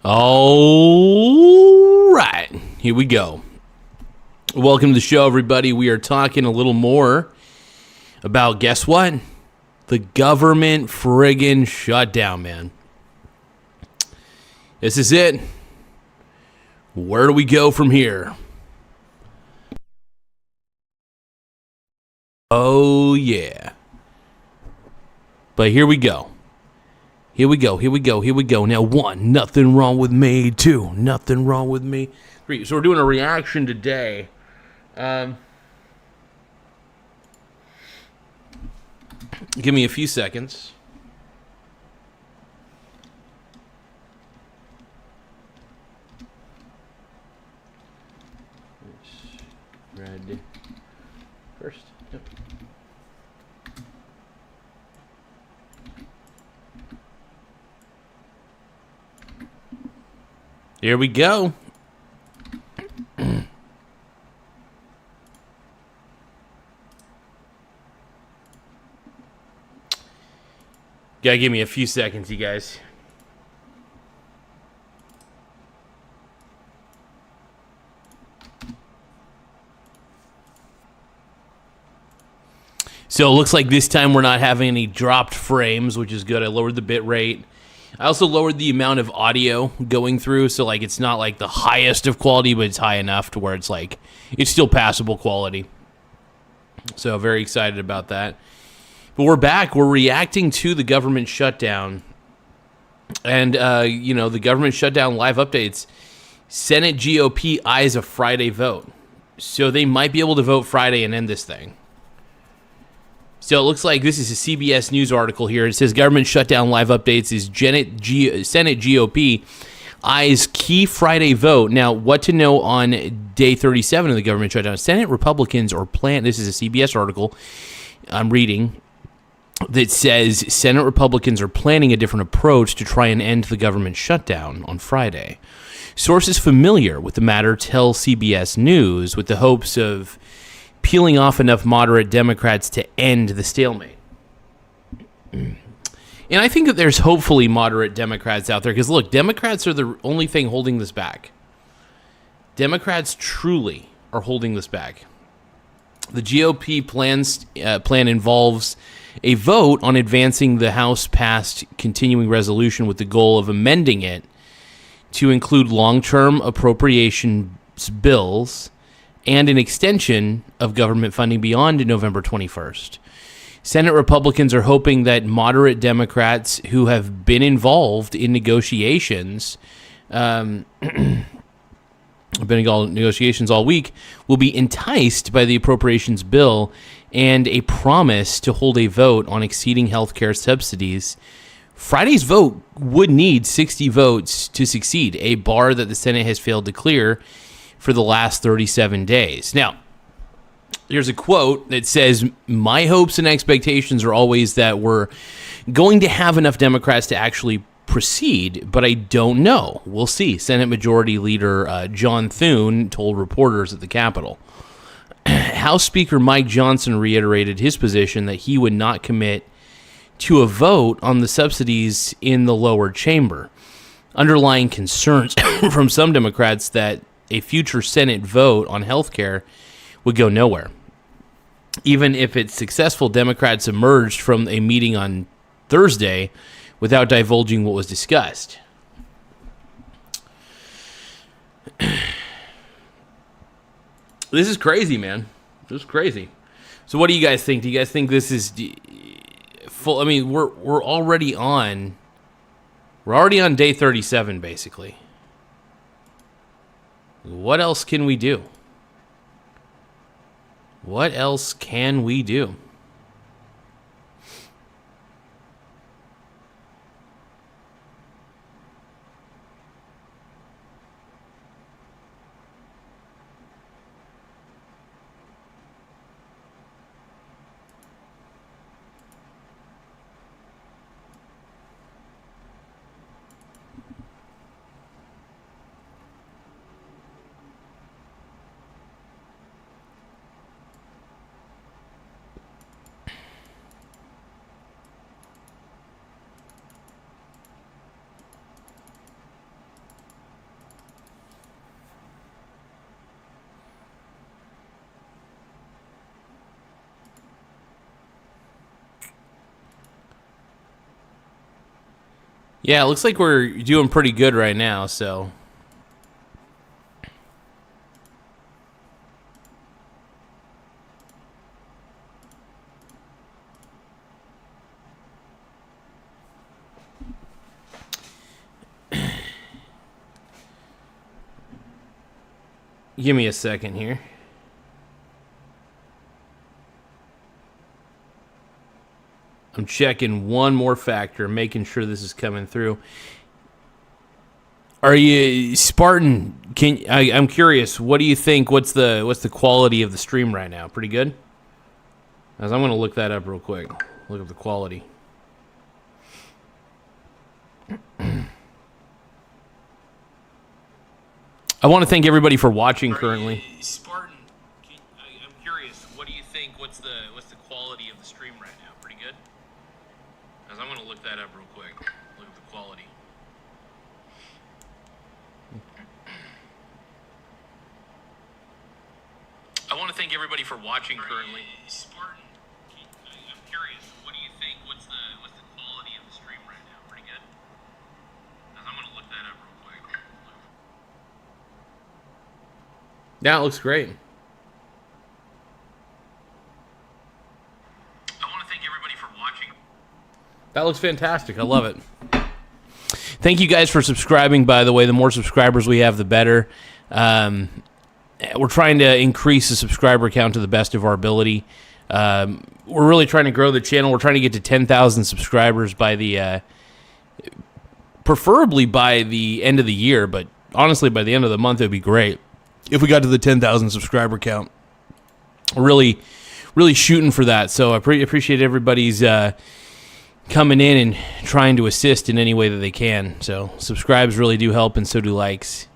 All right, here we go. Welcome to the show, everybody. We are talking a little more about, guess what? The government friggin' shutdown, man. This is it. Where do we go from here? Oh, yeah. But here we go. Here we go. Now, 1, nothing wrong with me. 2, nothing wrong with me. 3, so we're doing a reaction today. Give me a few seconds. Red first. Yep. Here we go. Gotta give me a few seconds, you guys. So it looks like this time we're not having any dropped frames, which is good. I lowered the bit rate. I also lowered the amount of audio going through, so like it's not like the highest of quality, but it's high enough to where it's like it's still passable quality. So very excited about that. But we're back. We're reacting to the government shutdown. And, the government shutdown live updates. Senate GOP eyes a Friday vote. So they might be able to vote Friday and end this thing. So it looks like this is a CBS News article here. It says government shutdown live updates is Senate GOP eyes key Friday vote. Now, what to know on day 37 of the government shutdown. Senate Republicans are planning, this is a CBS article I'm reading, that says Senate Republicans are planning a different approach to try and end the government shutdown on Friday. Sources familiar with the matter tell CBS News with the hopes of peeling off enough moderate Democrats to end the stalemate. And I think that there's hopefully moderate Democrats out there, because look, Democrats are the only thing holding this back. Democrats truly are holding this back. The GOP plan involves a vote on advancing the House-passed continuing resolution with the goal of amending it to include long-term appropriations bills and an extension of government funding beyond November 21st. Senate Republicans are hoping that moderate Democrats who have been involved in negotiations all week will be enticed by the appropriations bill and a promise to hold a vote on exceeding health care subsidies. Friday's vote would need 60 votes to succeed, a bar that the Senate has failed to clear for the last 37 days. Now, there's a quote that says, "My hopes and expectations are always that we're going to have enough Democrats to actually proceed, but I don't know. We'll see," Senate Majority Leader John Thune told reporters at the Capitol. House Speaker Mike Johnson reiterated his position that he would not commit to a vote on the subsidies in the lower chamber, underlying concerns from some Democrats that a future Senate vote on health care would go nowhere. Even if it's successful, Democrats emerged from a meeting on Thursday without divulging what was discussed. This is crazy, man. This is crazy. So what do you guys think? Do you guys think this is full? I mean, we're already on day 37, basically. What else can we do? What else can we do? Yeah, it looks like we're doing pretty good right now, so. Give me a second here. I'm checking one more factor, making sure this is coming through. Are you Spartan? I'm curious. What do you think? What's the quality of the stream right now? Pretty good. As I'm going to look that up real quick. Look at the quality. I want to thank everybody for watching currently. Spartan, I'm curious. What do you think? What's the quality of the stream right now? Pretty good. As I'm going to look that up real quick. Look at the quality. I want to thank everybody for watching currently. Spartan, I'm curious. What do you think? What's the quality of the stream right now? Pretty good. As I'm going to look that up real quick. Yeah, it looks great. I want to thank everybody for watching. That looks fantastic. I love it. Thank you guys for subscribing, by the way. The more subscribers we have, the better. We're trying to increase the subscriber count to the best of our ability. We're really trying to grow the channel. We're trying to get to 10,000 subscribers by preferably by the end of the year, but honestly, by the end of the month, it would be great if we got to the 10,000 subscriber count. We're really shooting for that. So I appreciate everybody's coming in and trying to assist in any way that they can. So subscribes really do help, and so do likes.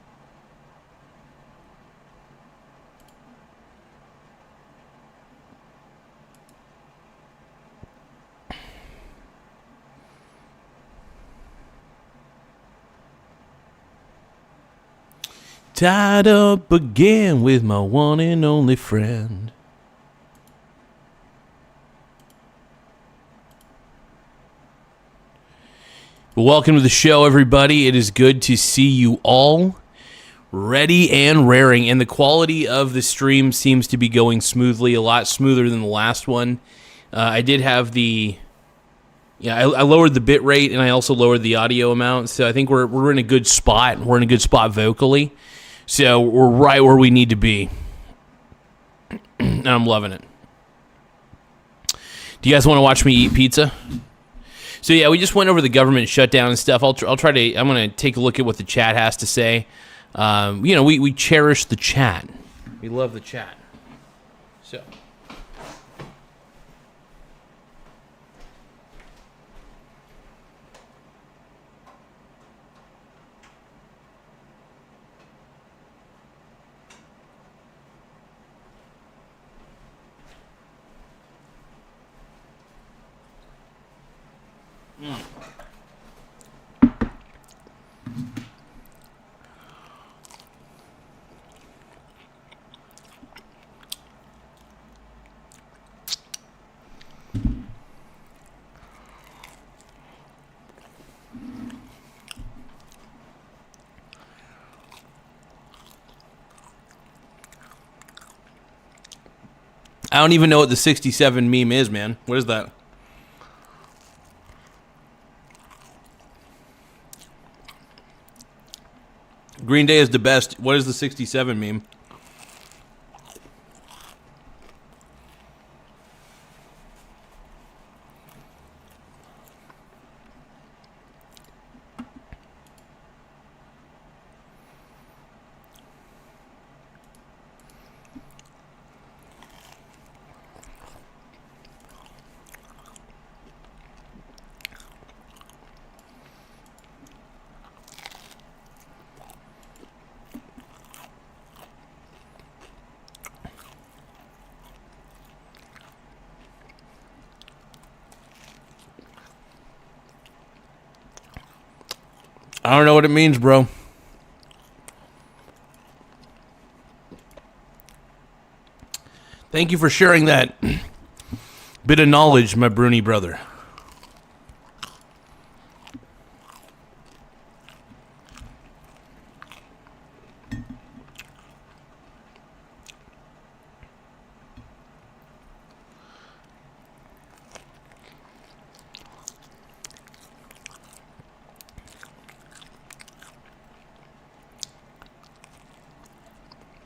Tied up again with my one and only friend. Welcome to the show, everybody. It is good to see you all ready and raring, and the quality of the stream seems to be going smoothly, a lot smoother than the last one. I did have I lowered the bit rate, and I also lowered the audio amount, so I think we're in a good spot. We're in a good spot vocally. So we're right where we need to be. And I'm loving it. Do you guys want to watch me eat pizza? So yeah, we just went over the government shutdown and stuff. I'm going to take a look at what the chat has to say. We cherish the chat. We love the chat. So. I don't even know what the 67 meme is, man. What is that? Green Day is the best. What is the 67 meme? I don't know what it means, bro. Thank you for sharing that bit of knowledge, my Bruni brother.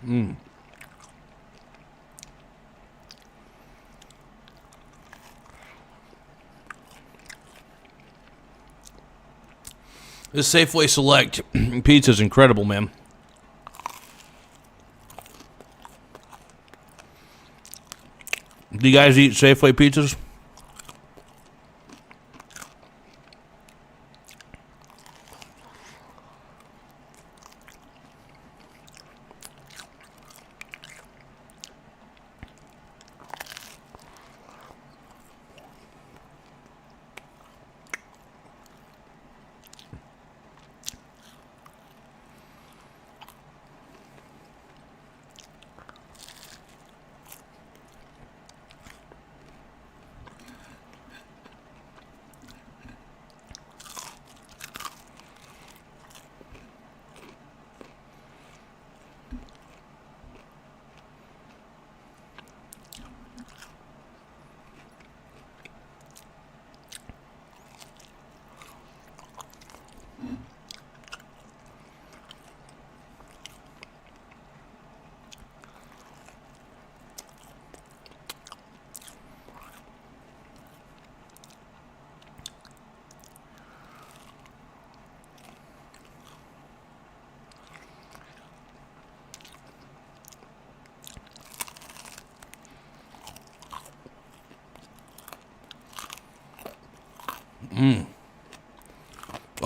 This Safeway Select pizza is incredible, man. Do you guys eat Safeway pizzas?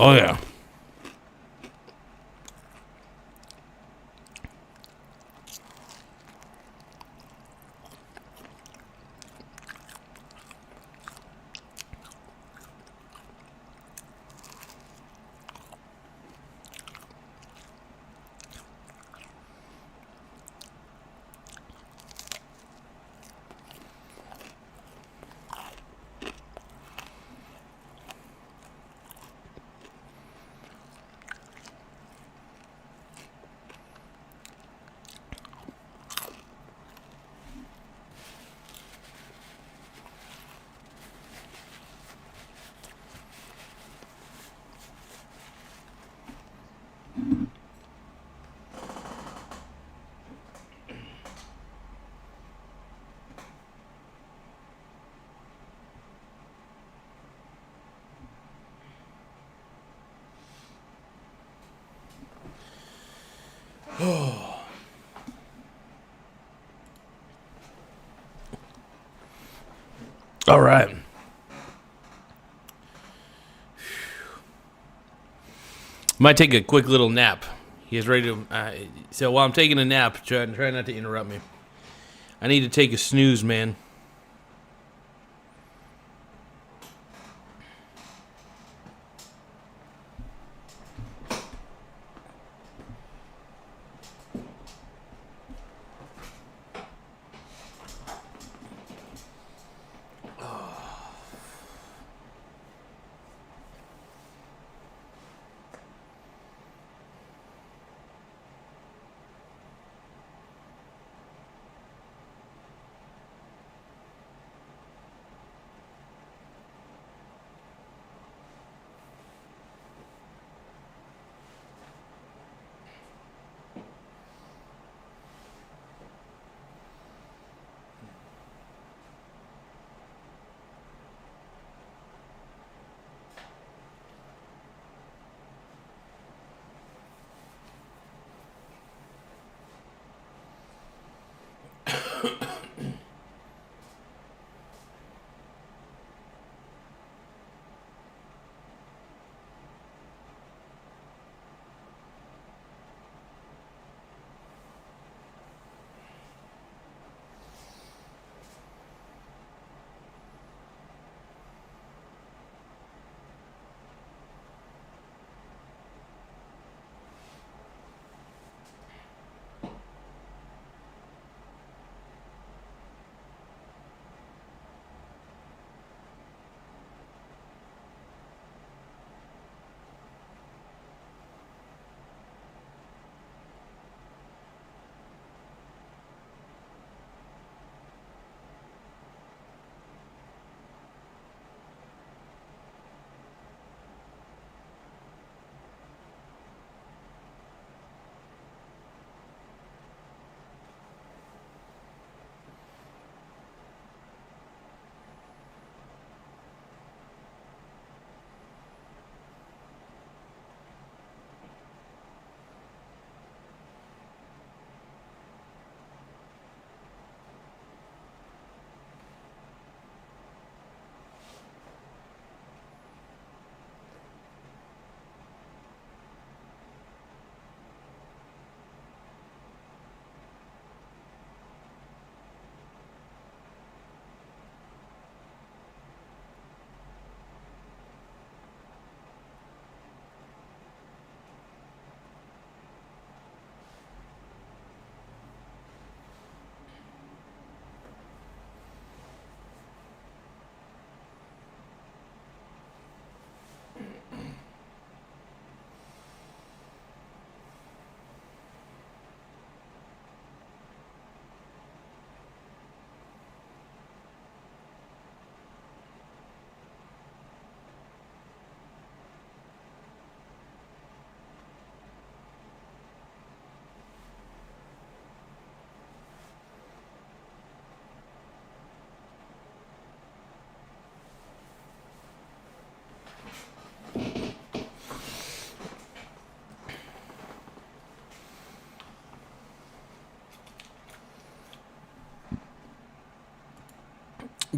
Oh, yeah. All right. Might take a quick little nap. He's ready to. So while I'm taking a nap, try not to interrupt me. I need to take a snooze, man.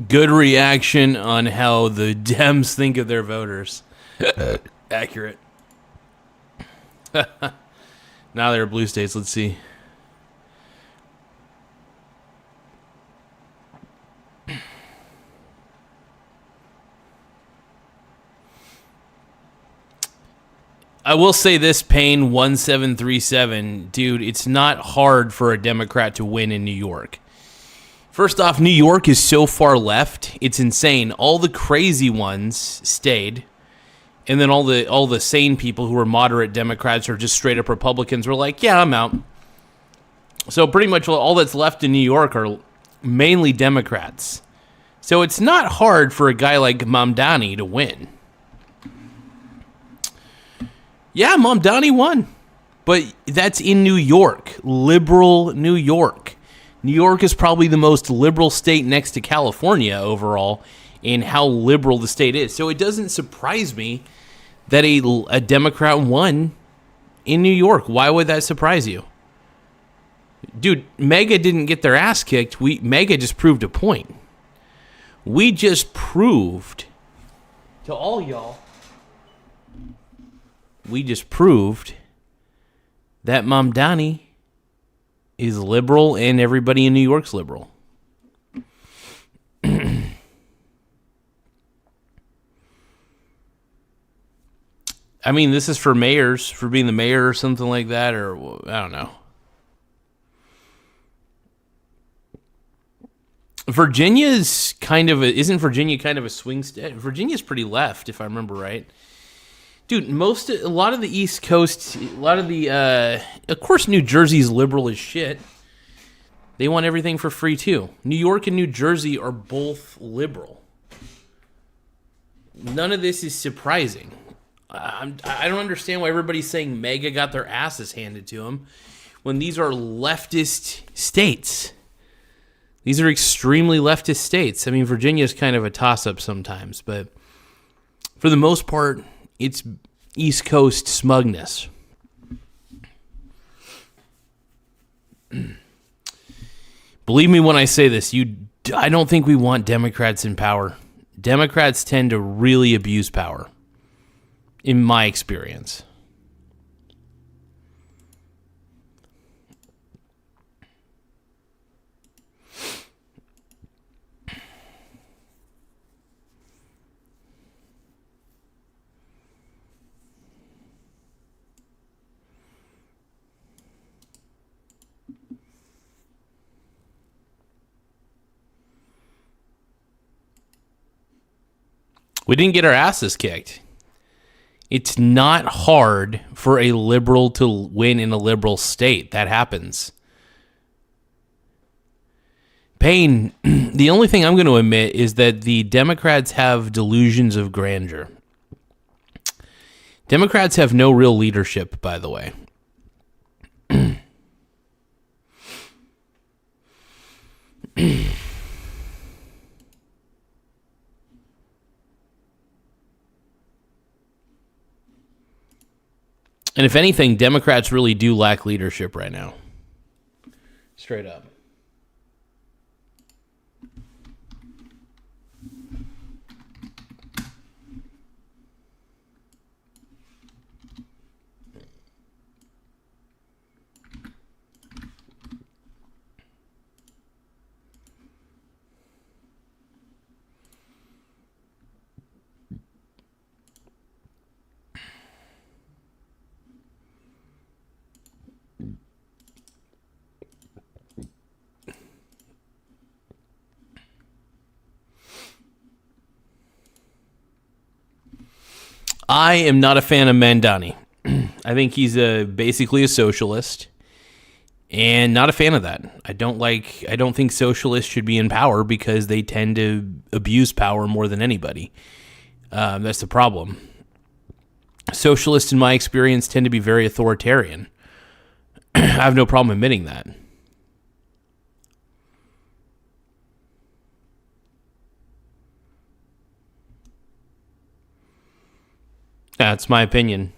Good reaction on how the Dems think of their voters. Accurate. Now they're blue states. Let's see. I will say this, Payne 1737, dude, it's not hard for a Democrat to win in New York. First off, New York is so far left, it's insane. All the crazy ones stayed, and then all the sane people who are moderate Democrats or just straight up Republicans were like, yeah, I'm out. So pretty much all that's left in New York are mainly Democrats. So it's not hard for a guy like Mamdani to win. Yeah, Mamdani won, but that's in New York, liberal New York. New York is probably the most liberal state next to California overall in how liberal the state is. So it doesn't surprise me that a Democrat won in New York. Why would that surprise you? Dude, MAGA didn't get their ass kicked. MAGA just proved a point. We just proved to all y'all, we just proved that Mamdani is liberal and everybody in New York's liberal. I mean, this is for mayors, for being the mayor or something like that, or I don't know. Virginia's isn't Virginia kind of a swing state? Virginia's pretty left, if I remember right. Dude, a lot of the East Coast, of course, New Jersey's liberal as shit. They want everything for free too. New York and New Jersey are both liberal. None of this is surprising. I don't understand why everybody's saying MAGA got their asses handed to them when these are leftist states. These are extremely leftist states. I mean, Virginia's kind of a toss-up sometimes, but for the most part, it's East Coast smugness. Believe me when I say this, I don't think we want Democrats in power. Democrats tend to really abuse power, in my experience. We didn't get our asses kicked. It's not hard for a liberal to win in a liberal state. That happens. Payne, the only thing I'm going to admit is that the Democrats have delusions of grandeur. Democrats have no real leadership, by the way. And if anything, Democrats really do lack leadership right now. Straight up. I am not a fan of Mamdani. I think he's basically a socialist, and not a fan of that. I don't think socialists should be in power because they tend to abuse power more than anybody. That's the problem. Socialists, in my experience, tend to be very authoritarian. I have no problem admitting that. That's my opinion.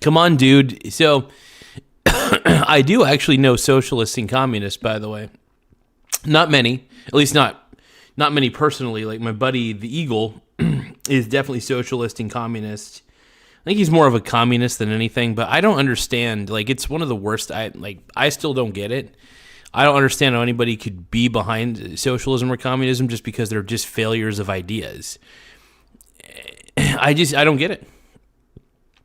Come on, dude. So I do actually know socialists and communists, by the way. Not many, at least not many personally. Like my buddy, the Eagle, is definitely socialist and communist. I think he's more of a communist than anything, but I don't understand. Like, it's one of the worst. I still don't get it. I don't understand how anybody could be behind socialism or communism just because they're just failures of ideas. I don't get it.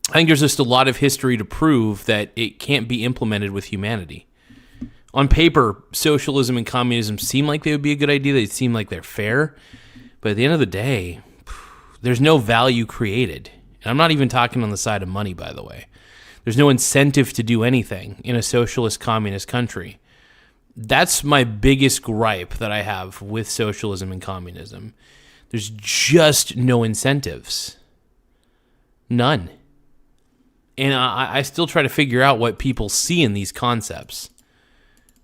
I think there's just a lot of history to prove that it can't be implemented with humanity. On paper, socialism and communism seem like they would be a good idea. They seem like they're fair. But at the end of the day, there's no value created. And I'm not even talking on the side of money, by the way. There's no incentive to do anything in a socialist communist country. That's my biggest gripe that I have with socialism and communism. There's just no incentives. None. And I still try to figure out what people see in these concepts.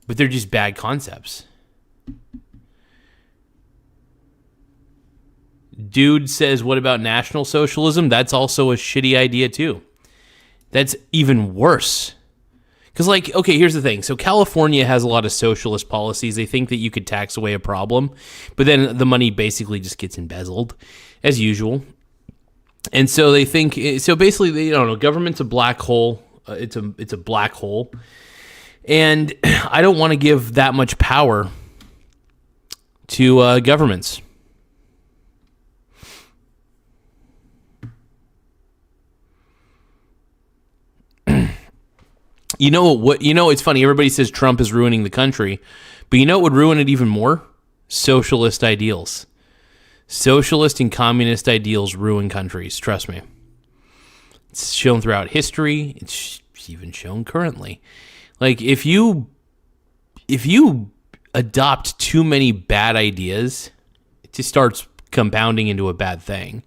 But they're just bad concepts. Dude says, what about National Socialism? That's also a shitty idea too. That's even worse. Because, like, okay, here's the thing. So California has a lot of socialist policies. They think that you could tax away a problem, but then the money basically just gets embezzled, as usual. And so they think, so basically, they don't know, government's a black hole. It's a black hole. And I don't want to give that much power to governments. You know what? You know, it's funny. Everybody says Trump is ruining the country, but you know what would ruin it even more? Socialist ideals. Socialist and communist ideals ruin countries. Trust me. It's shown throughout history. It's even shown currently. Like, if you adopt too many bad ideas, it just starts compounding into a bad thing.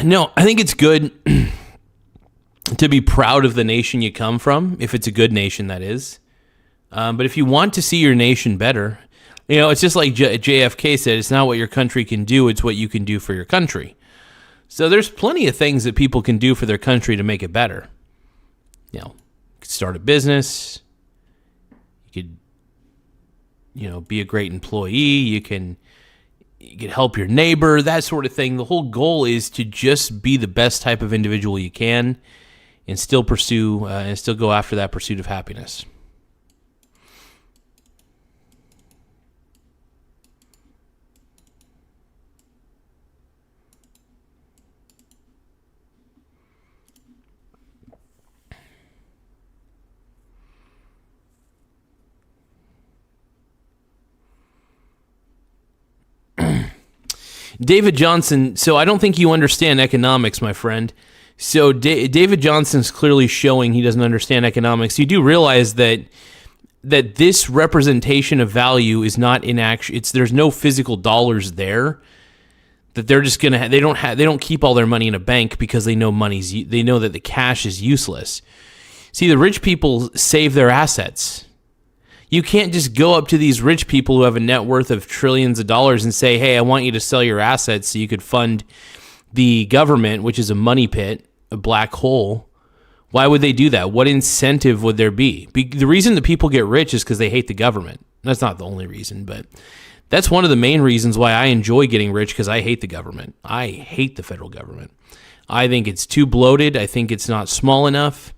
No, I think it's good to be proud of the nation you come from, if it's a good nation, that is. But if you want to see your nation better, you know, it's just like JFK said, it's not what your country can do, it's what you can do for your country. So there's plenty of things that people can do for their country to make it better. You know, you could start a business. You could, you know, be a great employee. You can help your neighbor, that sort of thing. The whole goal is to just be the best type of individual you can and still pursue and still go after that pursuit of happiness. David Johnson, so I don't think you understand economics, my friend. So David Johnson's clearly showing he doesn't understand economics. You do realize that this representation of value is not in action. There's no physical dollars there. That they're just gonna they don't keep all their money in a bank because they know they know that the cash is useless. See, the rich people save their assets. You can't just go up to these rich people who have a net worth of trillions of dollars and say, hey, I want you to sell your assets so you could fund the government, which is a money pit, a black hole. Why would they do that? What incentive would there be? The reason that people get rich is because they hate the government. That's not the only reason, but that's one of the main reasons why I enjoy getting rich, because I hate the government. I hate the federal government. I think it's too bloated. I think it's not small enough.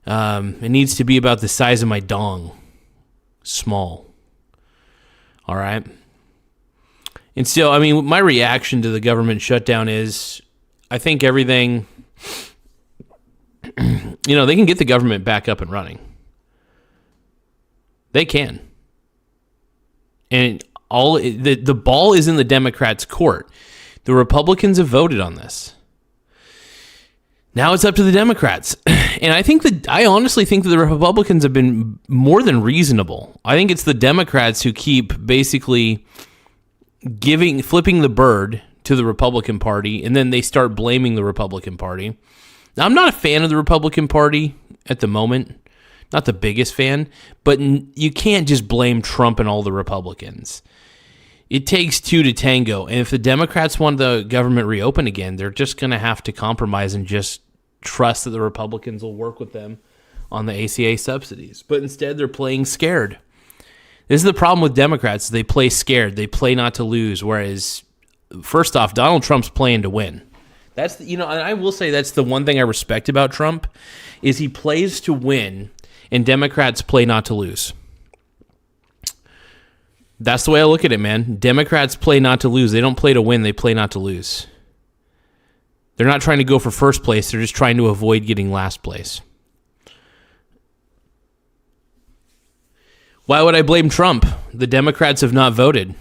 It needs to be about the size of my dong. Small. All right. And so, I mean, my reaction to the government shutdown is, I think everything, you know, they can get the government back up and running. They can. And the ball is in the Democrats' court. The Republicans have voted on this. Now it's up to the Democrats. And I honestly think that the Republicans have been more than reasonable. I think it's the Democrats who keep basically flipping the bird to the Republican Party, and then they start blaming the Republican Party. Now, I'm not a fan of the Republican Party at the moment. Not the biggest fan, but you can't just blame Trump and all the Republicans. It takes two to tango. And if the Democrats want the government reopened again, they're just going to have to compromise and just trust that the Republicans will work with them on the ACA subsidies. But instead, they're playing scared. This is the problem with Democrats. They play scared. They play not to lose. Whereas, first off, Donald Trump's playing to win. That's and I will say that's the one thing I respect about Trump is he plays to win, and Democrats play not to lose. That's the way I look at it, man. Democrats play not to lose. They don't play to win. They play not to lose. They're not trying to go for first place. They're just trying to avoid getting last place. Why would I blame Trump? The Democrats have not voted.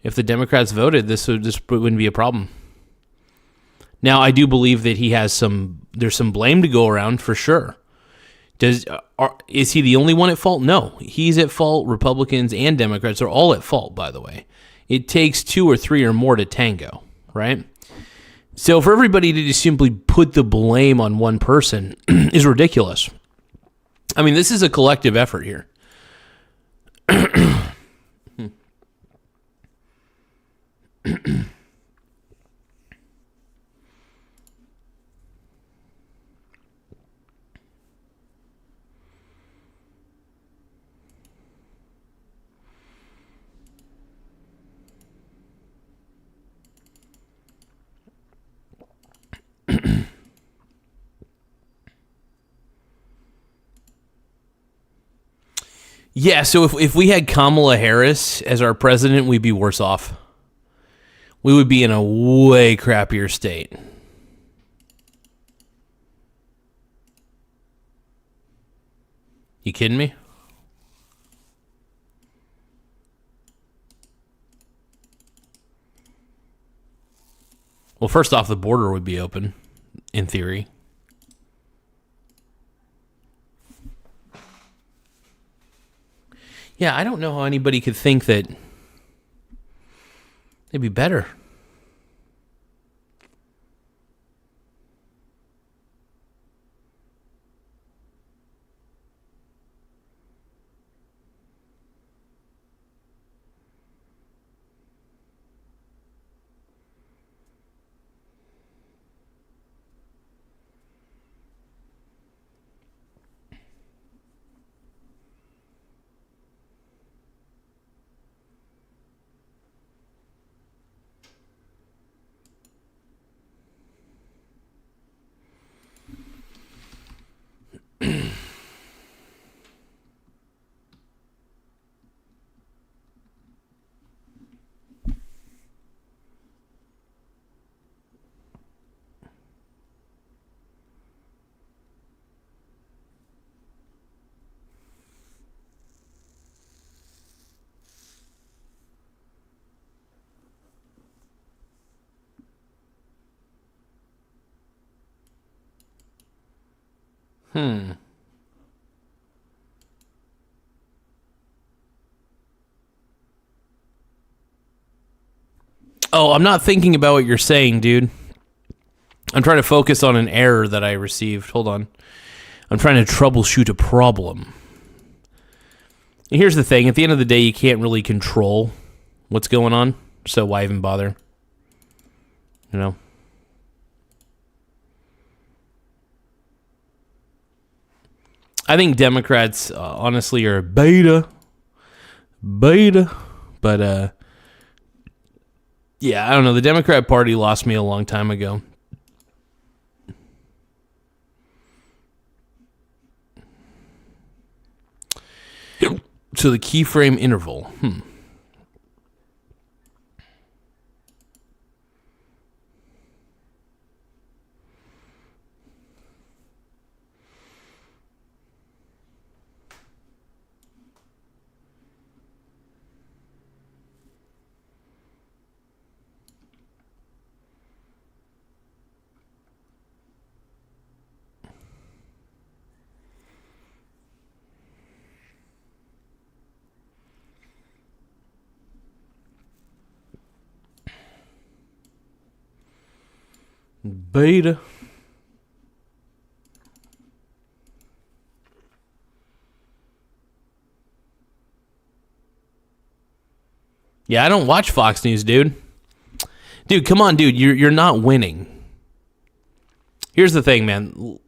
If the Democrats voted, this wouldn't be a problem. Now, I do believe that there's some blame to go around for sure. Is he the only one at fault? No, he's at fault. Republicans and Democrats are all at fault, by the way. It takes two or three or more to tango, right? So for everybody to just simply put the blame on one person is ridiculous. I mean, this is a collective effort here. Yeah, so if we had Kamala Harris as our president, we'd be worse off. We would be in a way crappier state. You kidding me? Well, first off, the border would be open, in theory. Yeah, I don't know how anybody could think that it'd be better. Oh, I'm not thinking about what you're saying, dude. I'm trying to focus on an error that I received. Hold on. I'm trying to troubleshoot a problem. And here's the thing. At the end of the day, you can't really control what's going on. So why even bother? You know? I think Democrats, honestly, are beta. But, yeah, I don't know. The Democrat Party lost me a long time ago. So the keyframe interval. Beta. Yeah, I don't watch Fox News, dude. Dude, come on, dude. You're not winning. Here's the thing, man.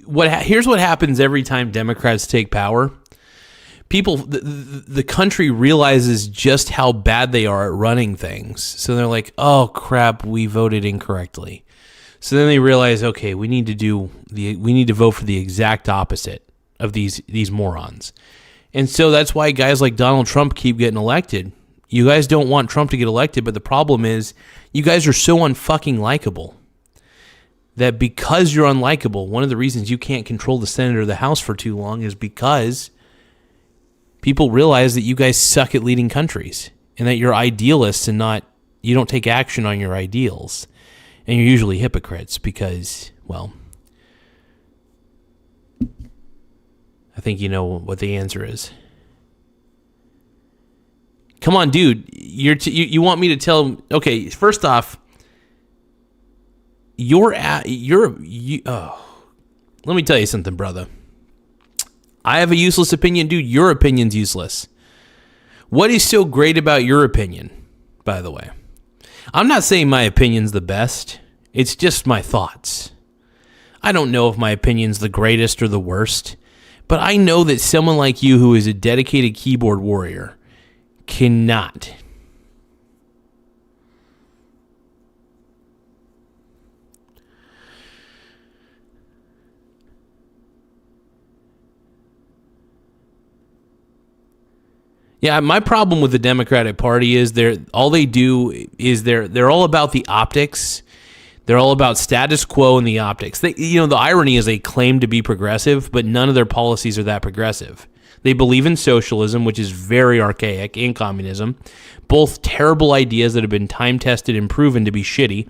Here's what happens every time Democrats take power. People, the country realizes just how bad they are at running things. So they're like, oh crap, we voted incorrectly. So then they realize, okay, we need to vote for the exact opposite of these morons. And so that's why guys like Donald Trump keep getting elected. You guys don't want Trump to get elected, but the problem is you guys are so unfucking likable that because you're unlikable, one of the reasons you can't control the Senate or the House for too long is because people realize that you guys suck at leading countries and that you're idealists and you don't take action on your ideals. And you're usually hypocrites because, well, I think you know what the answer is. Come on, dude. You want me to tell? Okay, first off, let me tell you something, brother. I have a useless opinion, dude. Your opinion's useless. What is so great about your opinion, by the way? I'm not saying my opinion's the best. It's just my thoughts. I don't know if my opinion's the greatest or the worst, but I know that someone like you who is a dedicated keyboard warrior cannot. Yeah, my problem with the Democratic Party is they're all about the optics. They're all about status quo and the optics. The irony is they claim to be progressive, but none of their policies are that progressive. They believe in socialism, which is very archaic, and communism, both terrible ideas that have been time-tested and proven to be shitty.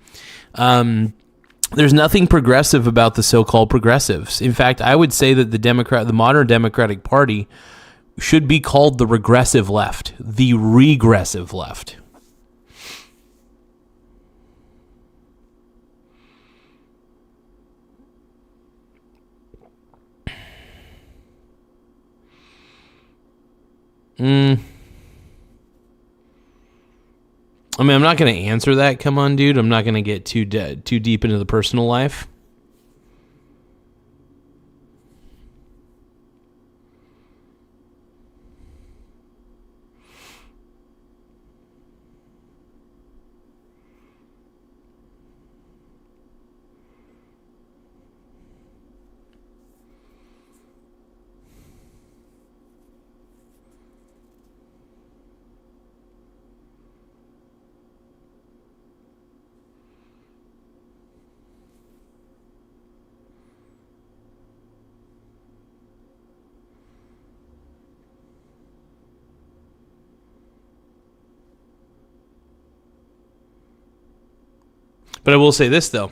There's nothing progressive about the so-called progressives. In fact, I would say that the modern Democratic Party should be called the regressive left, the regressive left. I mean, I'm not going to answer that. Come on, dude. I'm not going to get too deep into the personal life. But I will say this, though.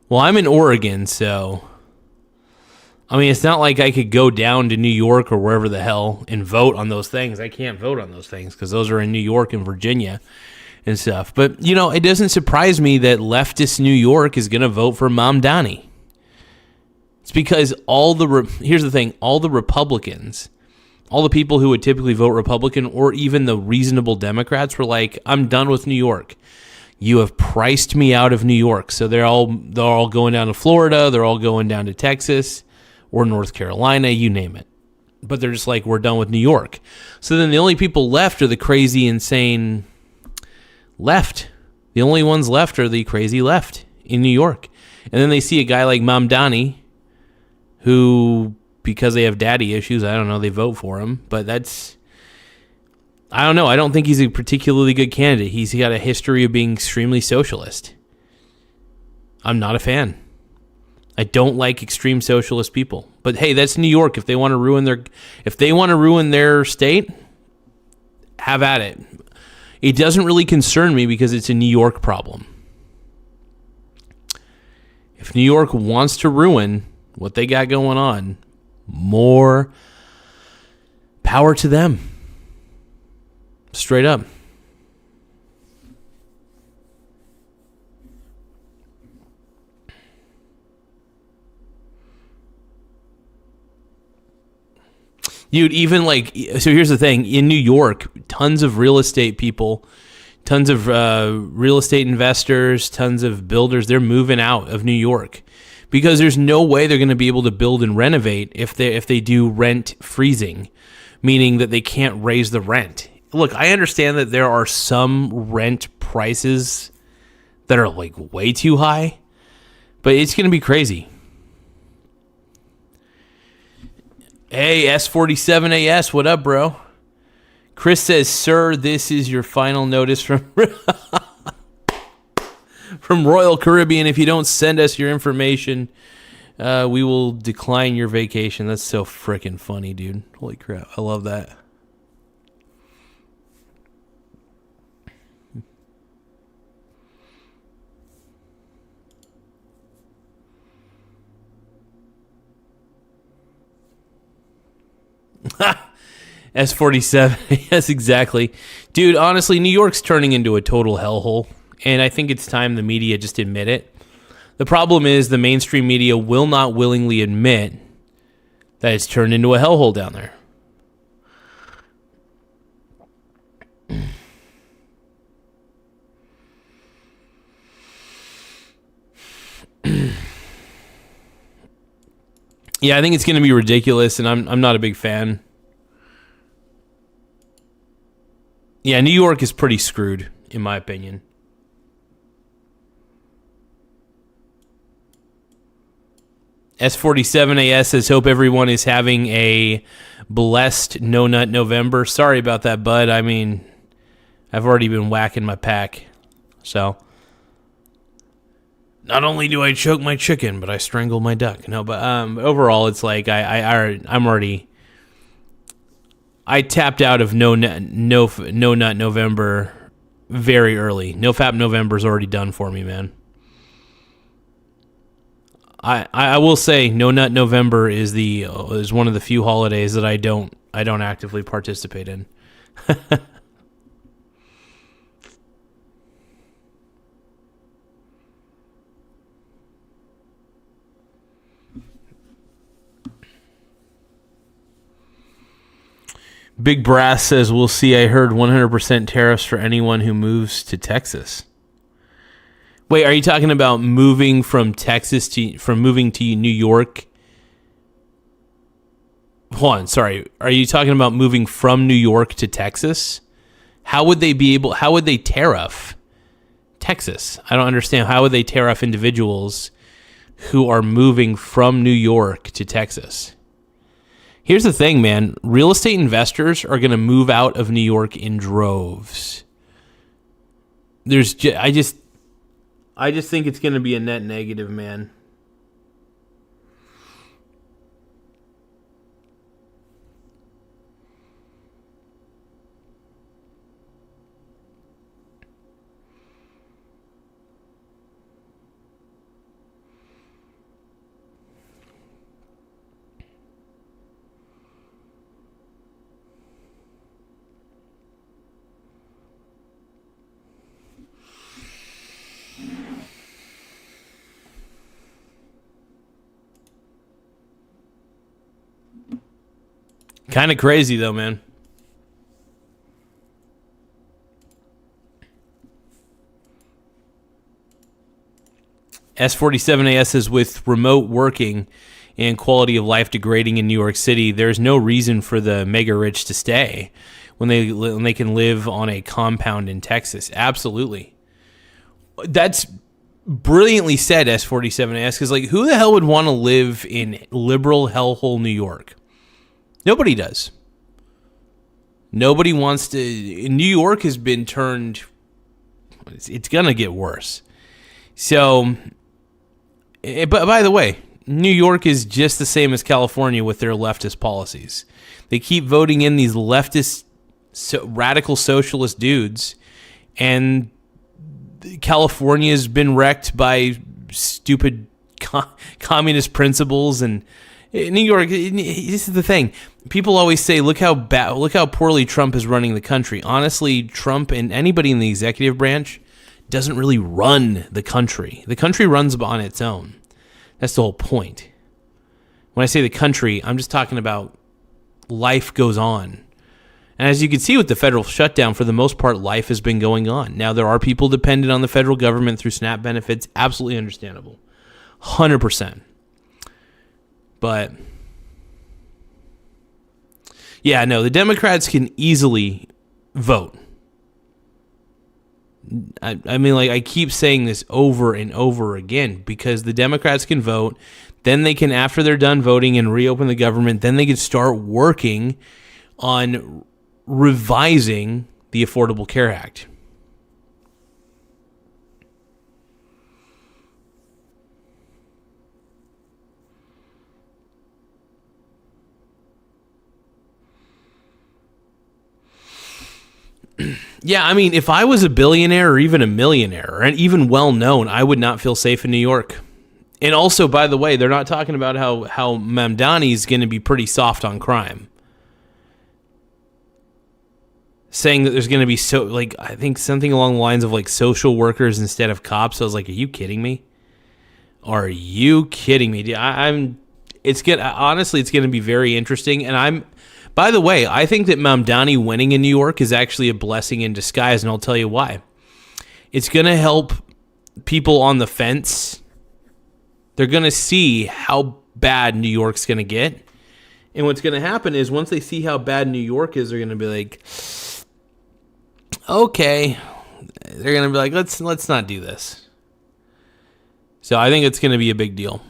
Well, I'm in Oregon, so... I mean, it's not like I could go down to New York or wherever the hell and vote on those things. I can't vote on those things because those are in New York and Virginia and stuff. But, it doesn't surprise me that leftist New York is going to vote for Mamdani. It's because here's the thing, all the Republicans... all the people who would typically vote Republican or even the reasonable Democrats were like, I'm done with New York. You have priced me out of New York. So they're all going down to Florida. They're all going down to Texas or North Carolina, you name it. But they're just like, we're done with New York. So then the only people left are the crazy, insane left. The only ones left are the crazy left in New York. And then they see a guy like Mamdani who... because they have daddy issues, I don't know, they vote for him. But I don't know. I don't think he's a particularly good candidate. He's got a history of being extremely socialist. I'm not a fan. I don't like extreme socialist people. But hey, that's New York. If they want to ruin their state, have at it. It doesn't really concern me because it's a New York problem. If New York wants to ruin what they got going on, more power to them. Straight up. Dude, even like, so here's the thing. In New York, tons of real estate people, tons of real estate investors, tons of builders, they're moving out of New York because there's no way they're going to be able to build and renovate if they do rent freezing, meaning that they can't raise the rent. Look, I understand that there are some rent prices that are like way too high, but it's going to be crazy. Hey, S47AS, what up, bro? Chris says, sir, this is your final notice from from Royal Caribbean. If you don't send us your information, we will decline your vacation. That's so freaking funny, dude. Holy crap. I love that. S47. Yes, exactly. Dude, honestly, New York's turning into a total hellhole, and I think it's time the media just admit it. The problem is the mainstream media will not willingly admit that it's turned into a hellhole down there. Yeah, I think it's going to be ridiculous, and I'm not a big fan. Yeah, New York is pretty screwed, in my opinion. S47AS says, hope everyone is having a blessed No Nut November. Sorry about that, bud. I mean, I've already been whacking my pack. So, not only do I choke my chicken, but I strangle my duck. No, but overall, it's like I'm already... I tapped out of No Nut November very early. No Fap November's already done for me, man. I will say No Nut November is one of the few holidays that I don't actively participate in. Big Brass says, we'll see. I heard 100% tariffs for anyone who moves to Texas. Wait, are you talking about moving from Texas moving to New York? Hold on, sorry. Are you talking about moving from New York to Texas? How would they tariff Texas? I don't understand. How would they tariff individuals who are moving from New York to Texas? Here's the thing, man. Real estate investors are going to move out of New York in droves. I just think it's going to be a net negative, man. Kind of crazy, though, man. S47AS says, with remote working and quality of life degrading in New York City, there's no reason for the mega rich to stay when they can live on a compound in Texas. Absolutely. That's brilliantly said, S47AS, because like, who the hell would want to live in liberal hellhole New York? Nobody does. Nobody wants to. New York has been turned. It's gonna get worse. So, but by the way, New York is just the same as California with their leftist policies. They keep voting in these leftist, radical socialist dudes, and California has been wrecked by stupid communist principles. And New York, this is the thing. People always say, look how poorly Trump is running the country. Honestly, Trump and anybody in the executive branch doesn't really run the country. The country runs on its own. That's the whole point. When I say the country, I'm just talking about life goes on. And as you can see with the federal shutdown, for the most part, life has been going on. Now, there are people dependent on the federal government through SNAP benefits. Absolutely understandable. 100%. But, yeah, no, the Democrats can easily vote. I mean, like, I keep saying this over and over again because the Democrats can vote. Then they can, after they're done voting and reopen the government, then they can start working on revising the Affordable Care Act. Yeah, I mean, if I was a billionaire or even a millionaire, and even well-known, I would not feel safe in New York. And also, by the way, they're not talking about how Mamdani is going to be pretty soft on crime. Saying that there's going to be I think something along the lines of like social workers instead of cops. I was like, are you kidding me? Are you kidding me? Honestly, it's going to be very interesting. And by the way, I think that Mamdani winning in New York is actually a blessing in disguise, and I'll tell you why. It's going to help people on the fence. They're going to see how bad New York's going to get. And what's going to happen is once they see how bad New York is, they're going to be like, okay. They're going to be like, let's not do this. So I think it's going to be a big deal.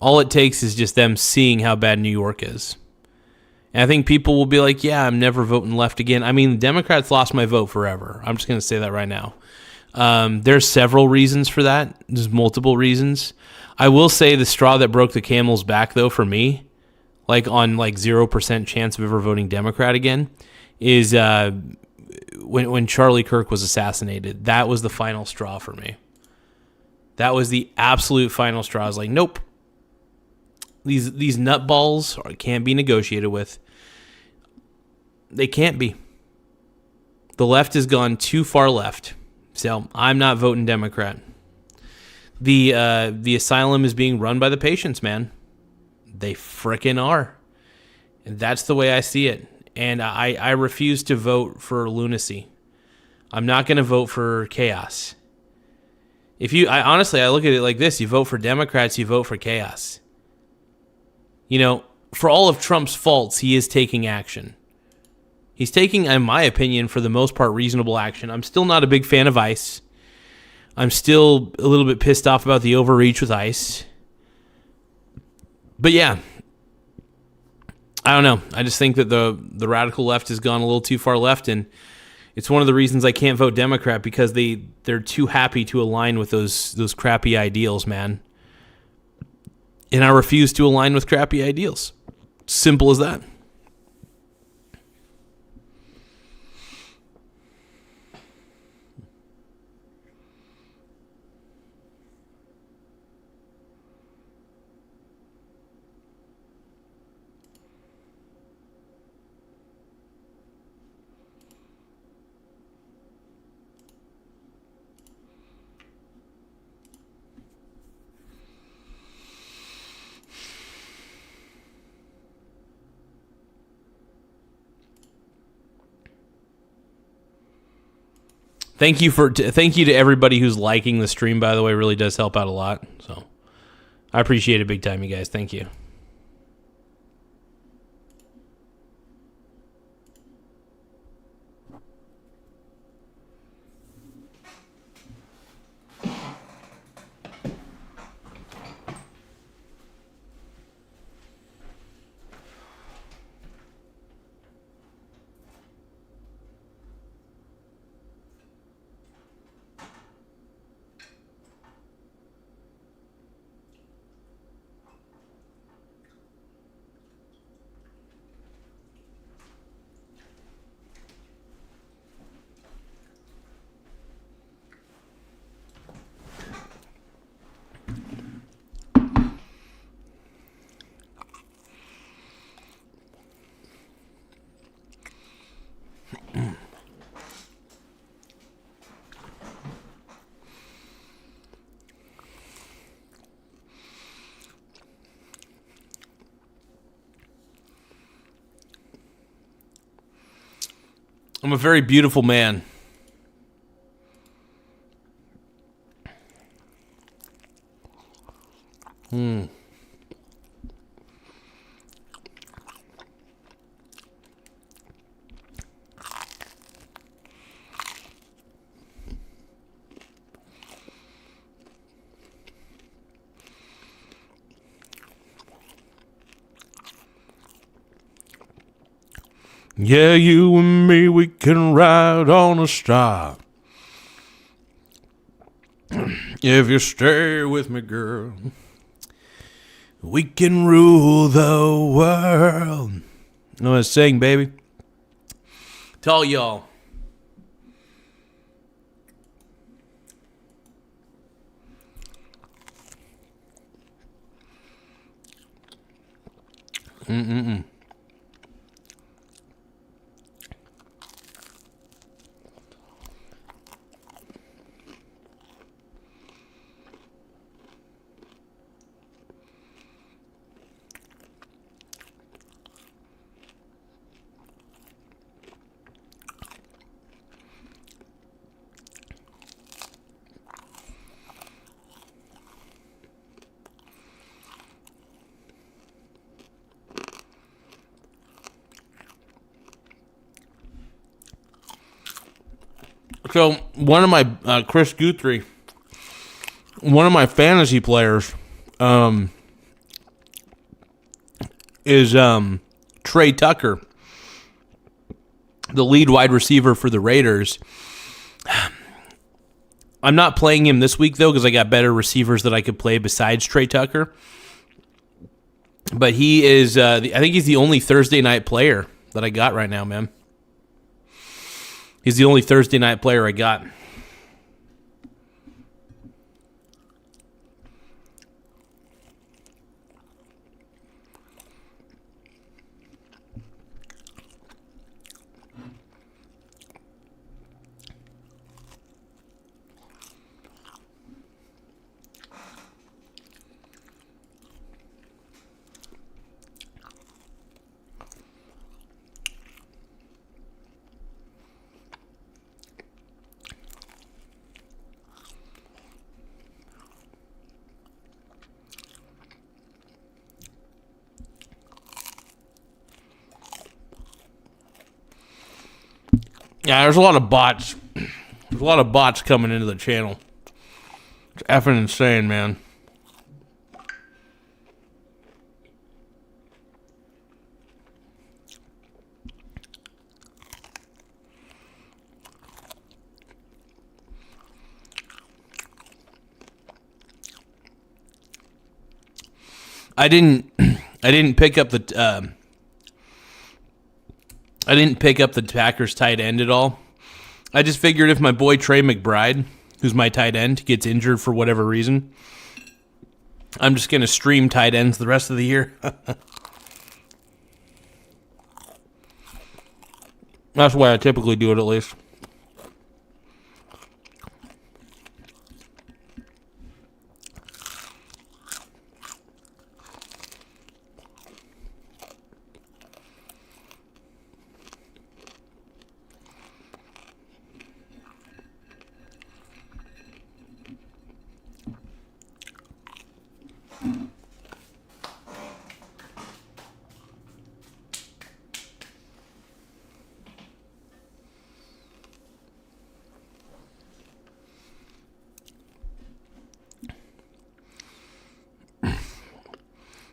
All it takes is just them seeing how bad New York is. And I think people will be like, yeah, I'm never voting left again. I mean, the Democrats lost my vote forever. I'm just going to say that right now. There's several reasons for that. There's multiple reasons. I will say the straw that broke the camel's back, though, for me, like on like 0% chance of ever voting Democrat again, is when Charlie Kirk was assassinated. That was the final straw for me. That was the absolute final straw. I was like, nope. These nutballs can't be negotiated with. They can't be. The left has gone too far left. So I'm not voting Democrat. The asylum is being run by the patients, man. They frickin' are. And that's the way I see it. And I refuse to vote for lunacy. I'm not going to vote for chaos. Honestly, I look at it like this. You vote for Democrats, you vote for chaos. You know, for all of Trump's faults, he is taking action. He's taking, in my opinion, for the most part, reasonable action. I'm still not a big fan of ICE. I'm still a little bit pissed off about the overreach with ICE. But yeah, I don't know. I just think that the radical left has gone a little too far left, and it's one of the reasons I can't vote Democrat, because they're too happy to align with those crappy ideals, man. And I refuse to align with crappy ideals. Simple as that. Thank you to everybody who's liking the stream, by the way. It really does help out a lot. So I appreciate it big time, you guys. Thank you. I'm a very beautiful man. Yeah, you and me, we can ride on a star. If you stay with me, girl, we can rule the world. You know what I'm saying, baby? To all y'all. So, one of my, Chris Guthrie, one of my fantasy players, is, Trey Tucker, the lead wide receiver for the Raiders. I'm not playing him this week, though, because I got better receivers that I could play besides Trey Tucker. But he is, I think he's the only Thursday night player that I got right now, man. He's the only Thursday night player I got. Yeah, there's a lot of bots. There's a lot of bots coming into the channel. It's effing insane, man. I didn't pick up the Packers tight end at all. I just figured if my boy Trey McBride, who's my tight end, gets injured for whatever reason, I'm just going to stream tight ends the rest of the year. That's why I typically do it, at least.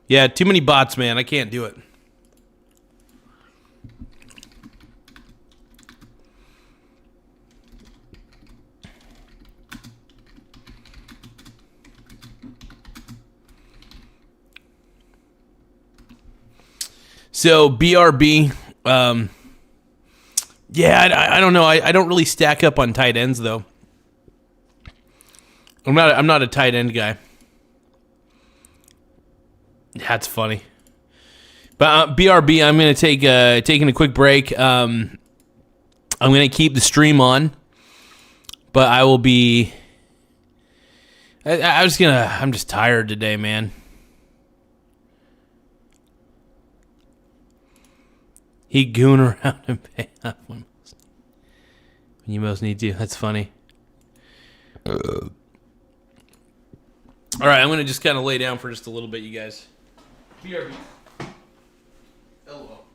Yeah, too many bots, man. I can't do it. So, BRB, yeah, I don't know. I don't really stack up on tight ends, though. I'm not a tight end guy. That's funny. But BRB, I'm going to taking a quick break. I'm going to keep the stream on, but I will be. I'm just tired today, man. He goon around and pay off. You most need to. That's funny. All right, I'm going to just kind of lay down for just a little bit, you guys. BRB. LOL.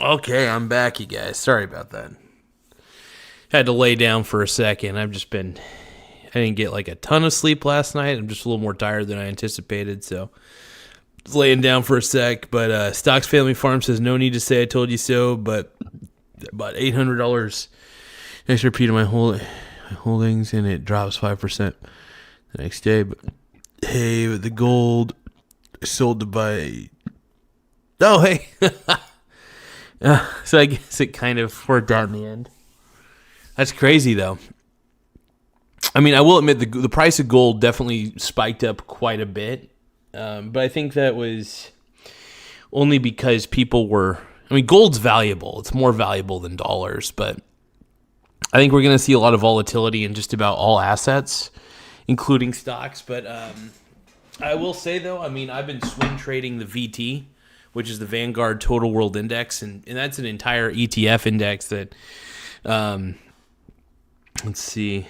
Okay, I'm back, you guys. Sorry about that. Had to lay down for a second. I didn't get like a ton of sleep last night. I'm just a little more tired than I anticipated, so just laying down for a sec. But Stocks Family Farm says, no need to say I told you so, but about $800 XRP to my holdings, and it drops 5% the next day. But hey, with the gold, I sold to buy. Oh, hey. So I guess it kind of worked out in the end. That's crazy, though. I mean, I will admit the price of gold definitely spiked up quite a bit. But I think that was only because people were... I mean, gold's valuable. It's more valuable than dollars. But I think we're going to see a lot of volatility in just about all assets, including stocks. But I will say, though, I mean, I've been swing trading the VT, which is the Vanguard Total World Index, and that's an entire ETF index that, let's see.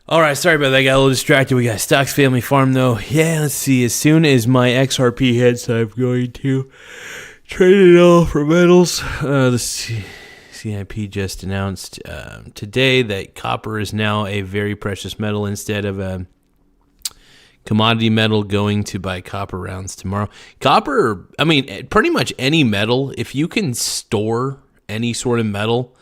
All right, sorry about that. I got a little distracted. We got Stocks Family Farm, though. Yeah, let's see. As soon as my XRP hits, I'm going to trade it all for metals. The CIP just announced today that copper is now a very precious metal instead of a commodity metal. Going to buy copper rounds tomorrow. Copper, I mean, pretty much any metal, if you can store any sort of metal,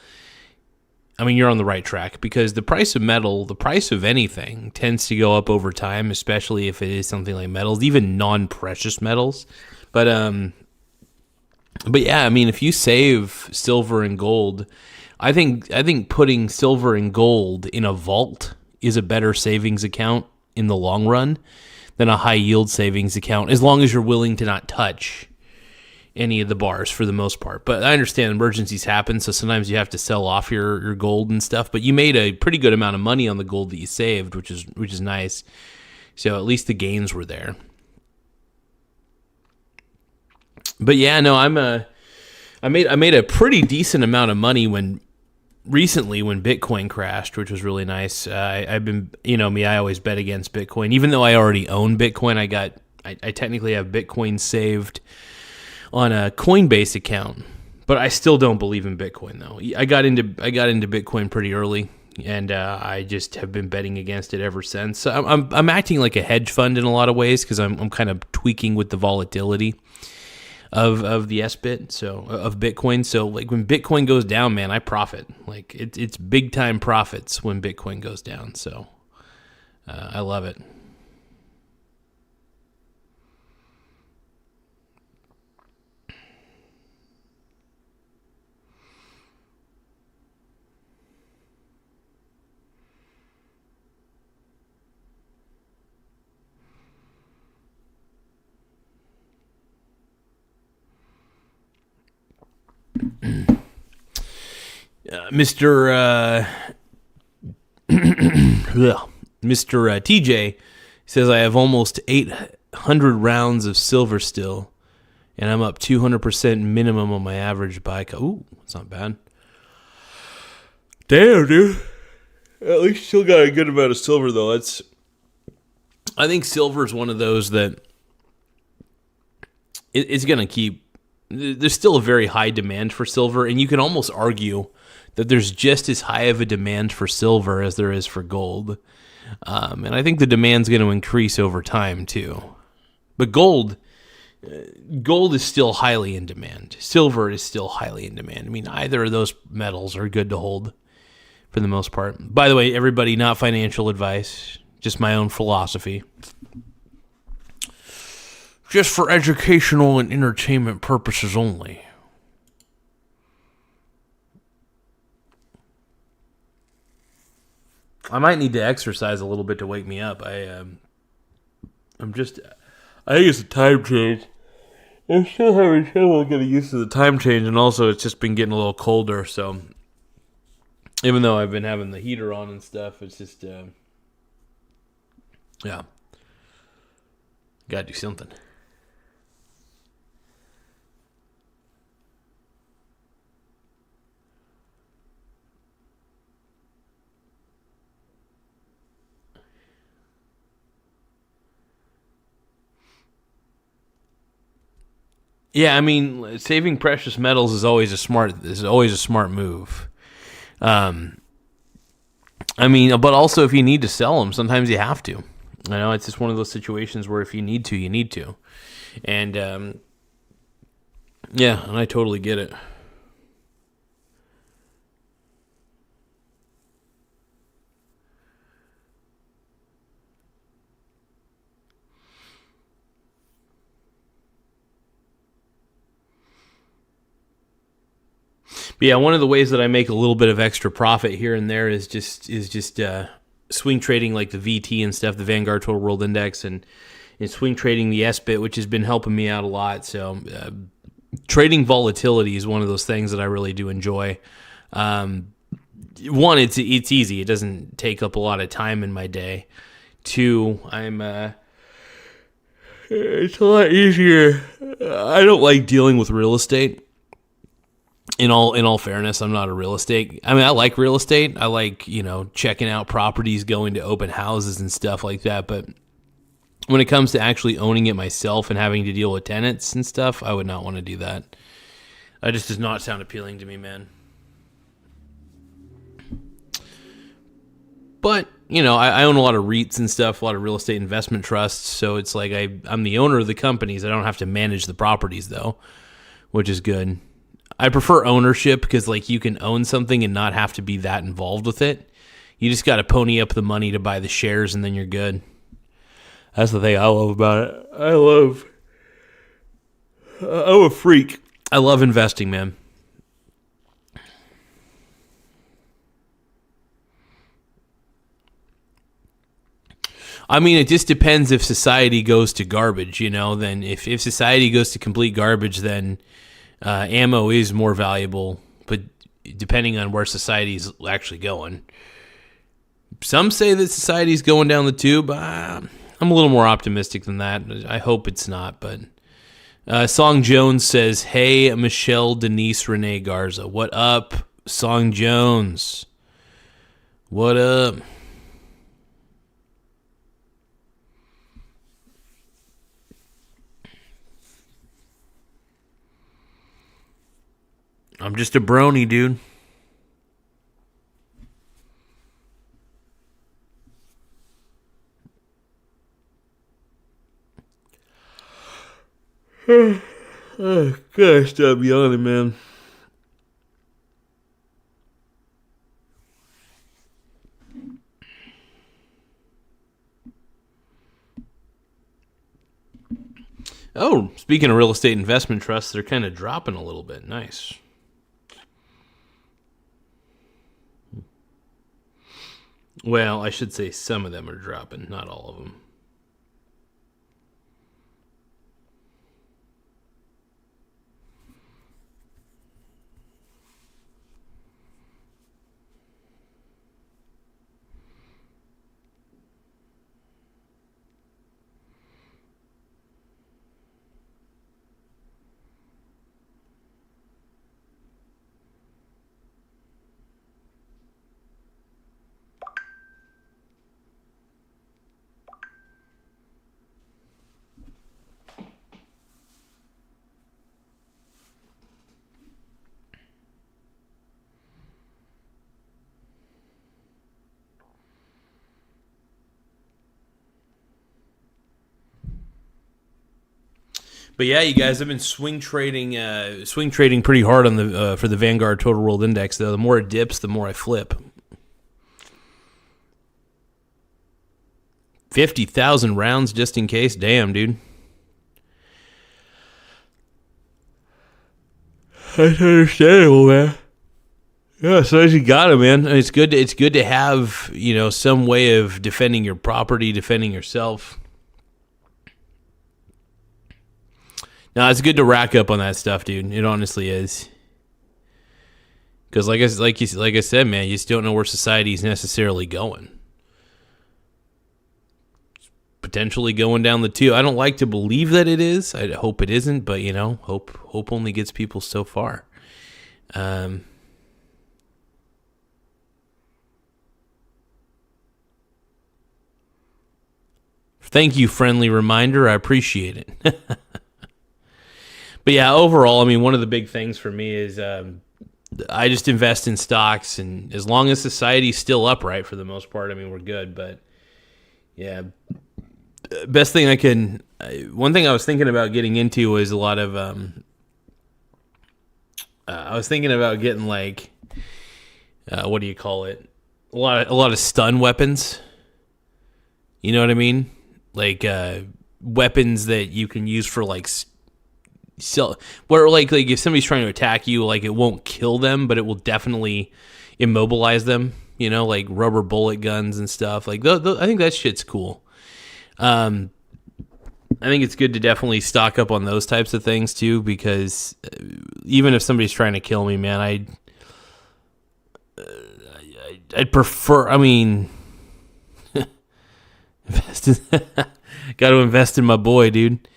I mean, you're on the right track, because the price of metal, the price of anything, tends to go up over time, especially if it is something like metals, even non-precious metals. But yeah, I mean, if you save silver and gold, I think putting silver and gold in a vault is a better savings account in the long run than a high yield savings account, as long as you're willing to not touch any of the bars for the most part. But I understand emergencies happen, so sometimes you have to sell off your gold and stuff. But you made a pretty good amount of money on the gold that you saved, which is nice. So at least the gains were there. But yeah, no, I made a pretty decent amount of money recently when Bitcoin crashed, which was really nice. I've been, you know me, I always bet against Bitcoin, even though I already own Bitcoin. I technically have Bitcoin saved on a Coinbase account, but I still don't believe in Bitcoin, though. I got into Bitcoin pretty early, and I just have been betting against it ever since. So I'm acting like a hedge fund in a lot of ways, because I'm kind of tweaking with the volatility of the S-bit, so of Bitcoin. So like when Bitcoin goes down, man, I profit. Like it's big time profits when Bitcoin goes down. So I love it. Mr. TJ says, I have almost 800 rounds of silver still, and I'm up 200% minimum on my average buy. Ooh, that's not bad. Damn, dude. At least still got a good amount of silver, though. I think silver is one of those that it's going to keep. There's still a very high demand for silver, and you can almost argue that there's just as high of a demand for silver as there is for gold. And I think the demand's going to increase over time, too. But gold is still highly in demand. Silver is still highly in demand. I mean, either of those metals are good to hold for the most part. By the way, everybody, not financial advice, just my own philosophy. Just for educational and entertainment purposes only. I might need to exercise a little bit to wake me up. I think it's a time change. I'm still having trouble getting used to the time change, and also it's just been getting a little colder, so even though I've been having the heater on and stuff, it's just, yeah. Gotta do something. Yeah, I mean, saving precious metals is always a smart move. I mean, but also if you need to sell them, sometimes you have to. You know, it's just one of those situations where if you need to, you need to. And yeah, and I totally get it. But yeah, one of the ways that I make a little bit of extra profit here and there is just swing trading like the VT and stuff, the Vanguard Total World Index, and swing trading the S-Bit, which has been helping me out a lot. So trading volatility is one of those things that I really do enjoy. One, it's easy. It doesn't take up a lot of time in my day. Two, it's a lot easier. I don't like dealing with real estate. In all fairness, I'm not a real estate. I mean, I like real estate. I like, checking out properties, going to open houses and stuff like that. But when it comes to actually owning it myself and having to deal with tenants and stuff, I would not want to do that. That just does not sound appealing to me, man. But, I own a lot of REITs and stuff, a lot of real estate investment trusts. So it's like I'm the owner of the companies. I don't have to manage the properties, though, which is good. I prefer ownership because, you can own something and not have to be that involved with it. You just got to pony up the money to buy the shares, and then you're good. That's the thing I love about it. I'm a freak. I love investing, man. I mean, it just depends if society goes to garbage, then if society goes to complete garbage, then ammo is more valuable, but depending on where society's actually going. Some say that society's going down the tube. I'm a little more optimistic than that. I hope it's not, but Song Jones says, "Hey, Michelle Denise Renee Garza. What up, Song Jones? What up?" I'm just a brony, dude. Oh, gosh, stop yawning, man. Oh, speaking of real estate investment trusts, they're kind of dropping a little bit. Nice. Well, I should say some of them are dropping, not all of them. But yeah, you guys have been swing trading pretty hard on the for the Vanguard Total World Index. Though the more it dips, the more I flip. 50,000 rounds just in case. Damn, dude. That's understandable, man. Yeah, so as you got it, man. It's good. It's good to have some way of defending your property, defending yourself. No, it's good to rack up on that stuff, dude. It honestly is. Because like I said, man, you just don't know where society's necessarily going. Potentially going down the tube. I don't like to believe that it is. I hope it isn't, but hope only gets people so far. Thank you, friendly reminder. I appreciate it. But yeah, overall, I mean, one of the big things for me is I just invest in stocks, and as long as society's still upright for the most part, I mean, we're good. But yeah. Best thing one thing I was thinking about getting into was a lot of, I was thinking about getting like, what do you call it? A lot of stun weapons. You know what I mean? Like, weapons that you can use for like, where like if somebody's trying to attack you, like it won't kill them, but it will definitely immobilize them. Like rubber bullet guns and stuff. Like, I think that shit's cool. I think it's good to definitely stock up on those types of things too, because even if somebody's trying to kill me, man, I'd prefer. I mean, got to invest in my boy, dude.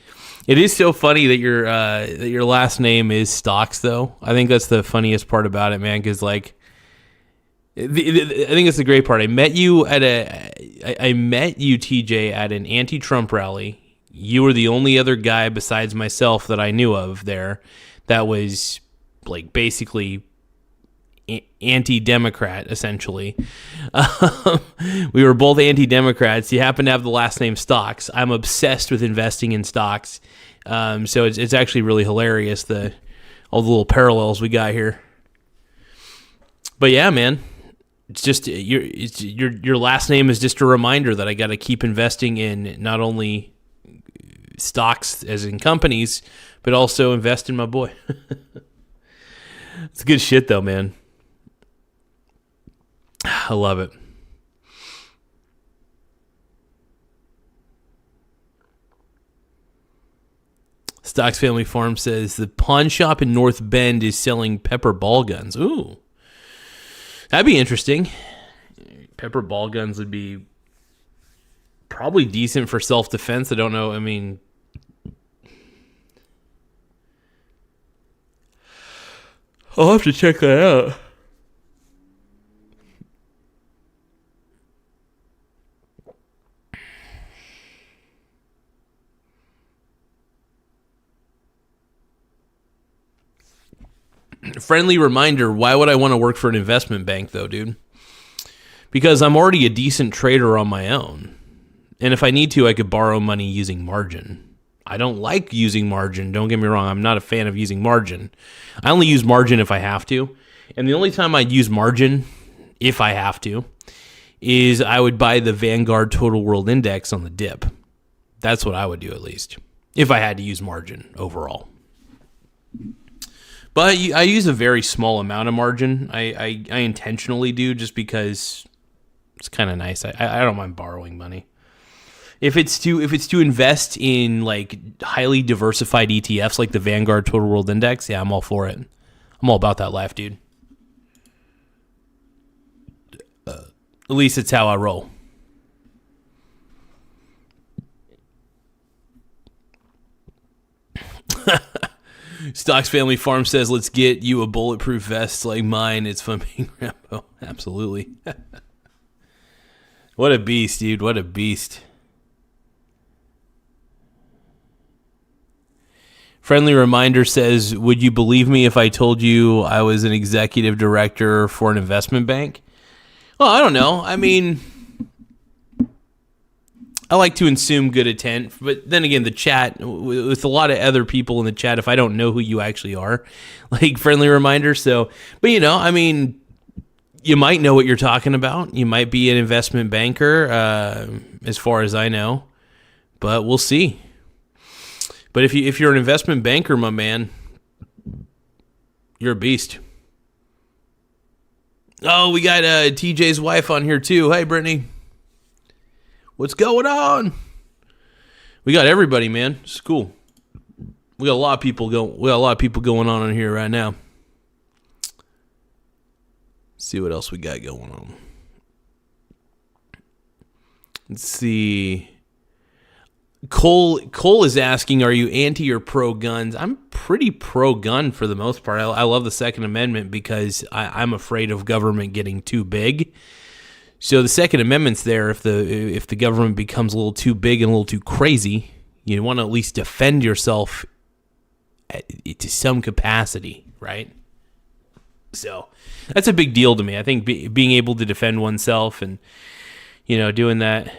It is so funny that your last name is Stocks, though. I think that's the funniest part about it, man. Because like. I think it's the great part. I met you, TJ, at an anti-Trump rally. You were the only other guy besides myself that I knew of there that was like basically anti-Democrat, essentially. We were both anti-Democrats. You happen to have the last name Stocks. I'm obsessed with investing in stocks. So it's actually really hilarious, all the little parallels we got here. But yeah, man. It's just your last name is just a reminder that I got to keep investing in not only stocks as in companies, but also invest in my boy. It's good shit though, man. I love it. Stocks Family Farm says the pawn shop in North Bend is selling pepper ball guns. Ooh. That'd be interesting. Pepper ball guns would be probably decent for self-defense. I don't know. I mean, I'll have to check that out. Friendly reminder, why would I want to work for an investment bank, though, dude? Because I'm already a decent trader on my own. And if I need to, I could borrow money using margin. I don't like using margin. Don't get me wrong. I'm not a fan of using margin. I only use margin if I have to. And the only time I'd use margin, if I have to, is I would buy the Vanguard Total World Index on the dip. That's what I would do, at least, if I had to use margin overall. But I use a very small amount of margin. I intentionally do, just because it's kind of nice. I don't mind borrowing money. If it's to invest in like highly diversified ETFs like the Vanguard Total World Index, yeah, I'm all for it. I'm all about that life, dude. At least it's how I roll. Stocks Family Farm says, let's get you a bulletproof vest like mine. It's fun being Rambo. Absolutely. What a beast, dude. What a beast. Friendly reminder says, would you believe me if I told you I was an executive director for an investment bank? Well, I don't know. I mean, I like to assume good intent, but then again, the chat, with a lot of other people in the chat, if I don't know who you actually are, like, friendly reminder. So, but I mean, you might know what you're talking about. You might be an investment banker, as far as I know, but we'll see. But if you're an investment banker, my man, you're a beast. Oh, we got TJ's wife on here too. Hey, Brittany. What's going on? We got everybody, man. It's cool. We got a lot of people going on in here right now. Let's see what else we got going on. Let's see. Cole is asking, are you anti or pro guns? I'm pretty pro gun for the most part. I love the Second Amendment because I'm afraid of government getting too big. So the Second Amendment's there if the government becomes a little too big and a little too crazy. You want to at least defend yourself to some capacity, right? So that's a big deal to me. I think being able to defend oneself and doing that.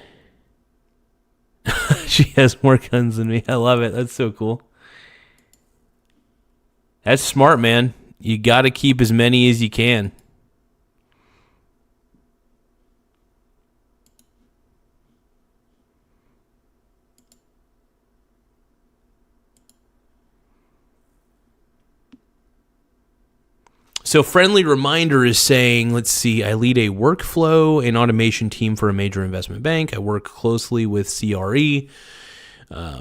She has more guns than me. I love it. That's so cool. That's smart, man. You got to keep as many as you can. So Friendly Reminder is saying, let's see, I lead a workflow and automation team for a major investment bank. I work closely with CRE,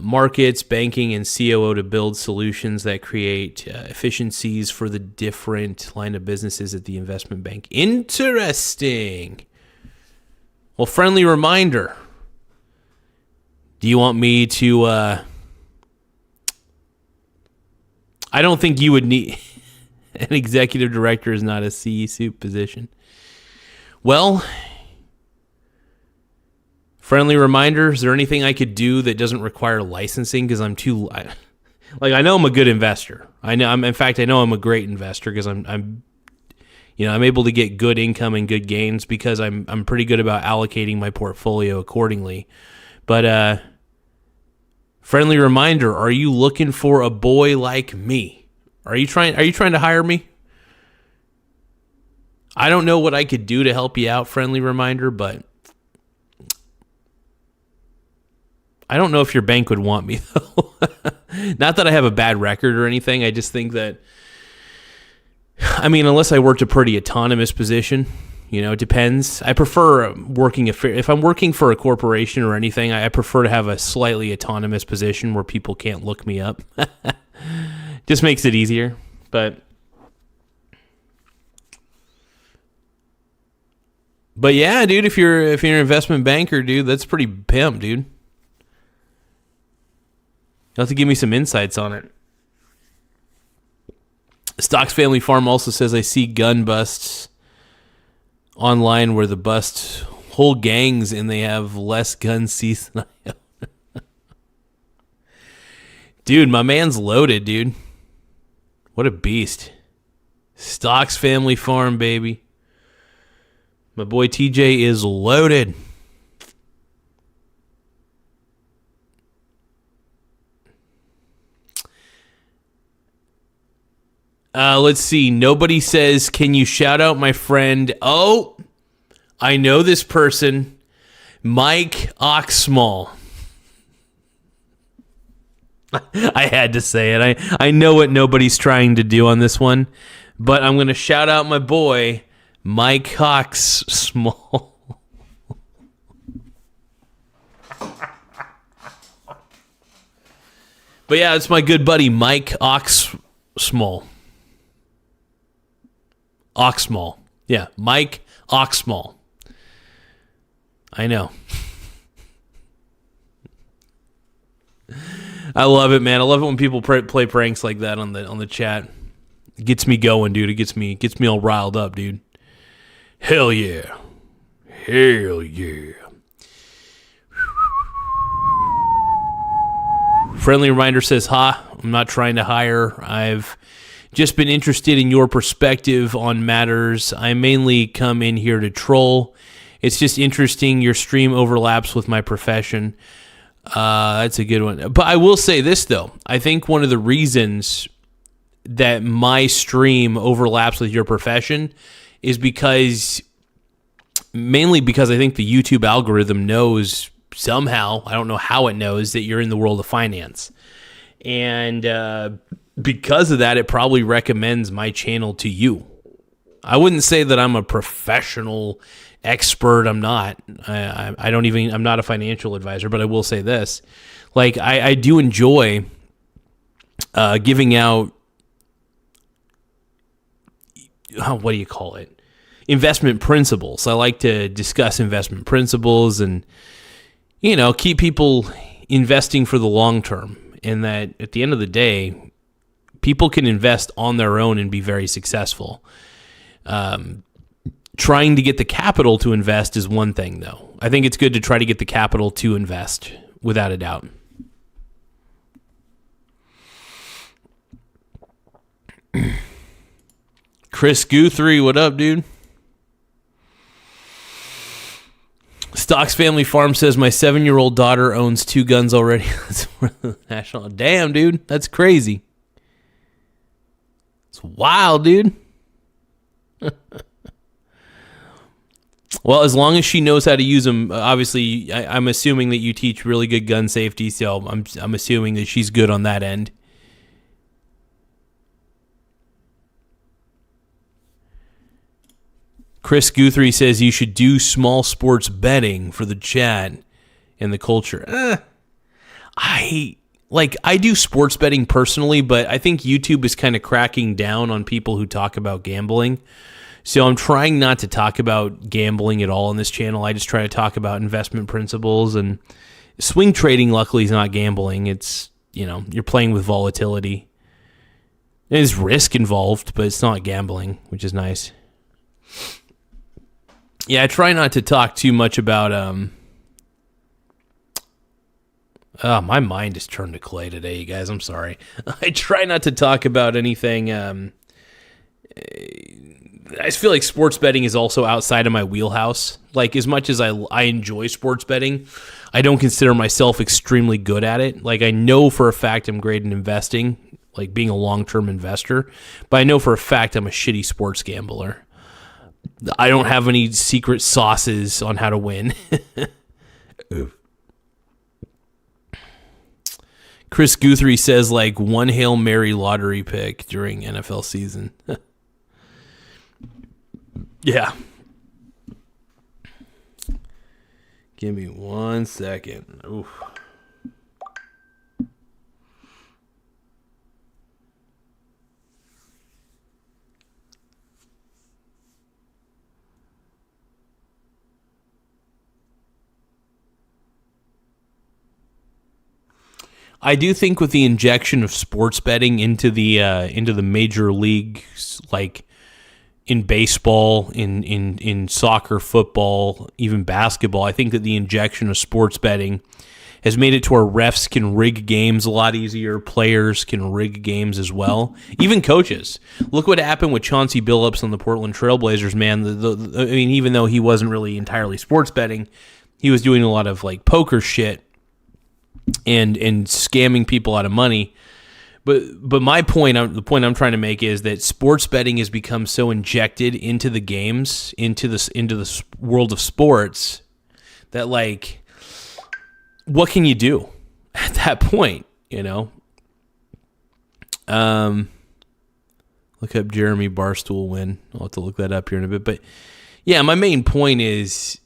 markets, banking, and COO to build solutions that create efficiencies for the different line of businesses at the investment bank. Interesting. Well, Friendly Reminder, do you want me to... I don't think you would need... An executive director is not a C-suite position. Well, friendly reminder, is there anything I could do that doesn't require licensing? Because I'm too... I know I'm a good investor. I know I'm a great investor because I'm able to get good income and good gains because I'm pretty good about allocating my portfolio accordingly. But friendly reminder, are you looking for a boy like me? Are you trying to hire me? I don't know what I could do to help you out, friendly reminder, but I don't know if your bank would want me, though. Not that I have a bad record or anything. I just think that, unless I worked a pretty autonomous position, it depends. I prefer if I'm working for a corporation or anything, I prefer to have a slightly autonomous position where people can't look me up. Just makes it easier, but yeah, dude, if you're an investment banker, dude, that's pretty pimp, dude. You'll have to give me some insights on it. Stocks Family Farm also says, I see gun busts online where the bust whole gangs and they have less gun seats than I have. Dude, my man's loaded, dude. What a beast. Stocks Family Farm, baby. My boy TJ is loaded. Let's see. Nobody says, can you shout out my friend? Oh, I know this person. Mike Oxmall. I had to say it. I know what nobody's trying to do on this one, but I'm going to shout out my boy, Mike Oxmall. But yeah, it's my good buddy, Mike Oxmall. Oxmall. Yeah, Mike Oxmall. I know. I love it, man. I love it when people play pranks like that on the chat. It gets me going, dude. It gets me all riled up, dude. Hell yeah. Hell yeah. Friendly reminder says, I'm not trying to hire. I've just been interested in your perspective on matters. I mainly come in here to troll It's just interesting. Your stream overlaps with my profession. That's a good one. But I will say this, though. I think one of the reasons that my stream overlaps with your profession is mainly because I think the YouTube algorithm knows somehow, I don't know how it knows, that you're in the world of finance. And because of that, it probably recommends my channel to you. I wouldn't say that I'm a professional expert. I'm not. I'm not a financial advisor, but I will say this. Like, I do enjoy giving out, what do you call it? Investment principles. I like to discuss investment principles and, keep people investing for the long term. And that at the end of the day, people can invest on their own and be very successful. Trying to get the capital to invest is one thing, though. I think it's good to try to get the capital to invest, without a doubt. Chris Guthrie, what up, dude? Stocks Family Farm says, my 7-year-old daughter owns 2 guns already. That's national. Damn, dude. That's crazy. It's wild, dude. Well, as long as she knows how to use them, obviously, I'm assuming that you teach really good gun safety, so I'm assuming that she's good on that end. Chris Guthrie says you should do small sports betting for the chat and the culture. I do sports betting personally, but I think YouTube is kind of cracking down on people who talk about gambling. So I'm trying not to talk about gambling at all on this channel. I just try to talk about investment principles, and swing trading luckily is not gambling. It's, you're playing with volatility. There's risk involved, but it's not gambling, which is nice. Yeah, I try not to talk too much about my mind is turned to clay today, you guys. I'm sorry. I try not to talk about anything. I just feel like sports betting is also outside of my wheelhouse. Like, as much as I enjoy sports betting, I don't consider myself extremely good at it. Like, I know for a fact I'm great in investing, like being a long-term investor, but I know for a fact I'm a shitty sports gambler. I don't have any secret sauces on how to win. Chris Guthrie says, like, one Hail Mary lottery pick during NFL season. Yeah. Give me 1 second. Oof. I do think with the injection of sports betting into the major leagues, like in baseball, in soccer, football, even basketball, I think that the injection of sports betting has made it to where refs can rig games a lot easier. Players can rig games as well. Even coaches. Look what happened with Chauncey Billups on the Portland Trailblazers, man. I mean, even though he wasn't really entirely sports betting, he was doing a lot of like poker shit and scamming people out of money. But my point, the point I'm trying to make is that sports betting has become so injected into the games, into the world of sports, that like, what can you do at that point? Look up Jeremy Barstool win. I'll have to look that up here in a bit. But yeah, my main point is,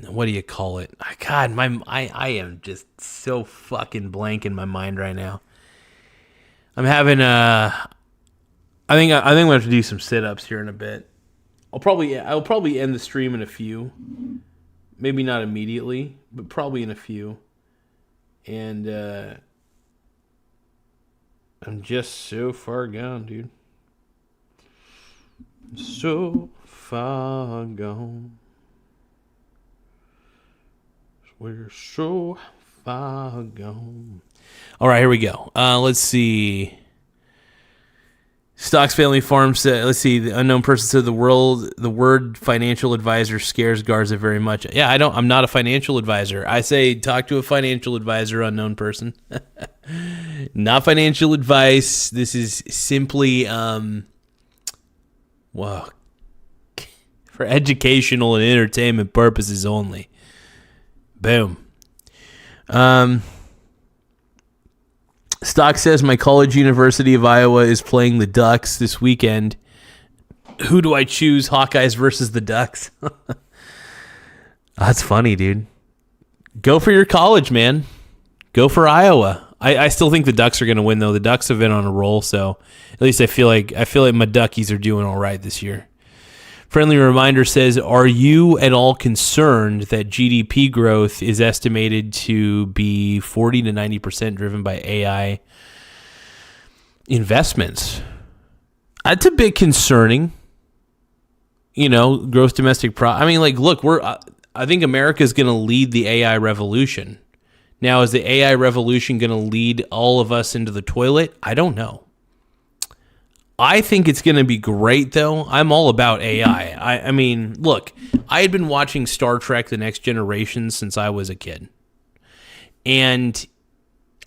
what do you call it? God, I am just so fucking blank in my mind right now. I'm having I think I'm gonna have to do some sit-ups here in a bit. I'll probably end the stream in a few. Maybe not immediately, but probably in a few. And I'm just so far gone, dude. So far gone. We're so far gone. All right, here we go. Let's see. Stocks Family Farm said, let's see, the unknown person said the word financial advisor scares Garza very much. Yeah, I'm not a financial advisor. I say talk to a financial advisor, unknown person. Not financial advice. This is simply, for educational and entertainment purposes only. Boom. Stock says my college, University of Iowa, is playing the Ducks this weekend. Who do I choose? Hawkeyes versus the Ducks. That's funny, dude. Go for your college, man. Go for Iowa. I still think the Ducks are going to win, though. The Ducks have been on a roll, so at least I feel like my Duckies are doing all right this year. Friendly reminder says, are you at all concerned that GDP growth is estimated to be 40 to 90% driven by AI investments? That's a bit concerning. Gross domestic product. I mean, look, I think America is going to lead the AI revolution. Now, is the AI revolution going to lead all of us into the toilet? I don't know. I think it's going to be great, though. I'm all about AI. I mean, look, I had been watching Star Trek The Next Generation since I was a kid. And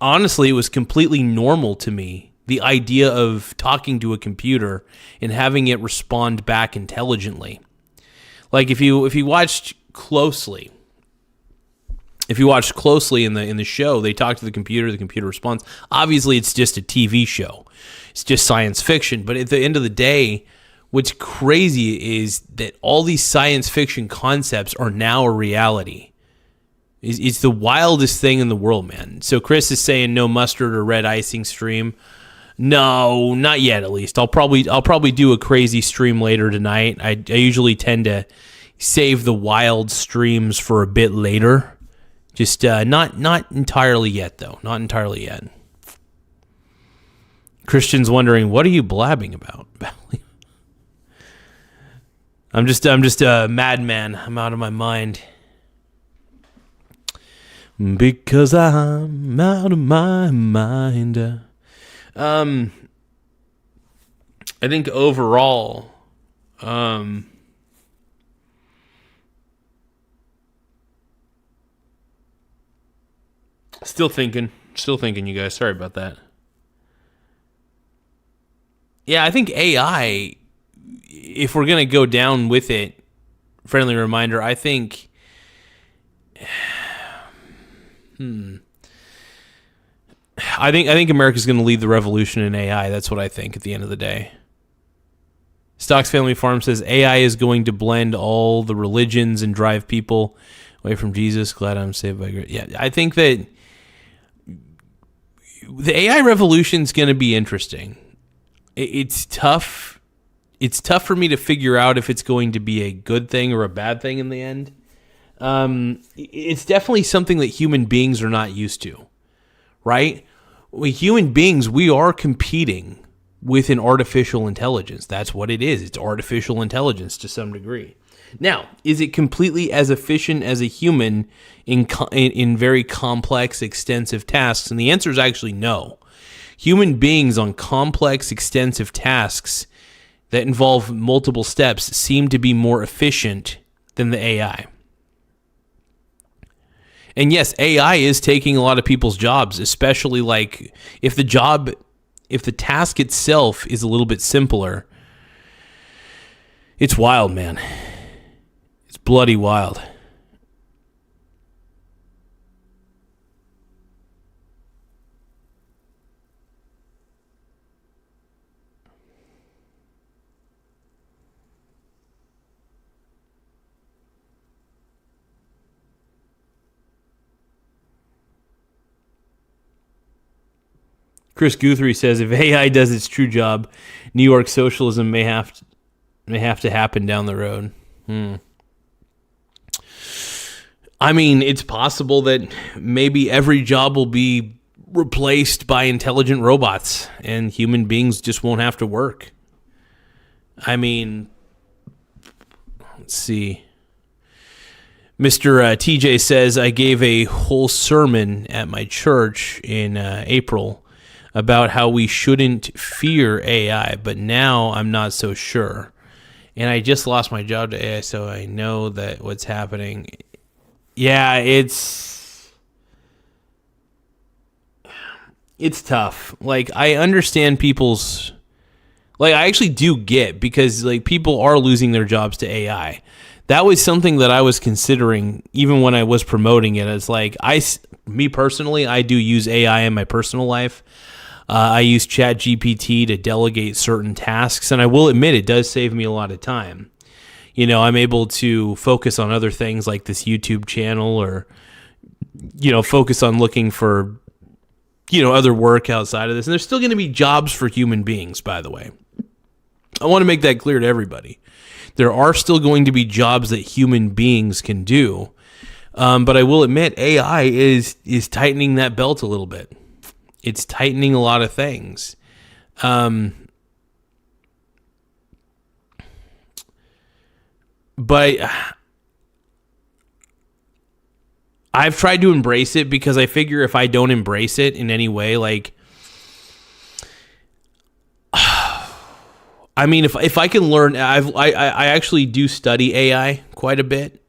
honestly, it was completely normal to me, the idea of talking to a computer and having it respond back intelligently. Like if you watched closely in the show, they talk to the computer responds. Obviously, it's just a TV show. It's just science fiction. But at the end of the day, what's crazy is that all these science fiction concepts are now a reality. It's the wildest thing in the world, man. So Chris is saying no mustard or red icing stream. No, not yet. At least I'll probably do a crazy stream later tonight. I usually tend to save the wild streams for a bit later. Just not entirely yet, though. Not entirely yet. Christian's wondering, what are you blabbing about? I'm just a madman. I'm out of my mind. Because I'm out of my mind. I think overall, still thinking, you guys. Sorry about that. Yeah, I think AI, if we're going to go down with it, friendly reminder, I think, I think America's going to lead the revolution in AI. That's what I think at the end of the day. Stocks Family Farm says AI is going to blend all the religions and drive people away from Jesus. Glad I'm saved by grace. Yeah, I think that the AI revolution is going to be interesting. It's tough. It's tough for me to figure out if it's going to be a good thing or a bad thing in the end. It's definitely something that human beings are not used to, right? Human beings, we are competing with an artificial intelligence. That's what it is. It's artificial intelligence to some degree. Now, is it completely as efficient as a human in very complex, extensive tasks? And the answer is actually no. Human beings on complex, extensive tasks that involve multiple steps seem to be more efficient than the AI. And yes, AI is taking a lot of people's jobs, especially like if the task itself is a little bit simpler. It's wild, man. It's bloody wild. Chris Guthrie says, if AI does its true job, New York socialism may have to happen down the road. I mean, it's possible that maybe every job will be replaced by intelligent robots and human beings just won't have to work. I mean, let's see. Mr. TJ says, I gave a whole sermon at my church in April about how we shouldn't fear AI, but now I'm not so sure. And I just lost my job to AI, so I know that what's happening. Yeah, it's tough. Like, I understand people's, like, I actually do get, because like people are losing their jobs to AI. That was something that I was considering even when I was promoting it. It's like, me personally, I do use AI in my personal life. I use ChatGPT to delegate certain tasks, and I will admit it does save me a lot of time. You know, I'm able to focus on other things like this YouTube channel, or, you know, focus on looking for, you know, other work outside of this. And there's still going to be jobs for human beings, by the way. I want to make that clear to everybody. There are still going to be jobs that human beings can do. But I will admit AI is tightening that belt a little bit. It's tightening a lot of things. But I've tried to embrace it, because I figure if I don't embrace it in any way, like, I mean, if I can learn, I actually do study AI quite a bit,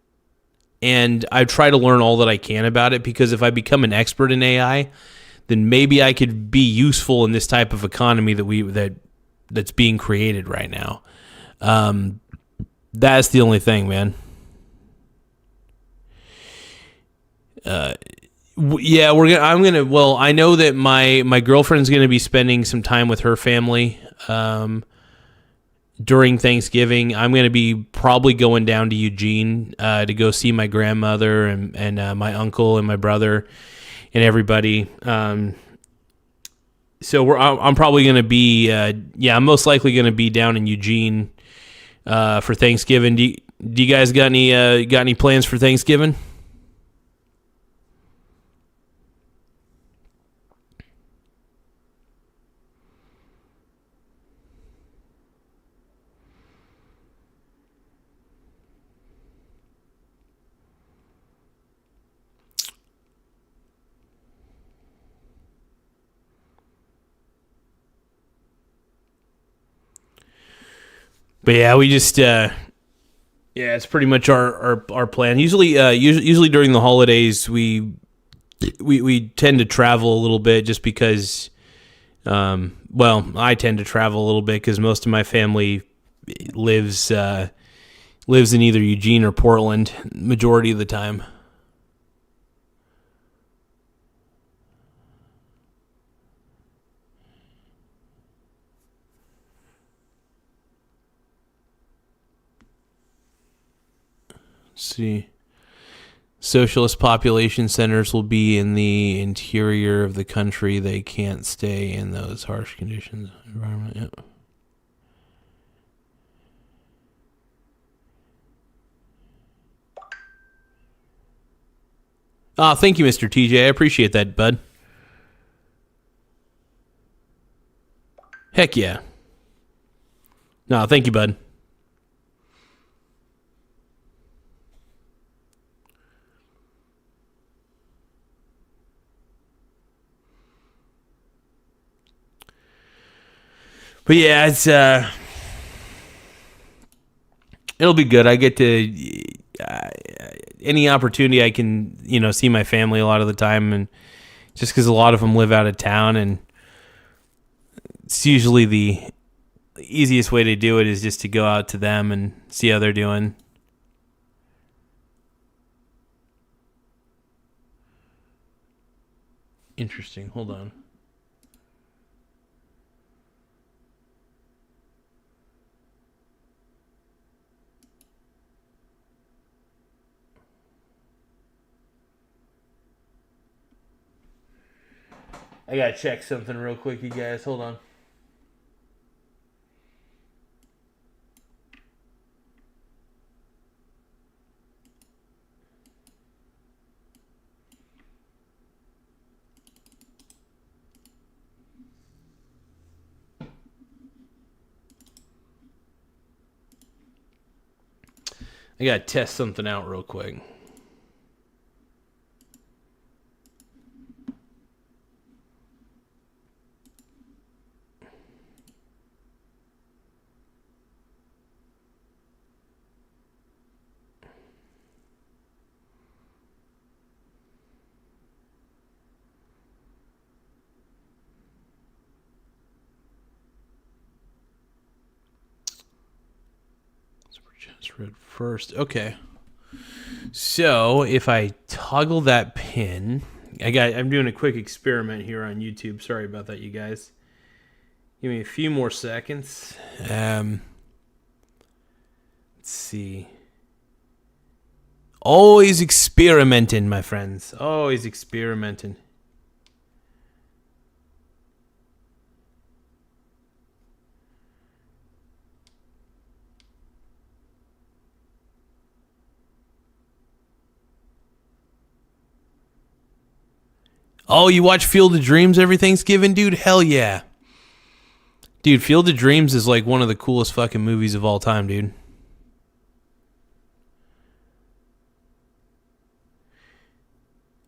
and I try to learn all that I can about it, because if I become an expert in AI, then maybe I could be useful in this type of economy that's being created right now. That's the only thing, man. Yeah, well, I know that my girlfriend's gonna be spending some time with her family during Thanksgiving. I'm gonna be probably going down to Eugene to go see my grandmother and my uncle and my brother and everybody. So I'm probably gonna be I'm most likely gonna be down in Eugene for Thanksgiving. Do you guys got any plans for Thanksgiving? But yeah, we just it's pretty much our plan. Usually during the holidays we tend to travel a little bit, just because I tend to travel a little bit because most of my family lives in either Eugene or Portland majority of the time. See, socialist population centers will be in the interior of the country. They can't stay in those harsh conditions. Environment. Yep. Oh, thank you, Mr. TJ. I appreciate that, bud. Heck yeah. No, thank you, bud. But yeah, it's it'll be good. I get to any opportunity I can, see my family a lot of the time, and just because a lot of them live out of town, and it's usually the easiest way to do it is just to go out to them and see how they're doing. Interesting. Hold on. I gotta check something real quick, you guys. Hold on. I gotta test something out real quick. Just read first. Okay. So if I toggle that pin, I'm doing a quick experiment here on YouTube. Sorry about that, you guys. Give me a few more seconds. Let's see. Always experimenting, my friends. Always experimenting. Oh, you watch Field of Dreams every Thanksgiving, dude? Hell yeah. Dude, Field of Dreams is like one of the coolest fucking movies of all time, dude.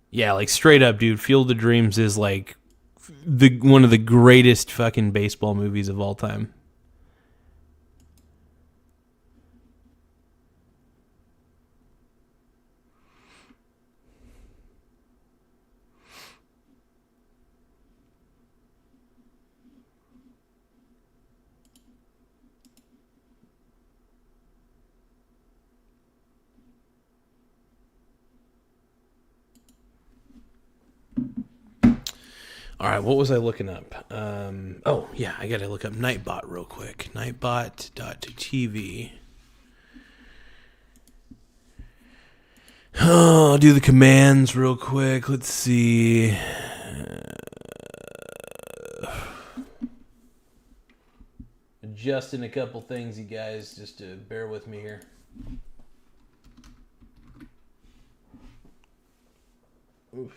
Yeah, like straight up, dude. Field of Dreams is like one of the greatest fucking baseball movies of all time. All right, what was I looking up? Oh, yeah, I got to look up Nightbot real quick. Nightbot.tv. Oh, I'll do the commands real quick. Let's see. Adjusting a couple things, you guys, just to bear with me here. Oof.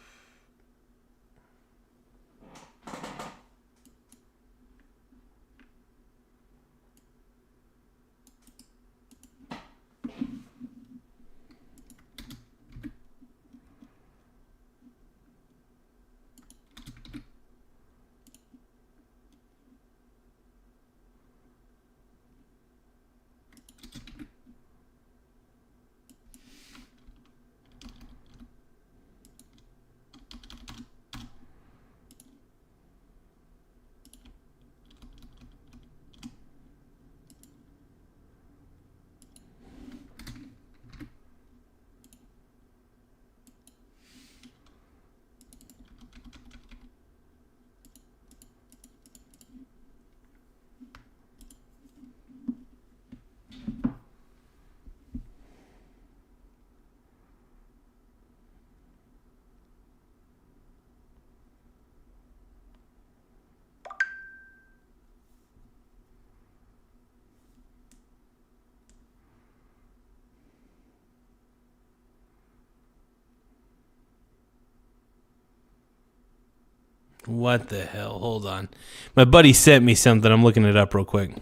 What the hell? Hold on. My buddy sent me something. I'm looking it up real quick.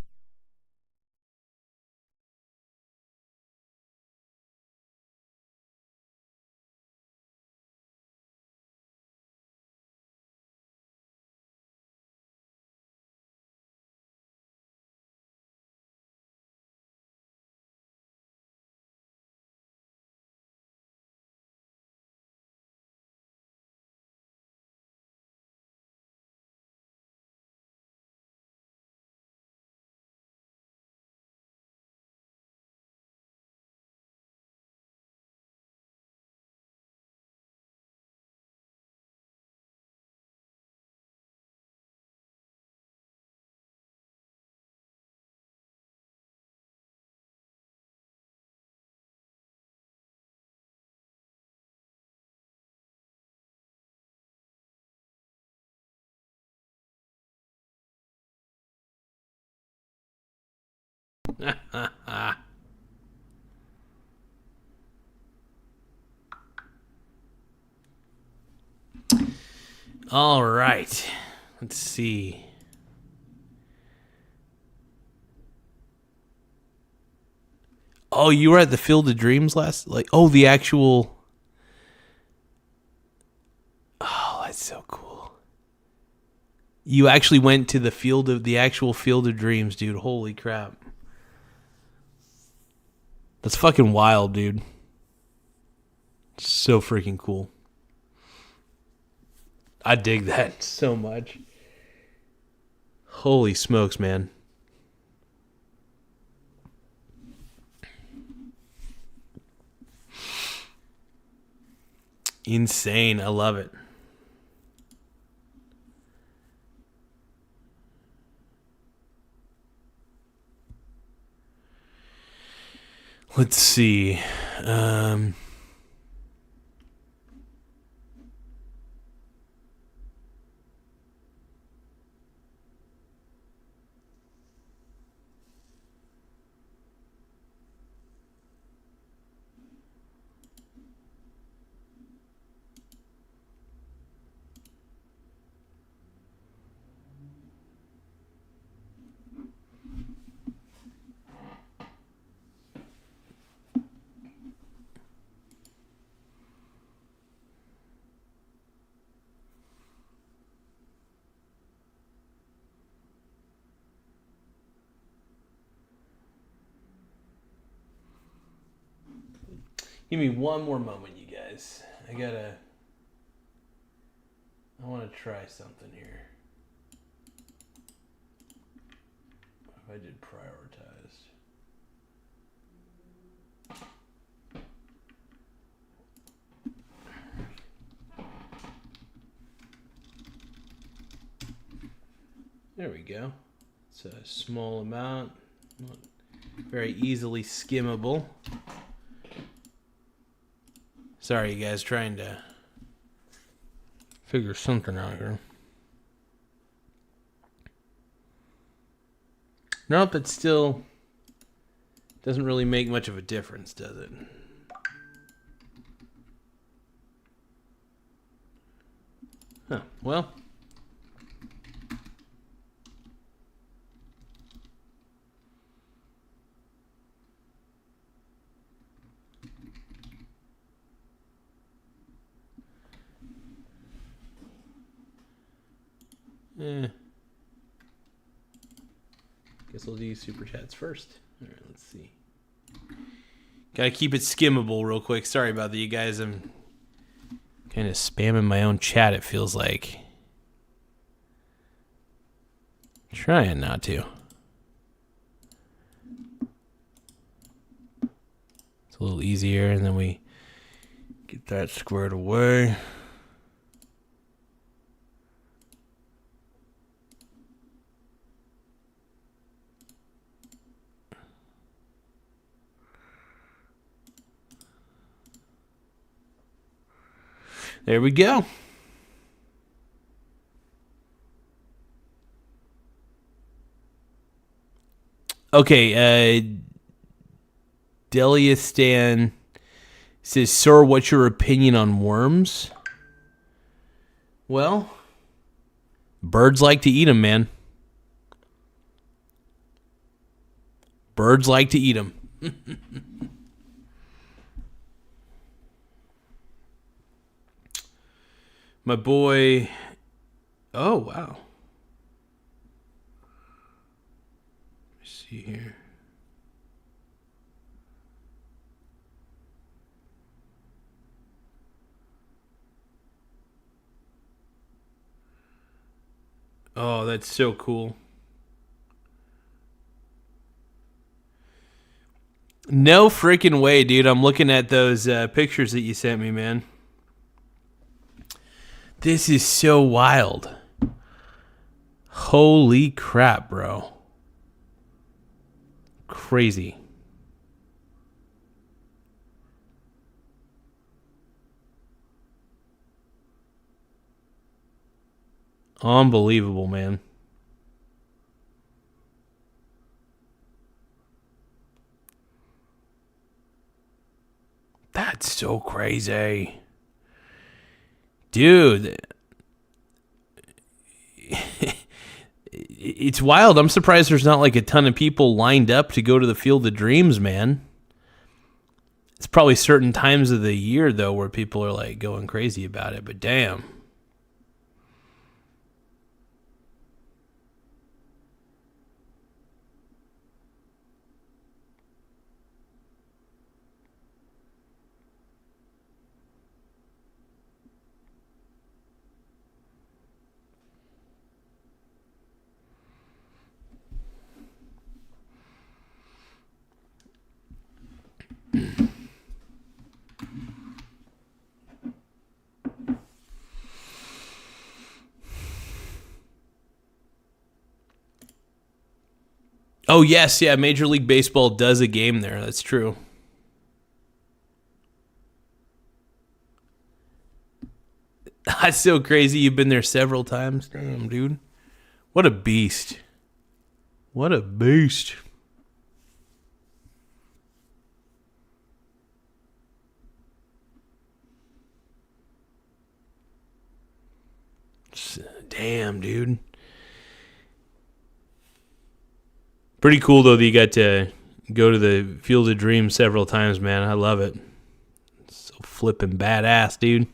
All right. Let's see. Oh, you were at the Field of Dreams the actual. Oh, that's so cool. You actually went to the actual Field of Dreams, dude. Holy crap. That's fucking wild, dude. So freaking cool. I dig that so much. Holy smokes, man. Insane. I love it. Let's see. Give me one more moment, you guys. I want to try something here. If I did prioritized. There we go. It's a small amount, not very easily skimmable. Sorry, you guys, trying to figure something out here. Nope, that still doesn't really make much of a difference, does it? Huh, well. Guess we'll do super chats first. All right, let's see. Gotta keep it skimmable real quick. Sorry about that, you guys. I'm kind of spamming my own chat, it feels like. Trying not to. It's a little easier, and then we get that squared away. There we go. Okay, Deliastan says, "Sir, what's your opinion on worms?" Well, birds like to eat them, man. Birds like to eat them. My boy. Oh, wow. Let's see here. Oh, that's so cool. No freaking way, dude. I'm looking at those pictures that you sent me, man. This is so wild. Holy crap, bro. Crazy. Unbelievable, man. That's so crazy. Dude. It's wild. I'm surprised there's not like a ton of people lined up to go to the Field of Dreams, man. It's probably certain times of the year, though, where people are like going crazy about it, but damn. Oh, yes, yeah, Major League Baseball does a game there. That's true. That's so crazy. You've been there several times. Damn, dude. What a beast. What a beast. Damn, dude. Pretty cool, though, that you got to go to the Field of Dreams several times, man. I love it. So flipping badass, dude.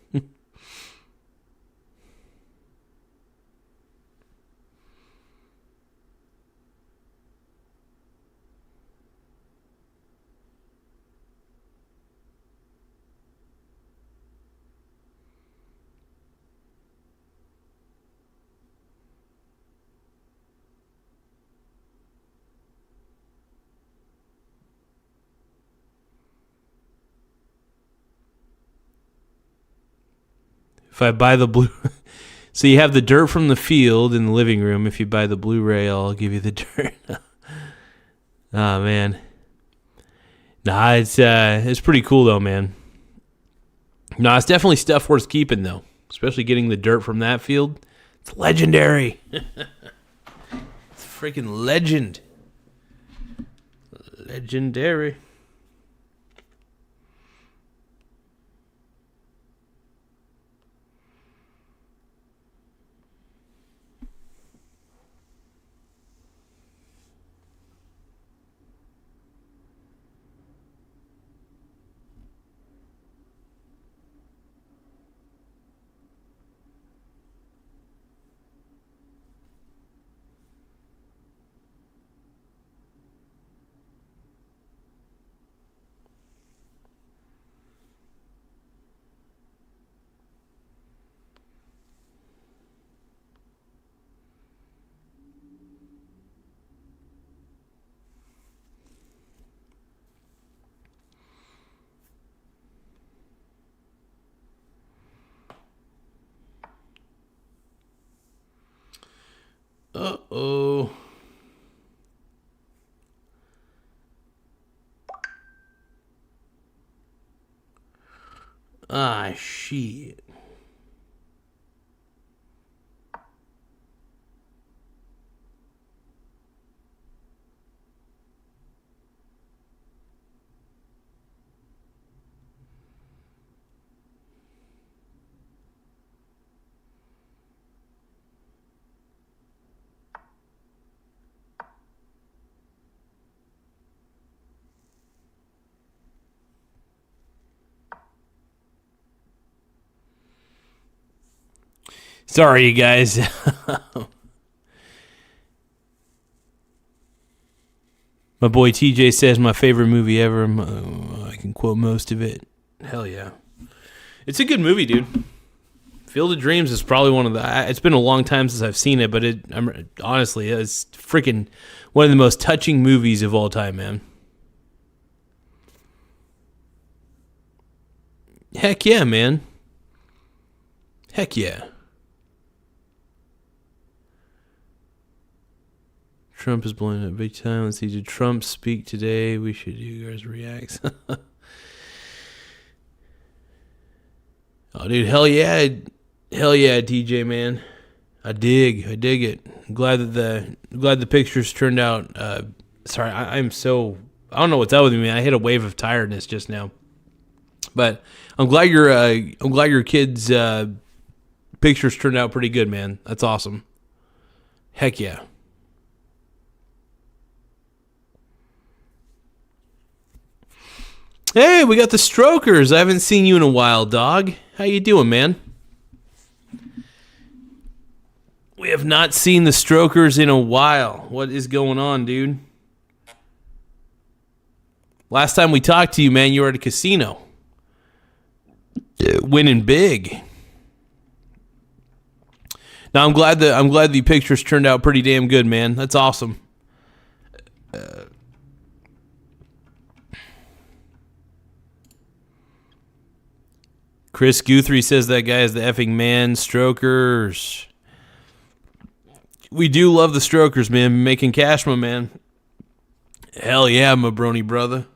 If I buy the blue... So you have the dirt from the field in the living room. If you buy the Blu-ray, I'll give you the dirt. Oh, man. Nah, it's pretty cool, though, man. Nah, it's definitely stuff worth keeping, though. Especially getting the dirt from that field. It's legendary. It's freaking legend. Legendary. Uh-oh. Ah, shit. Sorry, you guys. My boy TJ says my favorite movie ever. I can quote most of it. Hell yeah. It's a good movie, dude. Field of Dreams is probably one of the... It's been a long time since I've seen it, but honestly, it's freaking one of the most touching movies of all time, man. Heck yeah, man. Heck yeah. Trump is blowing up big time. Let's see. Did Trump speak today? We should do you guys react. Oh, dude, hell yeah, DJ, man. I dig it. I'm glad the pictures turned out. Sorry, I'm so... I don't know what's up with me, man. I hit a wave of tiredness just now. But I'm glad your kids' pictures turned out pretty good, man. That's awesome. Heck yeah. Hey, we got the Strokers. I haven't seen you in a while, dog. How you doing, man? We have not seen the Strokers in a while. What is going on, dude? Last time we talked to you, man, you were at a casino. Winning big. Now I'm glad the pictures turned out pretty damn good, man. That's awesome. Chris Guthrie says that guy is the effing man. Strokers. We do love the Strokers, man. Making cash, my man. Hell yeah, my brony brother.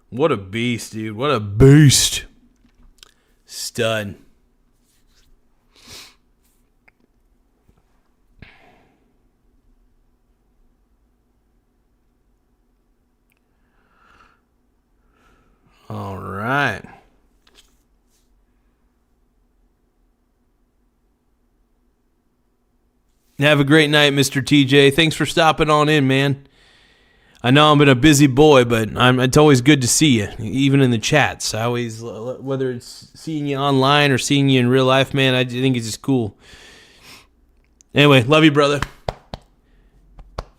What a beast, dude. What a beast. Stud. All right. Have a great night, Mr. TJ. Thanks for stopping on in, man. I know I'm been a busy boy, but it's always good to see you, even in the chats. I always, whether it's seeing you online or seeing you in real life, man, I think it's just cool. Anyway, love you, brother.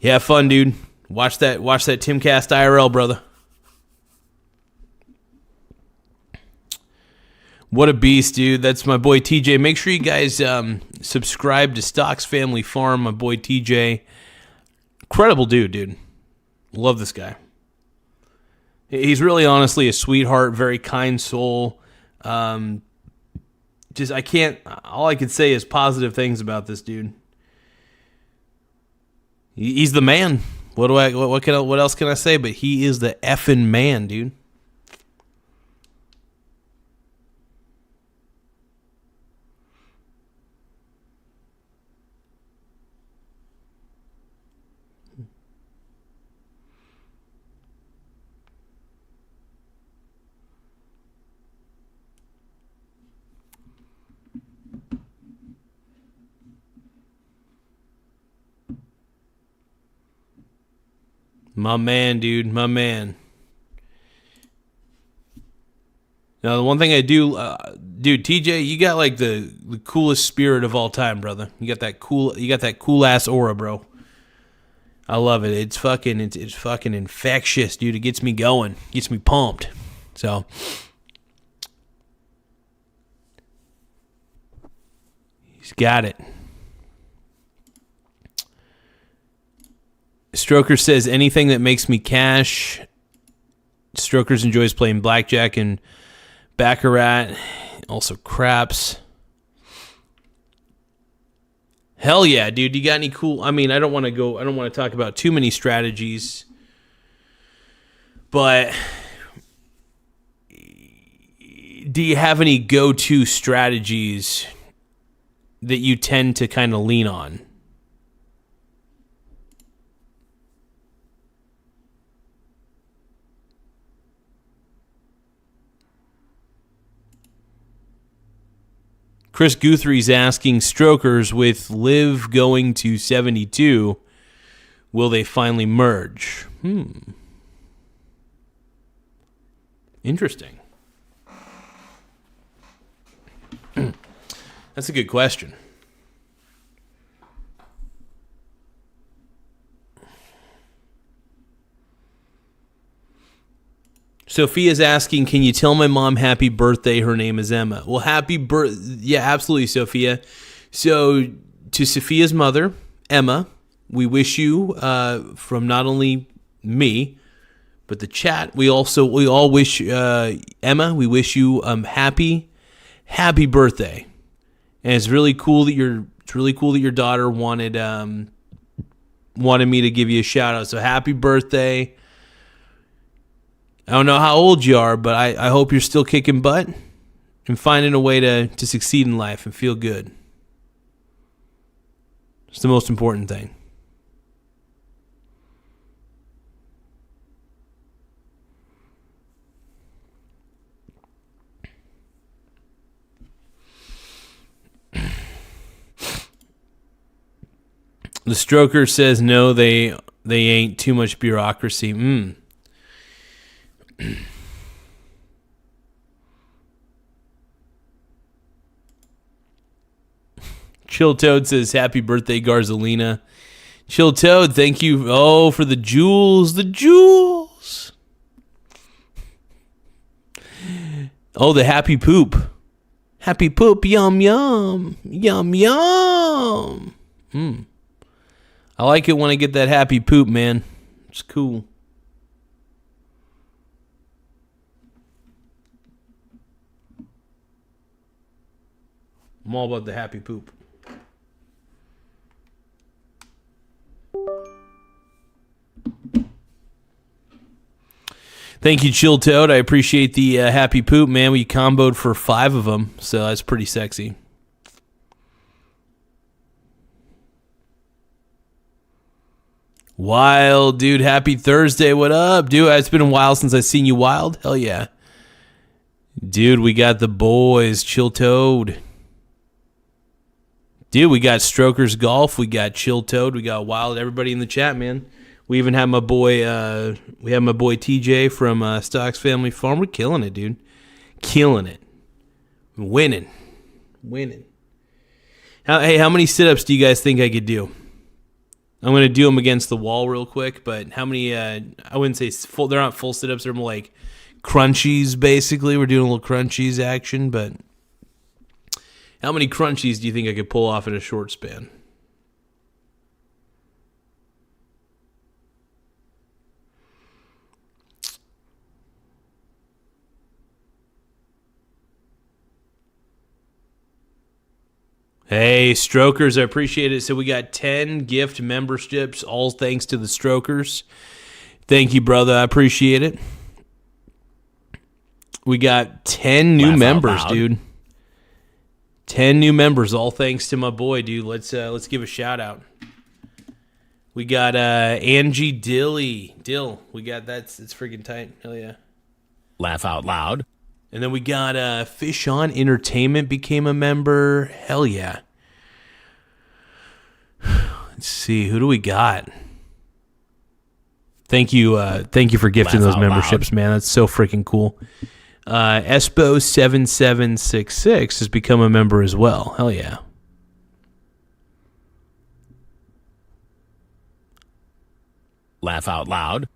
Yeah, have fun, dude. Watch that Timcast IRL, brother. What a beast, dude. That's my boy TJ. Make sure you guys subscribe to Stocks Family Farm, my boy TJ. Incredible dude. Love this guy. He's really honestly a sweetheart, very kind soul. All I can say is positive things about this dude. He's the man. What else can I say? But he is the effing man, dude. My man, dude. My man. Now, the one thing I do, dude, TJ, you got like the coolest spirit of all time, brother. You got that cool ass aura, bro. I love it. It's fucking infectious, dude. It gets me going, gets me pumped. So, he's got it. Stroker says anything that makes me cash. Strokers enjoys playing blackjack and baccarat, also craps. Hell yeah, dude. You got any cool? I mean, I don't want to talk about too many strategies, but do you have any go-to strategies that you tend to kind of lean on? Chris Guthrie's asking, Strokers, with Liv going to 72, will they finally merge? Interesting. That's a good question. Sophia's asking, can you tell my mom happy birthday? Her name is Emma. Well, yeah, absolutely, Sophia. So to Sophia's mother, Emma, we wish you, from not only me, but the chat, we all wish, Emma, we wish you happy birthday. And it's really cool that your daughter wanted me to give you a shout out. So happy birthday. I don't know how old you are, but I hope you're still kicking butt and finding a way to succeed in life and feel good. It's the most important thing. The Stroker says no, they ain't, too much bureaucracy. Chill Toad says happy birthday, Garzalina. Chill Toad, thank you for the jewels. Oh, the happy poop. Happy poop, yum yum. Yum yum. I like it when I get that happy poop, man. It's cool. I'm all about the happy poop. Thank you, Chill Toad. I appreciate the happy poop, man. We comboed for 5 of them, so that's pretty sexy. Wild, dude. Happy Thursday. What up, dude? It's been a while since I've seen you, Wild. Hell yeah. Dude, we got the boys. Chill Toad. Dude, we got Strokers Golf. We got Chill Toad. We got Wild. Everybody in the chat, man. We even have my boy, TJ from Stocks Family Farm. We're killing it, dude. Killing it. Winning. How many sit-ups do you guys think I could do? I'm going to do them against the wall real quick, but how many, I wouldn't say full, they're not full sit-ups, they're more like crunchies, basically. We're doing a little crunchies action, but how many crunchies do you think I could pull off in a short span? Hey, Strokers, I appreciate it. So we got 10 gift memberships, all thanks to the Strokers. Thank you, brother. I appreciate it. We got 10 new members, dude. 10 new members, all thanks to my boy, dude. Let's give a shout out. We got Angie Dill. We got it's freaking tight. Hell yeah. Laugh out loud. And then we got Fish On Entertainment became a member. Hell yeah. Let's see, who do we got? Thank you for gifting those memberships, man. That's so freaking cool. Espo7766 has become a member as well. Hell yeah. Laugh out loud.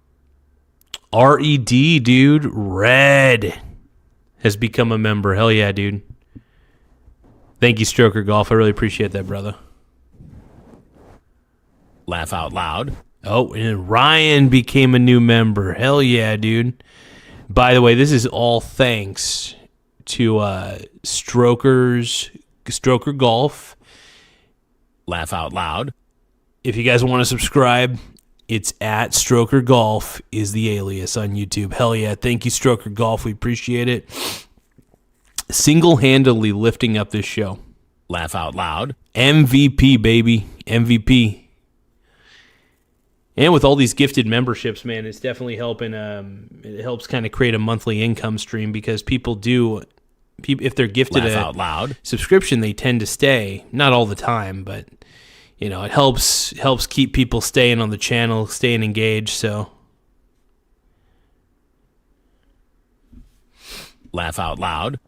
RED, dude. Red has become a member. Hell yeah, dude. Thank you, Stroker Golf. I really appreciate that, brother. Laugh out loud. Oh, and Ryan became a new member. Hell yeah, dude. By the way, this is all thanks to Stroker Golf. Laugh out loud. If you guys want to subscribe, it's at Stroker Golf is the alias on YouTube. Hell yeah. Thank you, Stroker Golf. We appreciate it. Single-handedly lifting up this show. Laugh out loud. MVP, baby. MVP. And with all these gifted memberships, man, it's definitely helping. It helps kind of create a monthly income stream because people, if they're gifted out loud subscription, they tend to stay. Not all the time, but you know, it helps keep people staying on the channel, staying engaged. So, laugh out loud.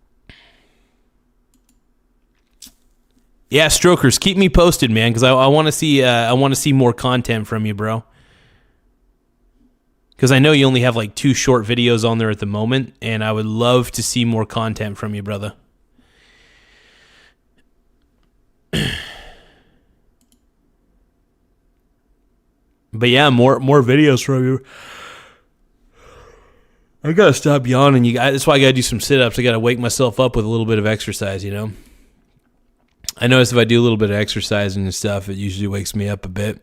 Yeah, Strokers, keep me posted, man, because I want to see more content from you, bro. Because I know you only have like 2 short videos on there at the moment, and I would love to see more content from you, brother. But yeah, more videos from you. I gotta stop yawning, you guys. That's why I gotta do some sit-ups. I gotta wake myself up with a little bit of exercise, you know. I notice if I do a little bit of exercising and stuff, it usually wakes me up a bit.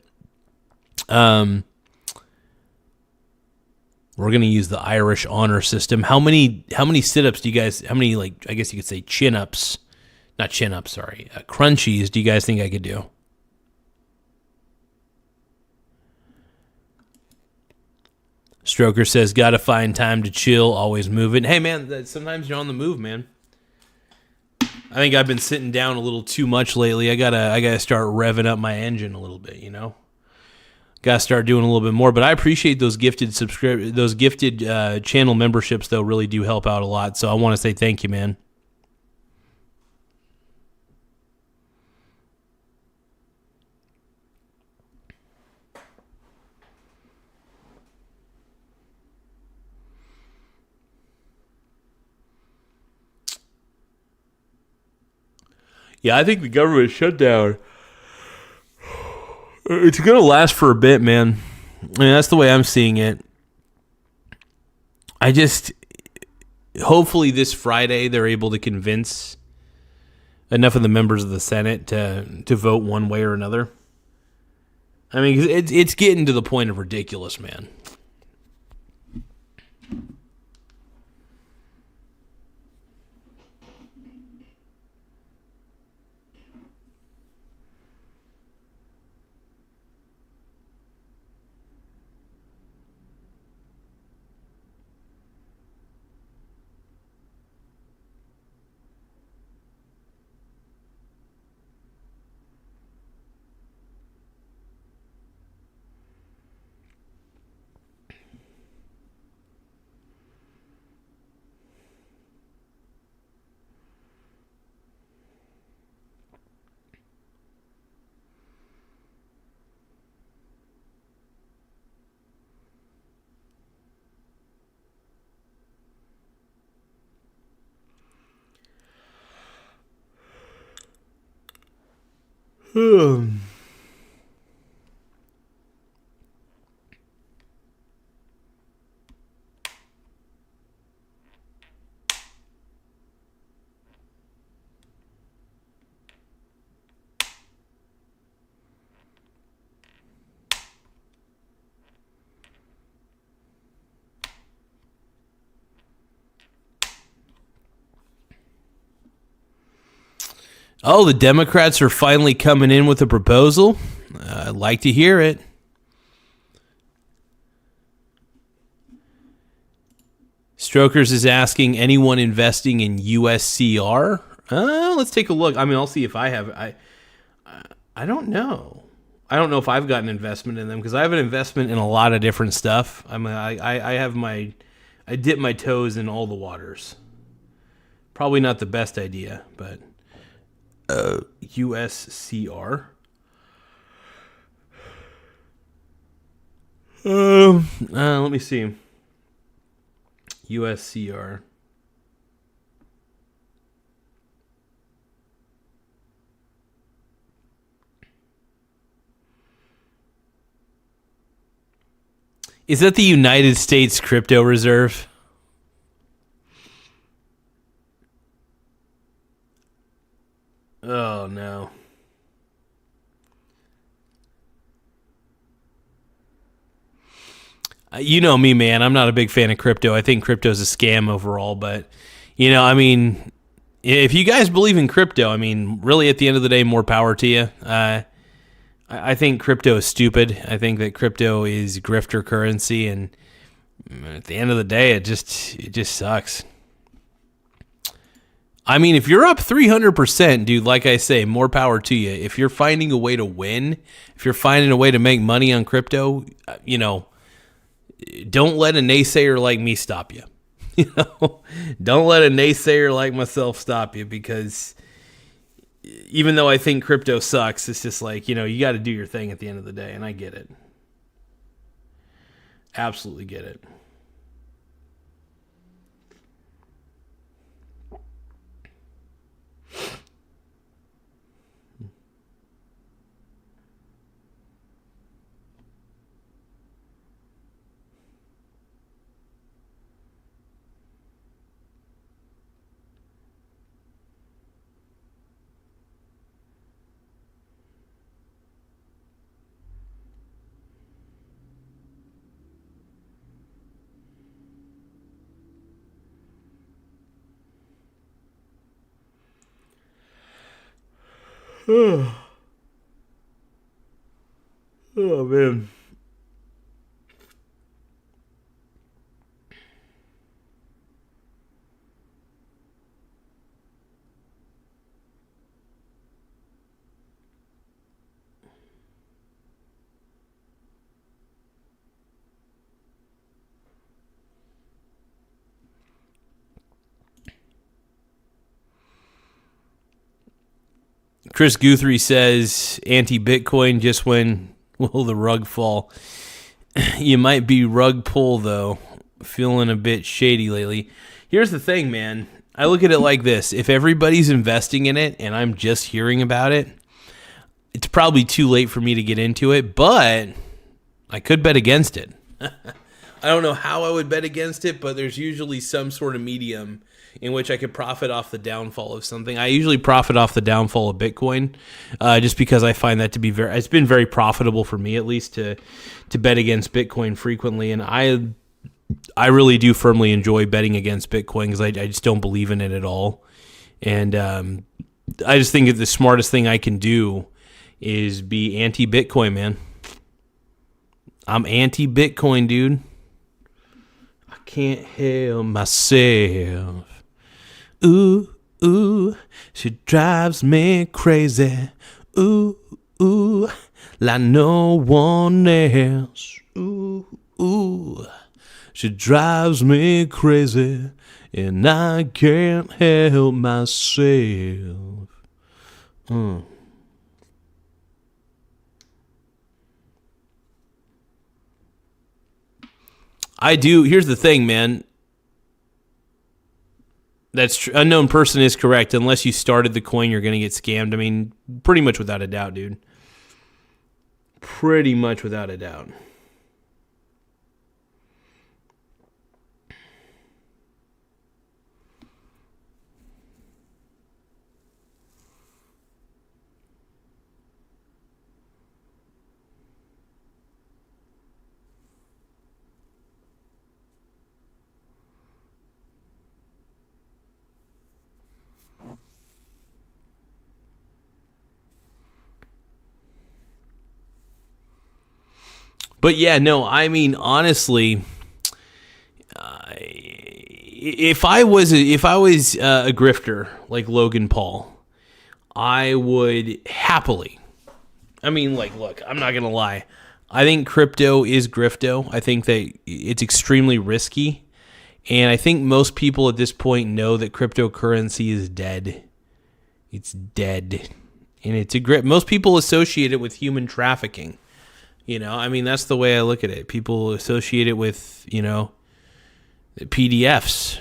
We're gonna use the Irish honor system. How many sit-ups do you guys? How many, like, I guess you could say chin-ups, not chin-ups. Sorry, crunchies. Do you guys think I could do? Stroker says, "Gotta find time to chill. Always moving." Hey man, sometimes you're on the move, man. I think I've been sitting down a little too much lately. I gotta start revving up my engine a little bit, you know. Gotta start doing a little bit more. But I appreciate those gifted channel memberships, though. Really do help out a lot. So I want to say thank you, man. Yeah, I think the government shutdown, it's going to last for a bit, man. I mean, that's the way I'm seeing it. Hopefully this Friday they're able to convince enough of the members of the Senate to vote one way or another. I mean, it's getting to the point of ridiculous, man. Oh, the Democrats are finally coming in with a proposal. I'd like to hear it. Strokers is asking anyone investing in USCR. Let's take a look. I mean, I'll see if I have. I don't know. I don't know if I've got an investment in them because I have an investment in a lot of different stuff. I mean, I dip my toes in all the waters. Probably not the best idea, but USCR. Let me see. USCR. Is that the United States Crypto Reserve? Oh, no. You know me, man. I'm not a big fan of crypto. I think crypto's a scam overall. But, I mean, if you guys believe in crypto, I mean, really at the end of the day, more power to you. I think crypto is stupid. I think that crypto is grifter currency. And at the end of the day, it just sucks. I mean, if you're up 300%, dude, like I say, more power to you. If you're finding a way to win, if you're finding a way to make money on crypto, don't let a naysayer like me stop you. Don't let a naysayer like myself stop you, because even though I think crypto sucks, it's just like, you got to do your thing at the end of the day, and I get it. Absolutely get it. Oh, man. Chris Guthrie says, anti-Bitcoin, just when will the rug fall? You might be rug pull, though. Feeling a bit shady lately. Here's the thing, man. I look at it like this. If everybody's investing in it and I'm just hearing about it, it's probably too late for me to get into it, but I could bet against it. I don't know how I would bet against it, but there's usually some sort of medium in which I could profit off the downfall of something. I usually profit off the downfall of Bitcoin, just because I find that to be it's been very profitable for me, at least, to bet against Bitcoin frequently. And I really do firmly enjoy betting against Bitcoin because I just don't believe in it at all. And I just think that the smartest thing I can do is be anti-Bitcoin, man. I'm anti-Bitcoin, dude. I can't help myself. Ooh, ooh, she drives me crazy. Ooh, ooh, like no one else. Ooh, ooh, she drives me crazy, and I can't help myself. I do. Here's the thing, man. That's true. Unknown person is correct. Unless you started the coin, you're going to get scammed. I mean, pretty much without a doubt, dude. Pretty much without a doubt. But yeah, no, I mean, honestly, if I was a grifter like Logan Paul, I would happily. I mean, like, look, I'm not gonna lie. I think crypto is grifto. I think that it's extremely risky, and I think most people at this point know that cryptocurrency is dead. It's dead, and it's a grip. Most people associate it with human trafficking. You know, I mean, that's the way I look at it. People associate it with, you know, PDFs.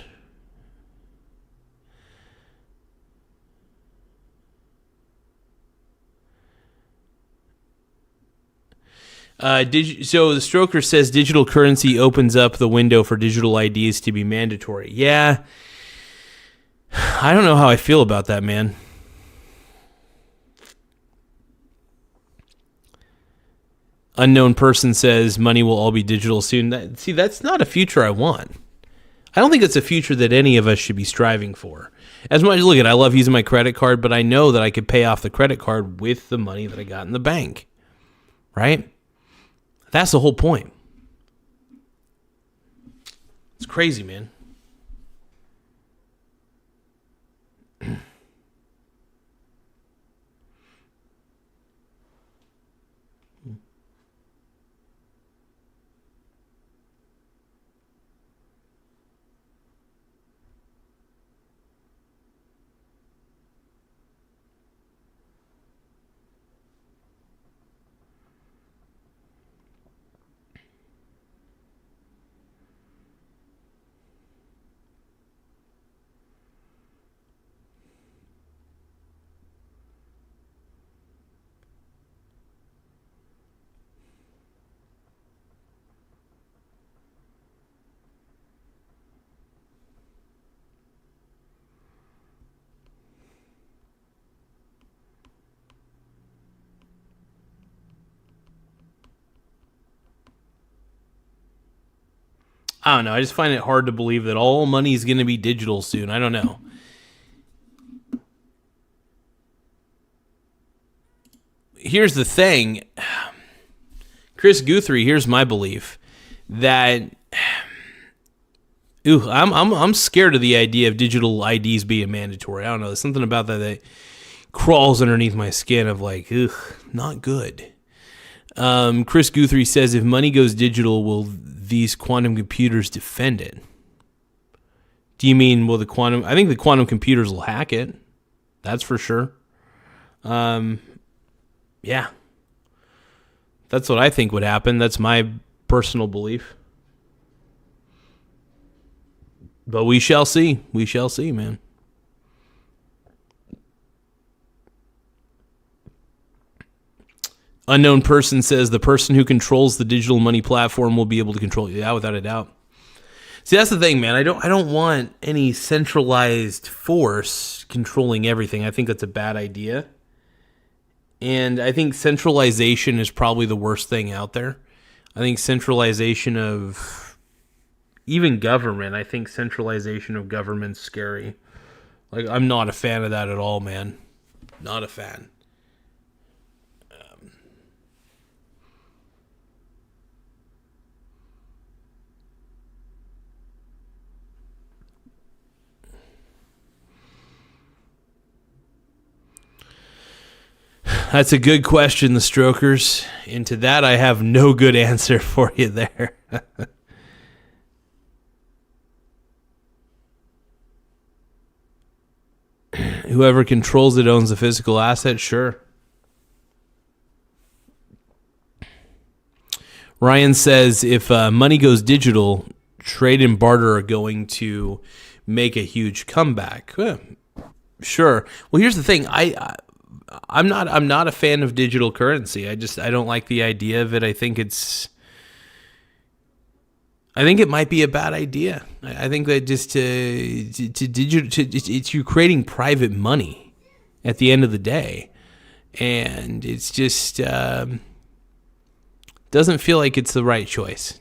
So the Stroker says digital currency opens up the window for digital IDs to be mandatory. Yeah. I don't know how I feel about that, man. Unknown person says money will all be digital soon. That's not a future I want. I don't think it's a future that any of us should be striving for. As much, look at, I love using my credit card, but I know that I could pay off the credit card with the money that I got in the bank. Right? That's the whole point. It's crazy, man. I don't know. I just find it hard to believe that all money is going to be digital soon. I don't know. Here's the thing. Chris Guthrie, here's my belief that I'm scared of the idea of digital IDs being mandatory. I don't know. There's something about that crawls underneath my skin of like, not good. Chris Guthrie says, if money goes digital, will these quantum computers defend it? Do you mean, will the quantum... I think the quantum computers will hack it. That's for sure. Yeah. That's what I think would happen. That's my personal belief. But we shall see. We shall see, man. Unknown person says the person who controls the digital money platform will be able to control it. Yeah, without a doubt. See, that's the thing, man. I don't want any centralized force controlling everything. I think that's a bad idea. And I think centralization is probably the worst thing out there. I think centralization of even government, I think centralization of government's scary. Like, I'm not a fan of that at all, man. Not a fan. That's a good question, the Strokers. And to that, I have no good answer for you there. Whoever controls it owns the physical asset, sure. Ryan says, if money goes digital, trade and barter are going to make a huge comeback. Sure. Well, here's the thing. I'm not a fan of digital currency. I don't like the idea of it. I think it might be a bad idea. I think that just you're creating private money at the end of the day, and it's just doesn't feel like it's the right choice.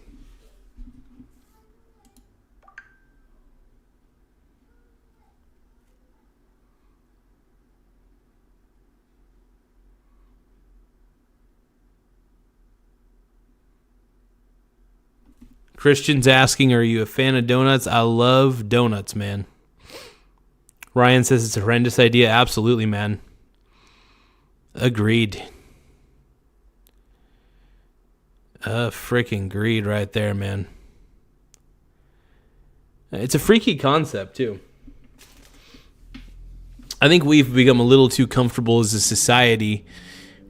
Christian's asking, are you a fan of donuts? I love donuts, man. Ryan says it's a horrendous idea. Absolutely, man. Agreed. Freaking greed right there, man. It's a freaky concept, too. I think we've become a little too comfortable as a society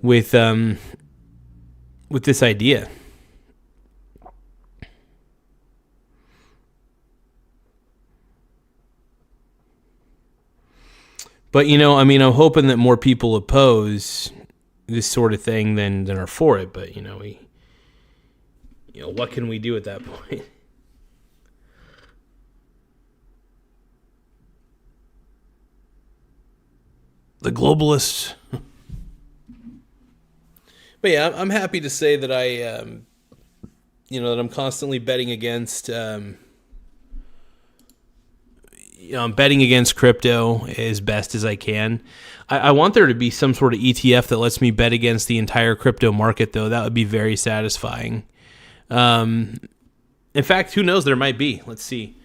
with this idea. But, I'm hoping that more people oppose this sort of thing than are for it. But, what can we do at that point? The globalists. But yeah, I'm happy to say that that I'm constantly betting against, I'm betting against crypto as best as I can. I want there to be some sort of ETF that lets me bet against the entire crypto market, though. That would be very satisfying. In fact, who knows? There might be. Let's see.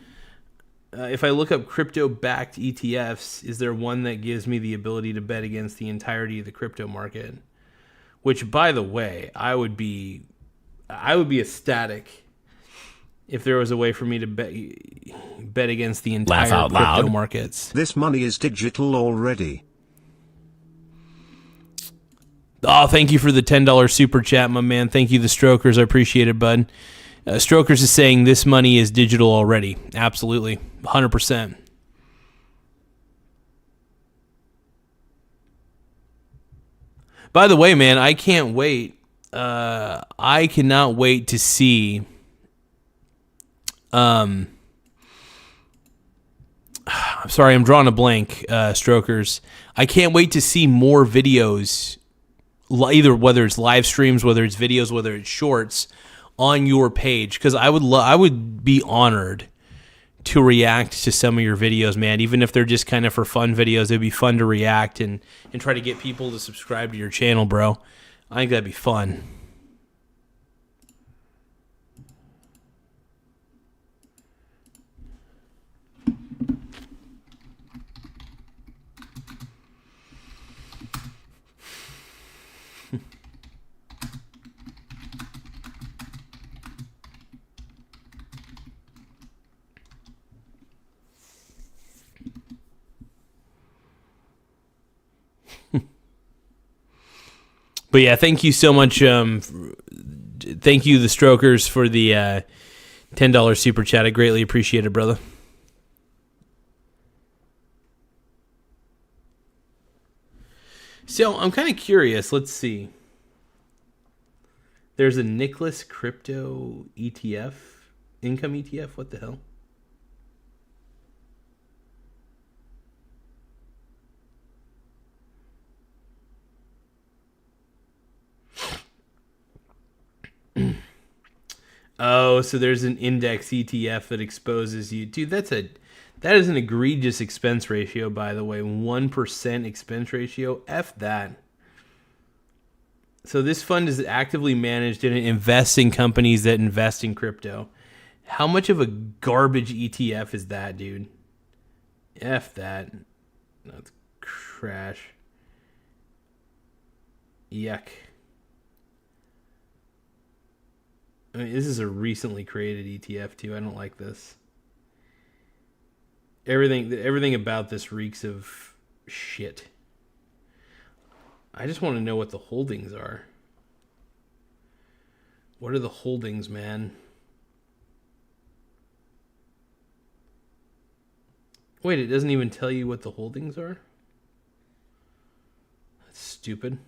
If I look up crypto-backed ETFs, is there one that gives me the ability to bet against the entirety of the crypto market? Which, by the way, I would be ecstatic if there was a way for me to bet against the entire crypto markets. This money is digital already. Oh, thank you for the $10 super chat, my man. Thank you, the Strokers. I appreciate it, bud. Strokers is saying this money is digital already. Absolutely. 100%. By the way, man, I can't wait. I cannot wait to see... I'm sorry, I'm drawing a blank, Strokers. I can't wait to see more videos, either whether it's live streams, whether it's videos, whether it's shorts, on your page, because I would be honored to react to some of your videos, man. Even if they're just kind of for fun videos, it'd be fun to react and try to get people to subscribe to your channel, bro. I think that'd be fun. But yeah, thank you so much. Thank you, the Strokers, for the $10 super chat. I greatly appreciate it, brother. So I'm kind of curious. Let's see. There's a Nicholas crypto ETF, income ETF. What the hell? Oh, so there's an index ETF that exposes you. Dude, that is an egregious expense ratio, by the way. 1% expense ratio. F that. So this fund is actively managed and it invests in companies that invest in crypto. How much of a garbage ETF is that, dude? F that. That's trash. Yuck. I mean, this is a recently created ETF too. I don't like this. Everything about this reeks of shit. I just want to know what the holdings are. What are the holdings, man? Wait, it doesn't even tell you what the holdings are? That's stupid.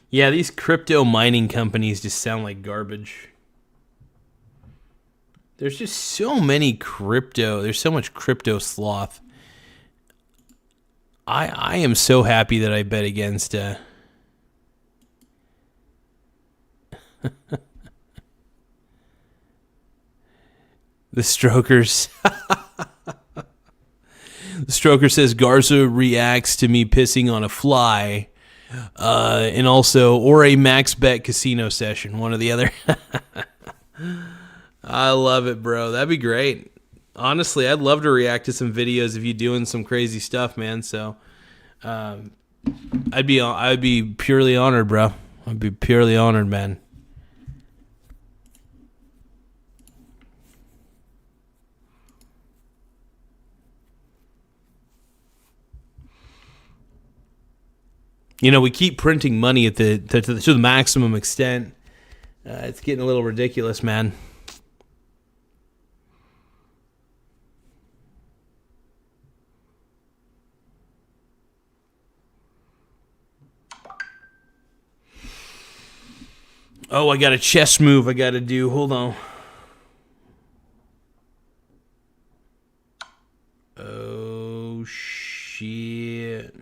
Yeah, these crypto mining companies just sound like garbage. There's just so many crypto. There's so much crypto sloth. I am so happy that I bet against the Strokers. The Stroker says Garza reacts to me pissing on a fly. And also, or a max bet casino session, one or the other. I love it, bro. That'd be great. Honestly, I'd love to react to some videos of you doing some crazy stuff, man. So, I'd be purely honored, bro. I'd be purely honored, man. You know, we keep printing money at to the maximum extent. It's getting a little ridiculous, man. Oh, I got a chess move I got to do. Hold on. Oh, shit.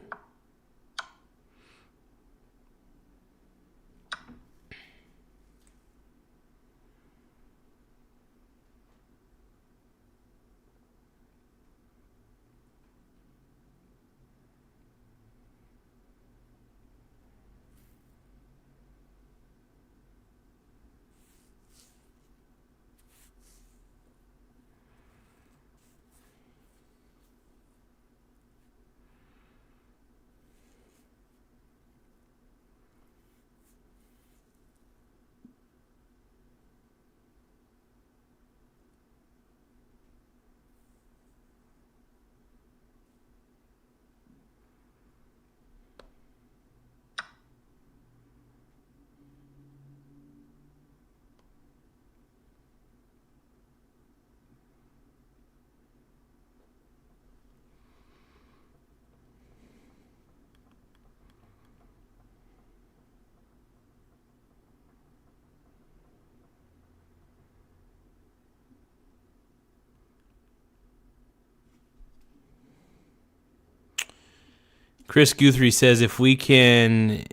Chris Guthrie says if we can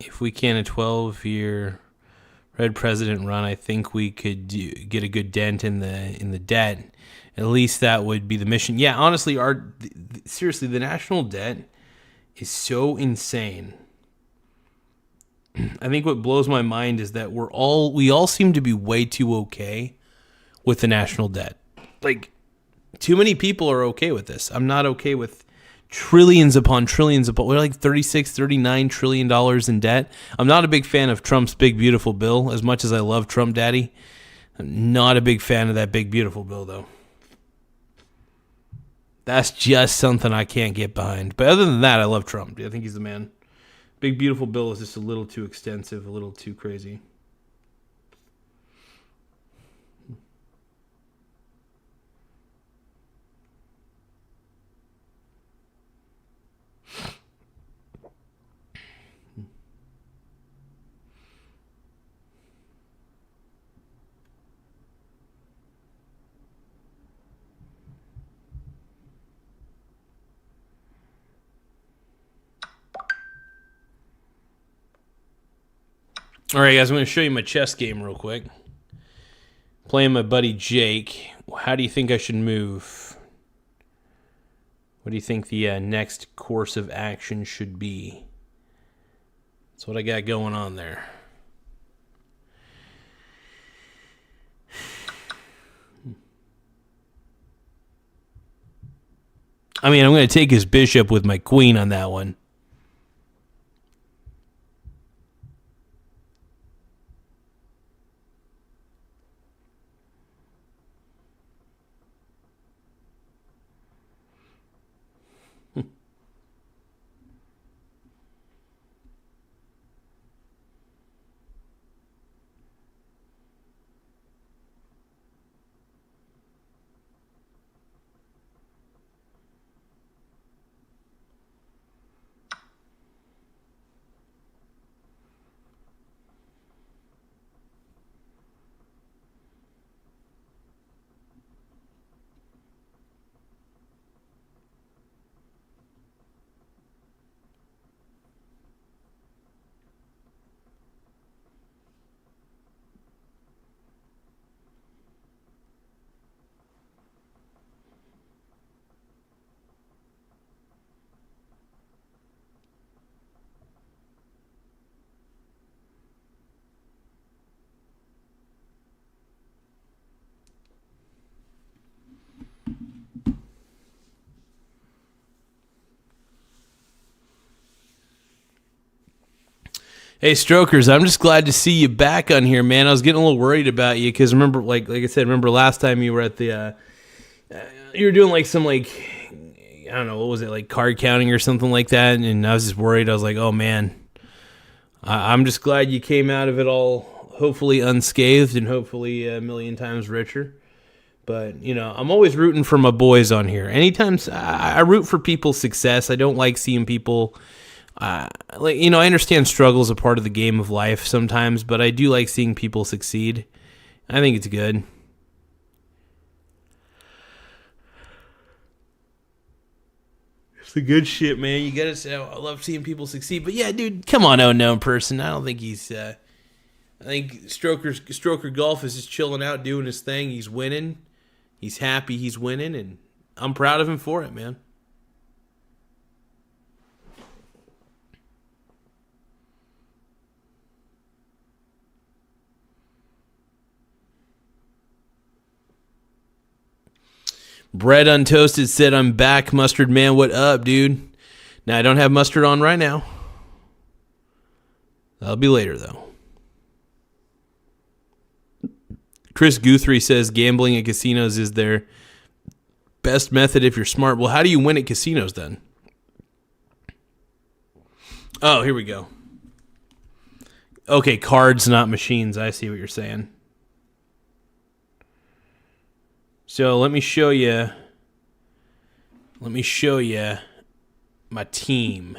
a 12-year red president run, I think we could get a good dent in the debt. At least that would be the mission. Yeah, honestly, seriously, the national debt is so insane. I think what blows my mind is that we all seem to be way too okay with the national debt. Like, too many people are okay with this. I'm not okay with trillions upon trillions upon, we're like $39 trillion in debt. I'm not a big fan of Trump's big beautiful bill, as much as I love Trump Daddy. I'm not a big fan of that big beautiful bill, though. That's just something I can't get behind. But other than that, I love Trump. I think he's the man. Big beautiful bill is just a little too extensive, a little too crazy. All right, guys, I'm going to show you my chess game real quick. Playing my buddy Jake. How do you think I should move? What do you think the next course of action should be? That's what I got going on there. I mean, I'm going to take his bishop with my queen on that one. Hey, Strokers, I'm just glad to see you back on here, man. I was getting a little worried about you because remember, like I said, remember last time you were at the, you were doing like some I don't know, what was it, like card counting or something like that, and I was just worried. I was like, oh man, I'm just glad you came out of it all hopefully unscathed and hopefully a million times richer. But, you know, I'm always rooting for my boys on here. Anytime I root for people's success. I don't like seeing people... I understand struggle is a part of the game of life sometimes, but I do like seeing people succeed. I think it's good. It's the good shit, man. You gotta say, I love seeing people succeed. But yeah, dude, come on, unknown person. I don't think he's. I think Stroker Golf is just chilling out, doing his thing. He's winning. He's happy. He's winning, and I'm proud of him for it, man. Bread Untoasted said, I'm back, Mustard Man. What up, dude? Now, I don't have mustard on right now. That'll be later, though. Chris Guthrie says, gambling at casinos is their best method if you're smart. Well, how do you win at casinos, then? Oh, here we go. Okay, cards, not machines. I see what you're saying. So let me show you my team.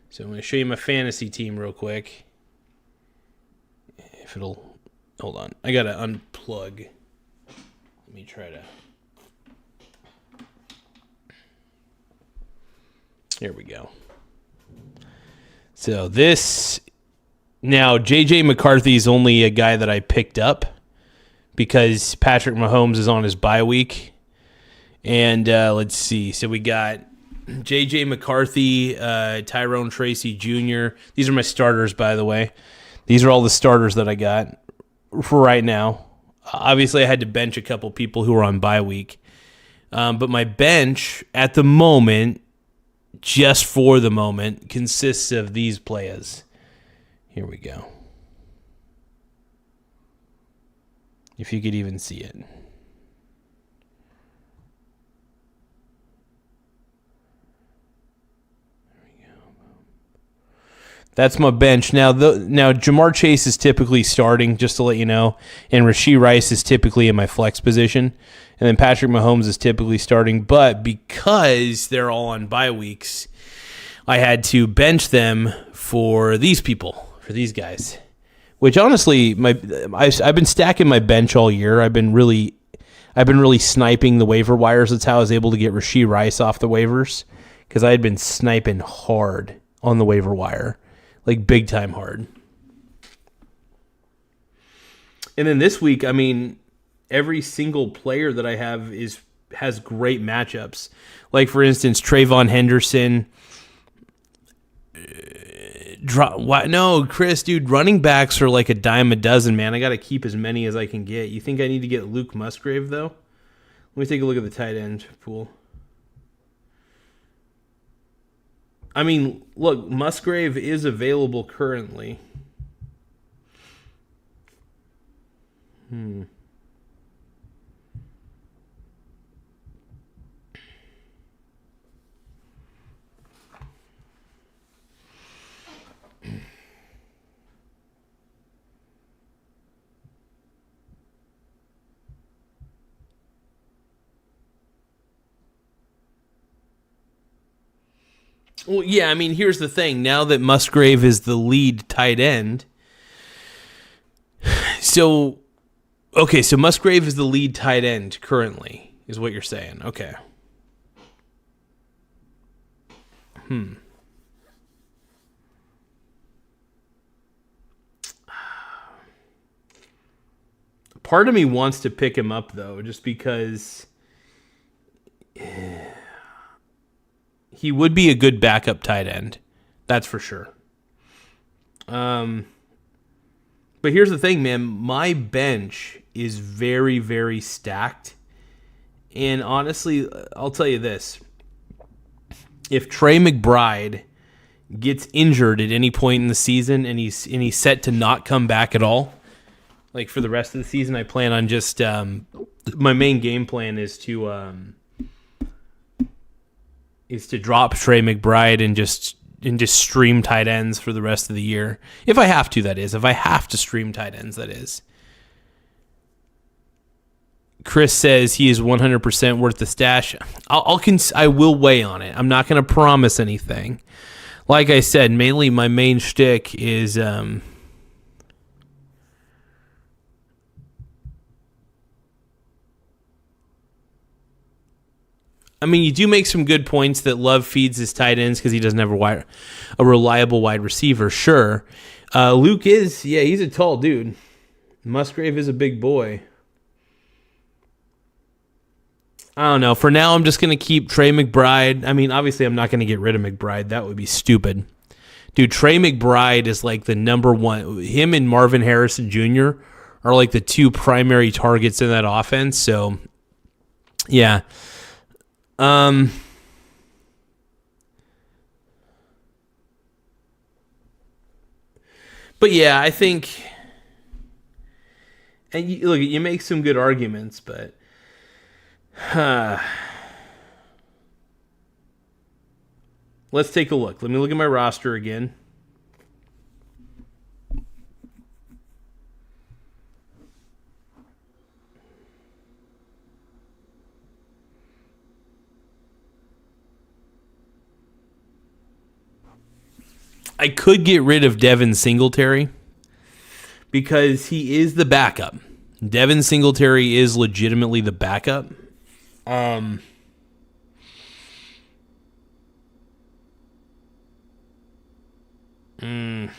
So I'm going to show you my fantasy team real quick. If it'll, hold on. I got to unplug. Let me try to. There we go. So now JJ McCarthy is only a guy that I picked up because Patrick Mahomes is on his bye week. And let's see. So we got J.J. McCarthy, Tyrone Tracy Jr. These are my starters, by the way. These are all the starters that I got for right now. Obviously, I had to bench a couple people who were on bye week. But my bench at the moment, just for the moment, consists of these players. Here we go. If you could even see it. That's my bench. Now Jamar Chase is typically starting, just to let you know, and Rashee Rice is typically in my flex position, and then Patrick Mahomes is typically starting. But because they're all on bye weeks, I had to bench them for these people, for these guys. Which honestly, I've been stacking my bench all year. I've been really sniping the waiver wires. That's how I was able to get Rashee Rice off the waivers, because I had been sniping hard on the waiver wire. Like, big time hard. And then this week, I mean, every single player that I have has great matchups. Like, for instance, Trayvon Henderson. No, Chris, dude, running backs are like a dime a dozen, man. I got to keep as many as I can get. You think I need to get Luke Musgrave, though? Let me take a look at the tight end pool. I mean, look, Musgrave is available currently. Well, yeah, I mean, here's the thing. Now that Musgrave is the lead tight end, so Musgrave is the lead tight end currently, is what you're saying. Okay. Part of me wants to pick him up, though, just because he would be a good backup tight end. That's for sure. But here's the thing, man. My bench is very, very stacked. And honestly, I'll tell you this. If Trey McBride gets injured at any point in the season and he's set to not come back at all, like for the rest of the season, I plan on just my main game plan is to drop Trey McBride and just stream tight ends for the rest of the year. If I have to, that is. If I have to stream tight ends, that is. Chris says he is 100% worth the stash. I will weigh on it. I'm not going to promise anything. Like I said, mainly my main shtick is I mean, you do make some good points that Love feeds his tight ends because he doesn't have a reliable wide receiver. Sure. Luke is, he's a tall dude. Musgrave is a big boy. I don't know. For now, I'm just going to keep Trey McBride. I mean, obviously, I'm not going to get rid of McBride. That would be stupid. Dude, Trey McBride is like the number one. Him and Marvin Harrison Jr. are like the two primary targets in that offense. So, yeah. But yeah, I think, and you make some good arguments, but let's take a look. Let me look at my roster again. I could get rid of Devin Singletary because he is the backup. Devin Singletary is legitimately the backup. I mean,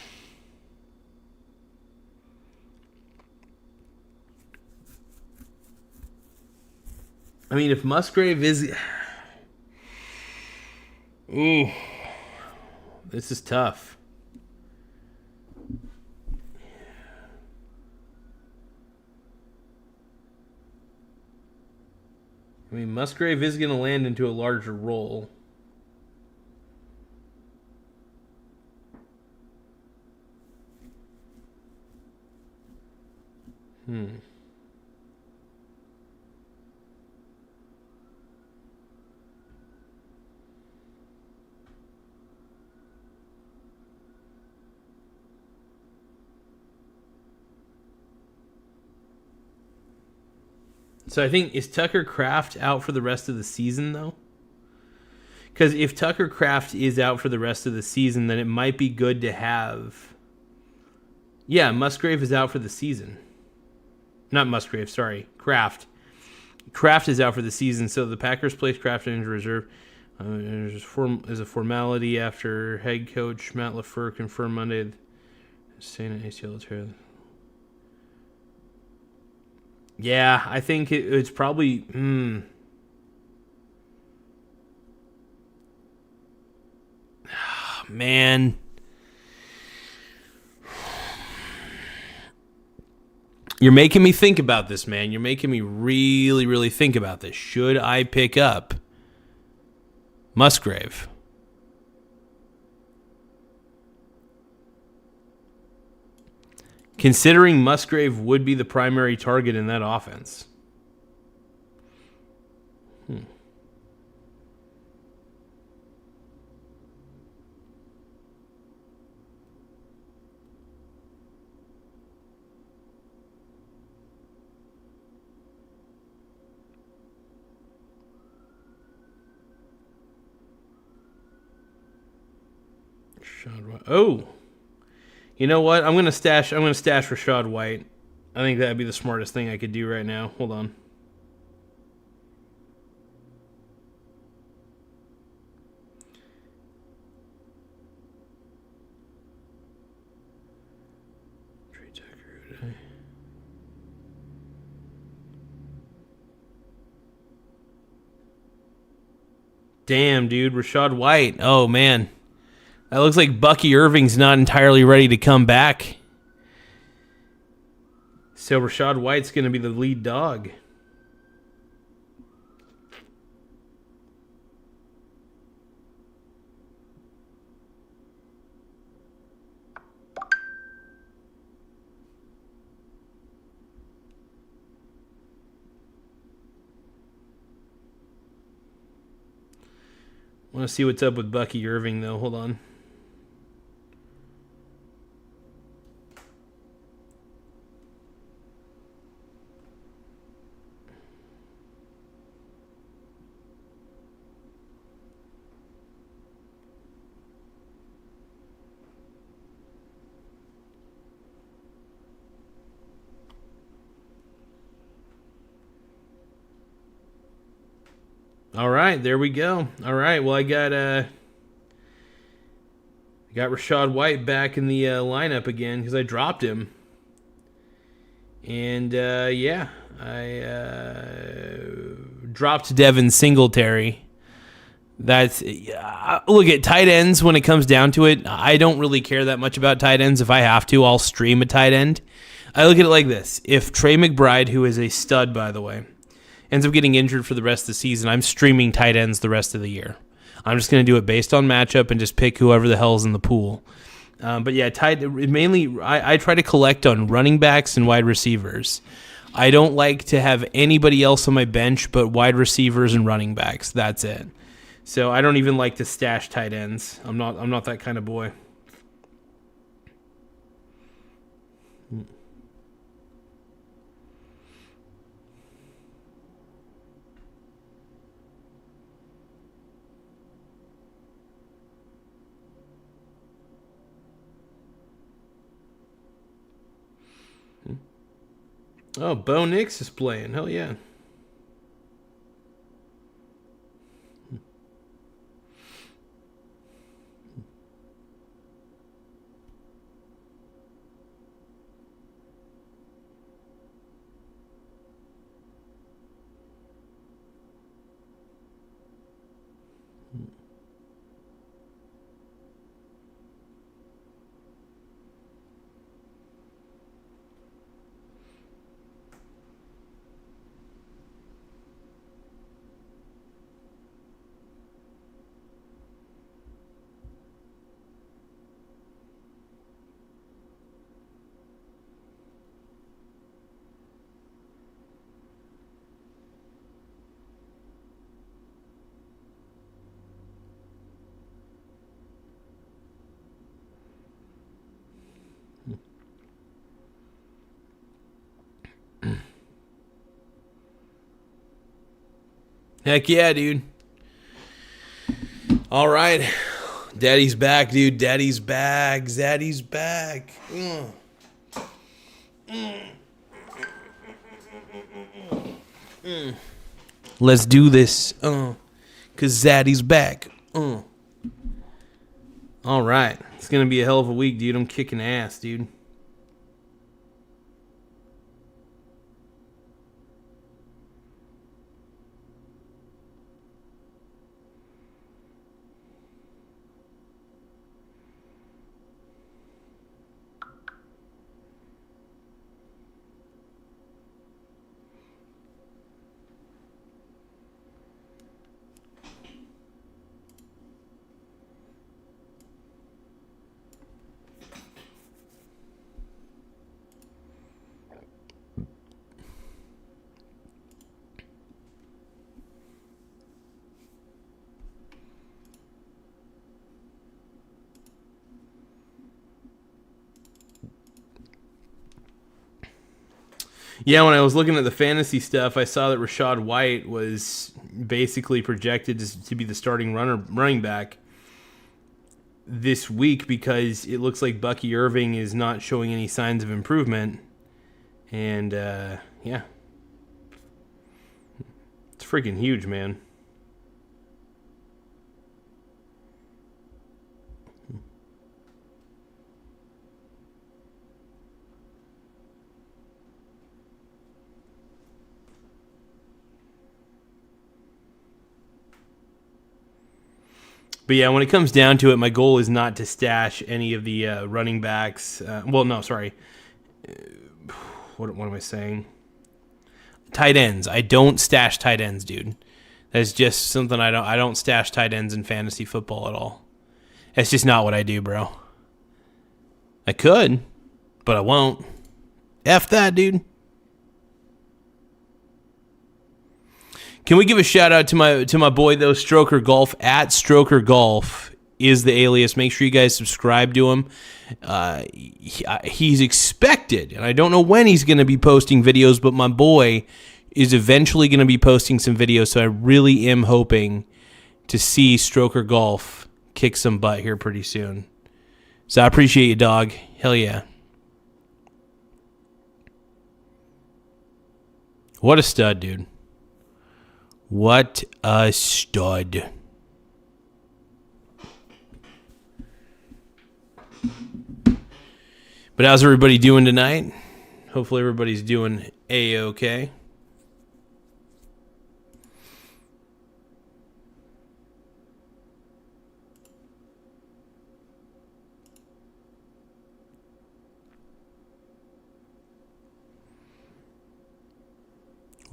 if Musgrave is... Ooh. This is tough. I mean, Musgrave is going to land into a larger role. So I think, is Tucker Kraft out for the rest of the season, though? Because if Tucker Kraft is out for the rest of the season, then it might be good to have... Yeah, Musgrave is out for the season. Not Musgrave, sorry. Kraft. Kraft is out for the season, so the Packers place Kraft in reserve. As a formality after head coach Matt LaFleur confirmed Monday... Saying ACL tear... Yeah, I think it's probably... Man. You're making me think about this, man. You're making me really, really think about this. Should I pick up Musgrave? Considering Musgrave would be the primary target in that offense. Oh, you know what? I'm gonna stash Rashad White. I think that'd be the smartest thing I could do right now. Hold on. Damn, dude, Rashad White. Oh man. That looks like Bucky Irving's not entirely ready to come back. So Rashad White's going to be the lead dog. I want to see what's up with Bucky Irving, though. Hold on. All right, there we go. All right, well, I got Rashad White back in the lineup again because I dropped him. And, yeah, I dropped Devin Singletary. That's look at tight ends when it comes down to it. I don't really care that much about tight ends. If I have to, I'll stream a tight end. I look at it like this. If Trey McBride, who is a stud, by the way, ends up getting injured for the rest of the season, I'm streaming tight ends the rest of the year. I'm just going to do it based on matchup and just pick whoever the hell's in the pool. But yeah, mainly I try to collect on running backs and wide receivers. I don't like to have anybody else on my bench but wide receivers and running backs. That's it. So I don't even like to stash tight ends. I'm not that kind of boy. Oh, Bo Nix is playing. Hell yeah. Heck yeah, dude. All right. Daddy's back, dude. Daddy's back. Zaddy's back. Let's do this. Cause Zaddy's back. All right. It's going to be a hell of a week, dude. I'm kicking ass, dude. Yeah, when I was looking at the fantasy stuff, I saw that Rachaad White was basically projected to be the starting running back this week because it looks like Bucky Irving is not showing any signs of improvement. And, yeah. It's freaking huge, man. But yeah, when it comes down to it, my goal is not to stash any of the running backs. What am I saying? Tight ends. I don't stash tight ends, dude. That's just something I don't stash tight ends in fantasy football at all. That's just not what I do, bro. I could, but I won't. F that, dude. Can we give a shout out to my boy though, Stroker Golf? At Stroker Golf is the alias. Make sure you guys subscribe to him. He's expected, and I don't know when he's going to be posting videos, but my boy is eventually going to be posting some videos. So I really am hoping to see Stroker Golf kick some butt here pretty soon. So I appreciate you, dog. Hell yeah. What a stud, dude. What a stud. But how's everybody doing tonight? Hopefully everybody's doing A-okay.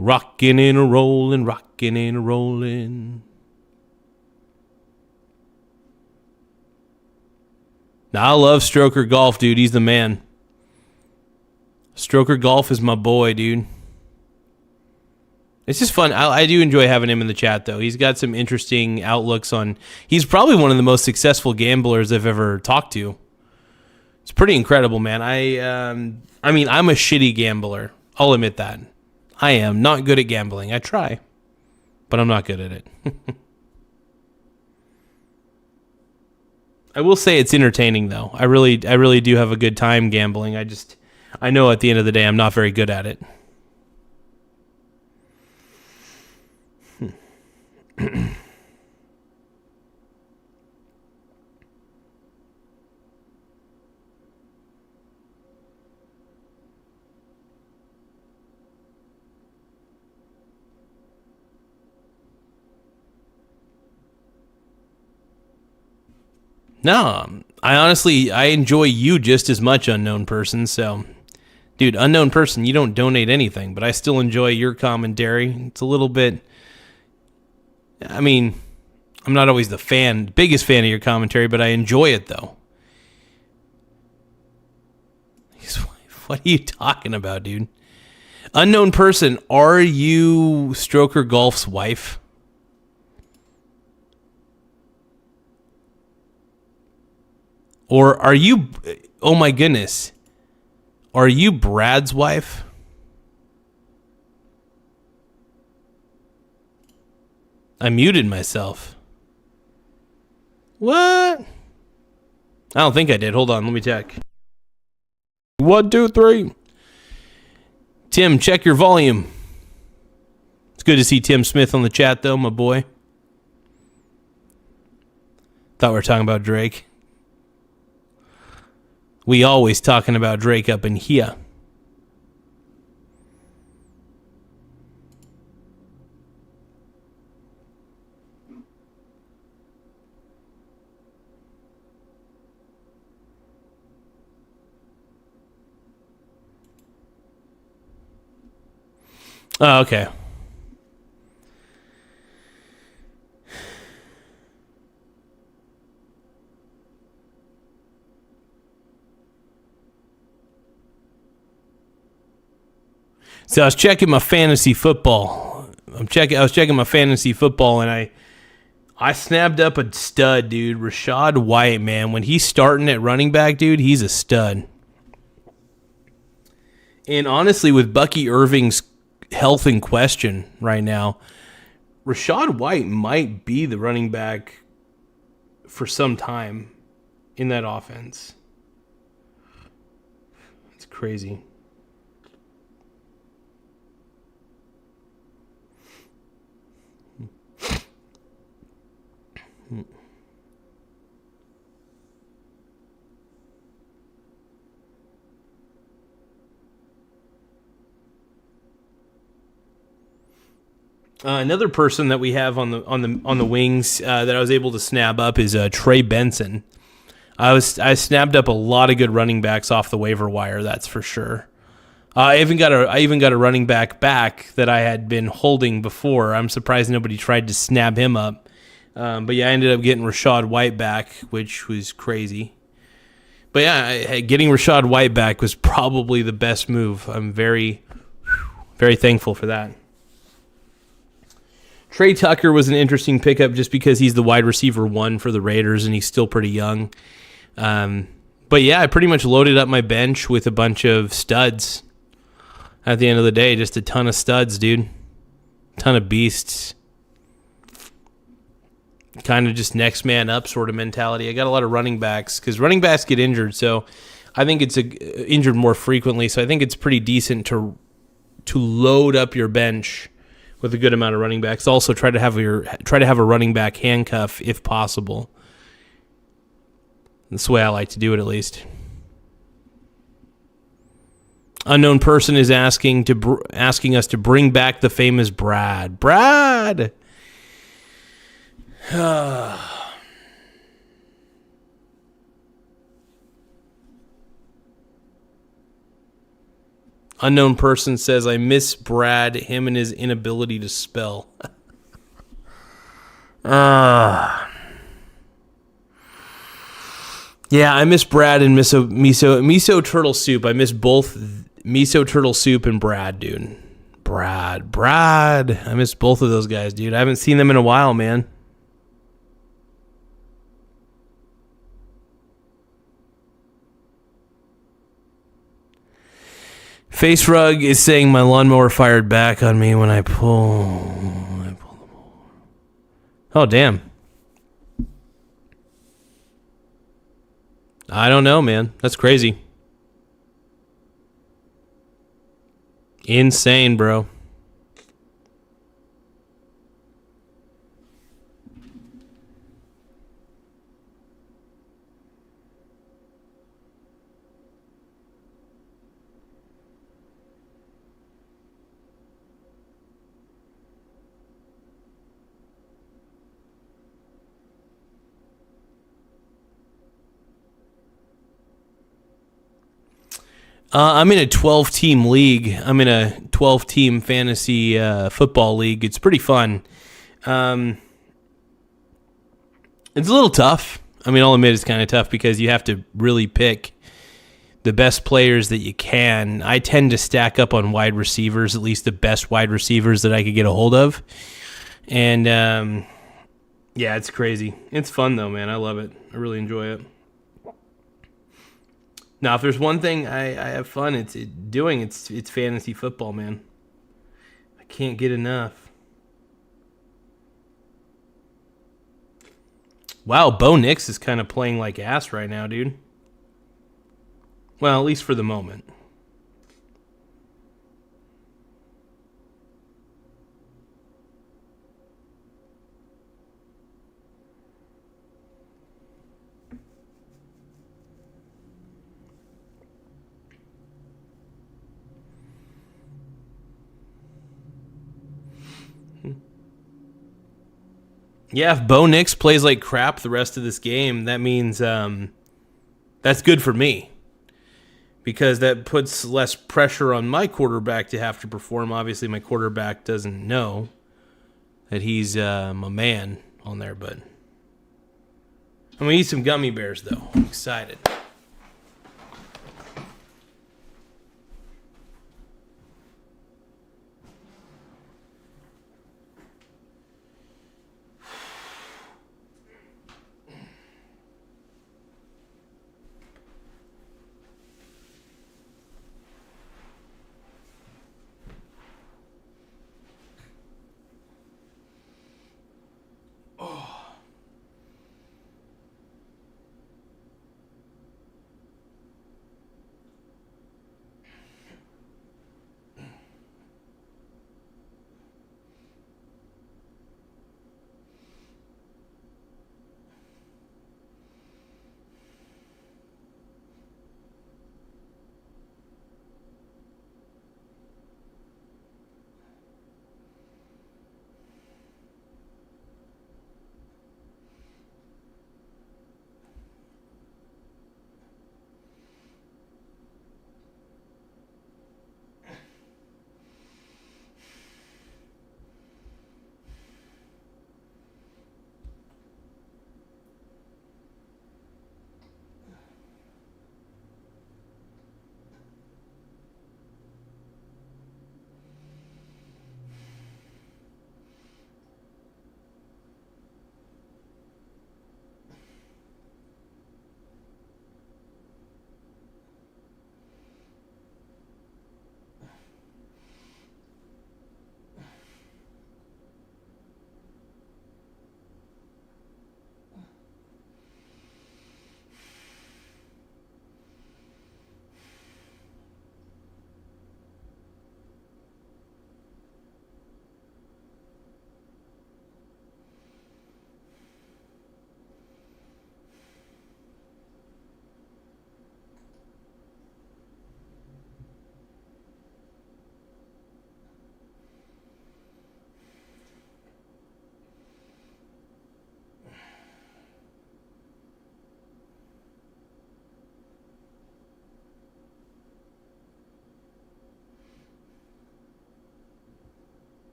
Rockin' and a rollin', rockin' and a rollin'. Now, I love Stroker Golf, dude. He's the man. Stroker Golf is my boy, dude. It's just fun. I do enjoy having him in the chat, though. He's got some interesting outlooks on... He's probably one of the most successful gamblers I've ever talked to. It's pretty incredible, man. I mean, I'm a shitty gambler. I'll admit that. I am not good at gambling. I try, but I'm not good at it. I will say it's entertaining, though. I really do have a good time gambling. I know at the end of the day I'm not very good at it. No, I enjoy you just as much, unknown person. So, dude, unknown person, you don't donate anything, but I still enjoy your commentary. It's a little bit, I mean, I'm not always the biggest fan of your commentary, but I enjoy it, though. What are you talking about, dude? Unknown person, are you Stroker Golf's wife? Or are you, oh my goodness, are you Brad's wife? I muted myself. What? I don't think I did. Hold on, let me check. 1, 2, 3. Tim, check your volume. It's good to see Tim Smith on the chat, though, my boy. Thought we were talking about Drake. We always talking about Drake up in here. Oh, okay. So I was checking my fantasy football. I was checking my fantasy football, and I snapped up a stud, dude. Rachaad White, man. When he's starting at running back, dude, he's a stud. And honestly, with Bucky Irving's health in question right now, Rachaad White might be the running back for some time in that offense. It's crazy. Another person that we have on the wings that I was able to snab up is Trey Benson. I snapped up a lot of good running backs off the waiver wire. That's for sure. I even got a running back that I had been holding before. I'm surprised nobody tried to snab him up. But yeah, I ended up getting Rachaad White back, which was crazy. But yeah, getting Rachaad White back was probably the best move. I'm very, very thankful for that. Trey Tucker was an interesting pickup just because he's the wide receiver 1 for the Raiders and he's still pretty young. But yeah, I pretty much loaded up my bench with a bunch of studs. At the end of the day, just a ton of studs, dude. Ton of beasts. Kind of just next man up sort of mentality. I got a lot of running backs because running backs get injured, so I think it's injured more frequently. So I think it's pretty decent to load up your bench with a good amount of running backs. Also, try to have a running back handcuff if possible. That's the way I like to do it, at least. Unknown person is asking us to bring back the famous Brad. Brad. Unknown person says, I miss Brad, him and his inability to spell. Yeah, I miss Brad and miso turtle soup. I miss both miso turtle soup and Brad, dude. Brad. I miss both of those guys, dude. I haven't seen them in a while, man. Face Rug is saying my lawnmower fired back on me when I pull the ball. Oh, damn. I don't know, man. That's crazy. Insane, bro. I'm in a 12-team league. I'm in a 12-team fantasy football league. It's pretty fun. It's a little tough. I mean, I'll admit it's kind of tough because you have to really pick the best players that you can. I tend to stack up on wide receivers, at least the best wide receivers that I could get a hold of. And, yeah, it's crazy. It's fun, though, man. I love it. I really enjoy it. Now, if there's one thing I have fun, it's fantasy football, man. I can't get enough. Wow, Bo Nix is kind of playing like ass right now, dude. Well, at least for the moment. Yeah, if Bo Nix plays like crap the rest of this game, that means that's good for me. Because that puts less pressure on my quarterback to have to perform. Obviously, my quarterback doesn't know that he's a man on there, but I'm going to eat some gummy bears, though. I'm excited.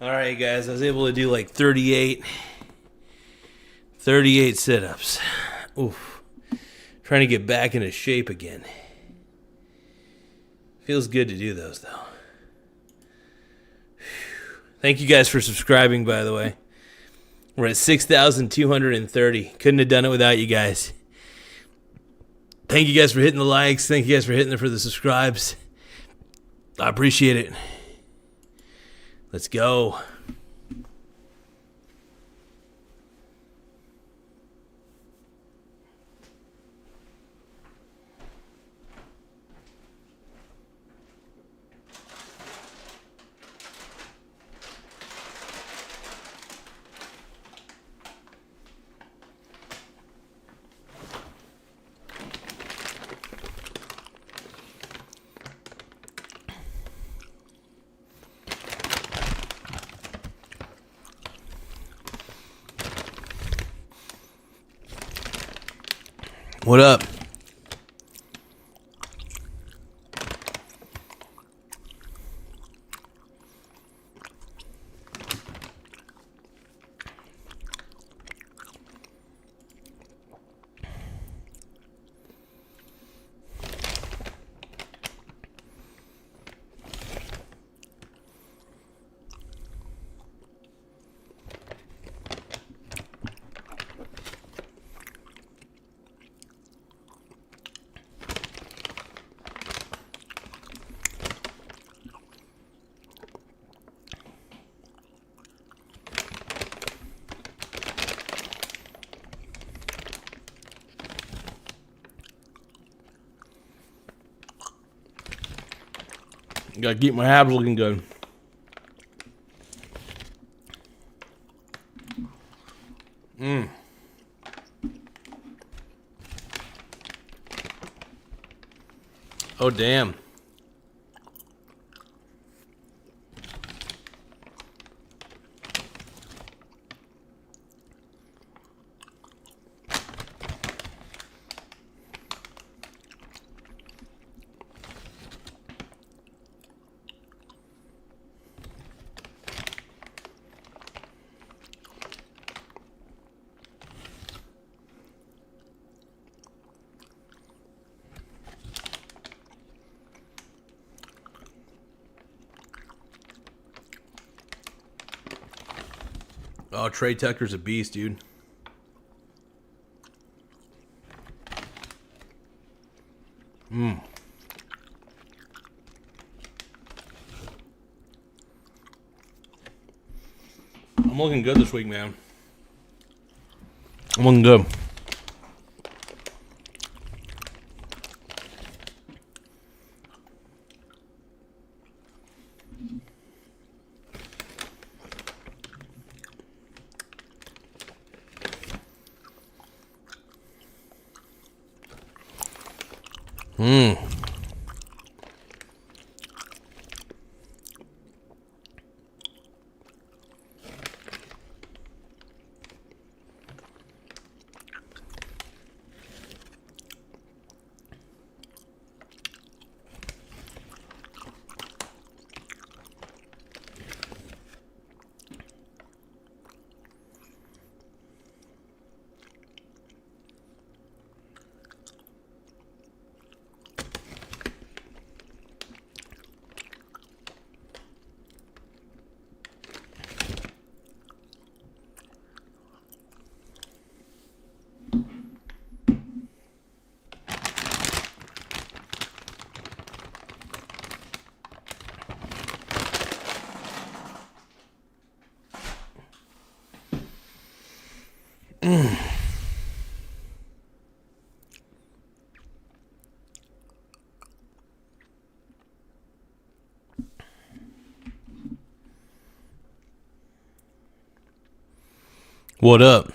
All right, guys. I was able to do like 38 sit-ups. Oof. Trying to get back into shape again. Feels good to do those, though. Thank you guys for subscribing, by the way. We're at 6,230. Couldn't have done it without you guys. Thank you guys for hitting the likes. Thank you guys for hitting the subscribes. I appreciate it. Let's go. What up? Gotta keep my abs looking good. Oh, damn. Oh, Trey Tucker's a beast, dude. I'm looking good this week, man. I'm looking good. What up?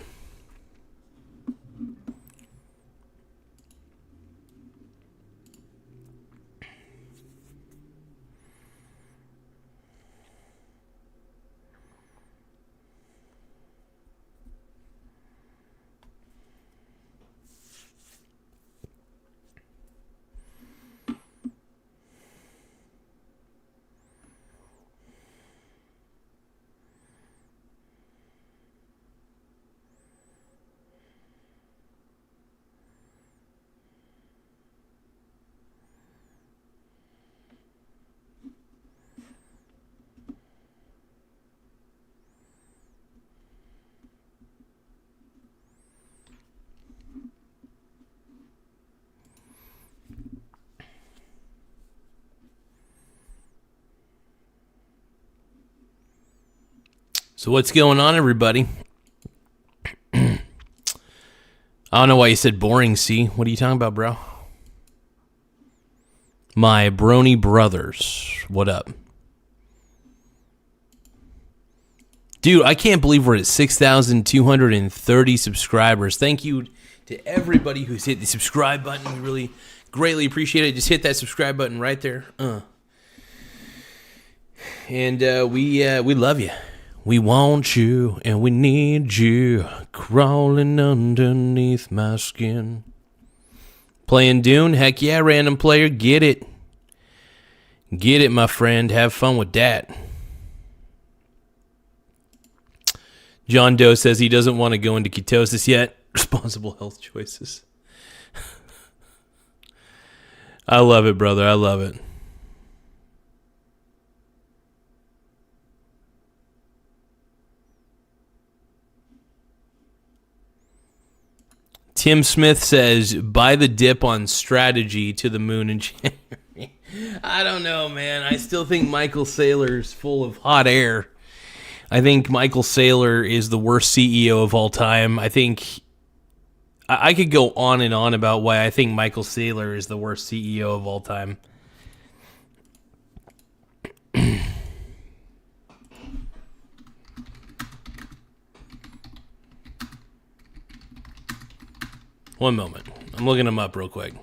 So what's going on, everybody? I don't know why you said boring, C. What are you talking about, bro? My brony brothers. What up? Dude, I can't believe we're at 6,230 subscribers. Thank you to everybody who's hit the subscribe button. We really greatly appreciate it. Just hit that subscribe button right there. And we love you. We want you and we need you crawling underneath my skin. Playing Dune? Heck yeah, random player. Get it. Get it, my friend. Have fun with that. John Doe says he doesn't want to go into ketosis yet. Responsible health choices. I love it, brother. I love it. Tim Smith says, buy the dip on strategy to the moon in January. I don't know, man. I still think Michael Saylor's full of hot air. I think Michael Saylor is the worst CEO of all time. I think I could go on and on about why I think Michael Saylor is the worst CEO of all time. One moment. I'm looking him up real quick.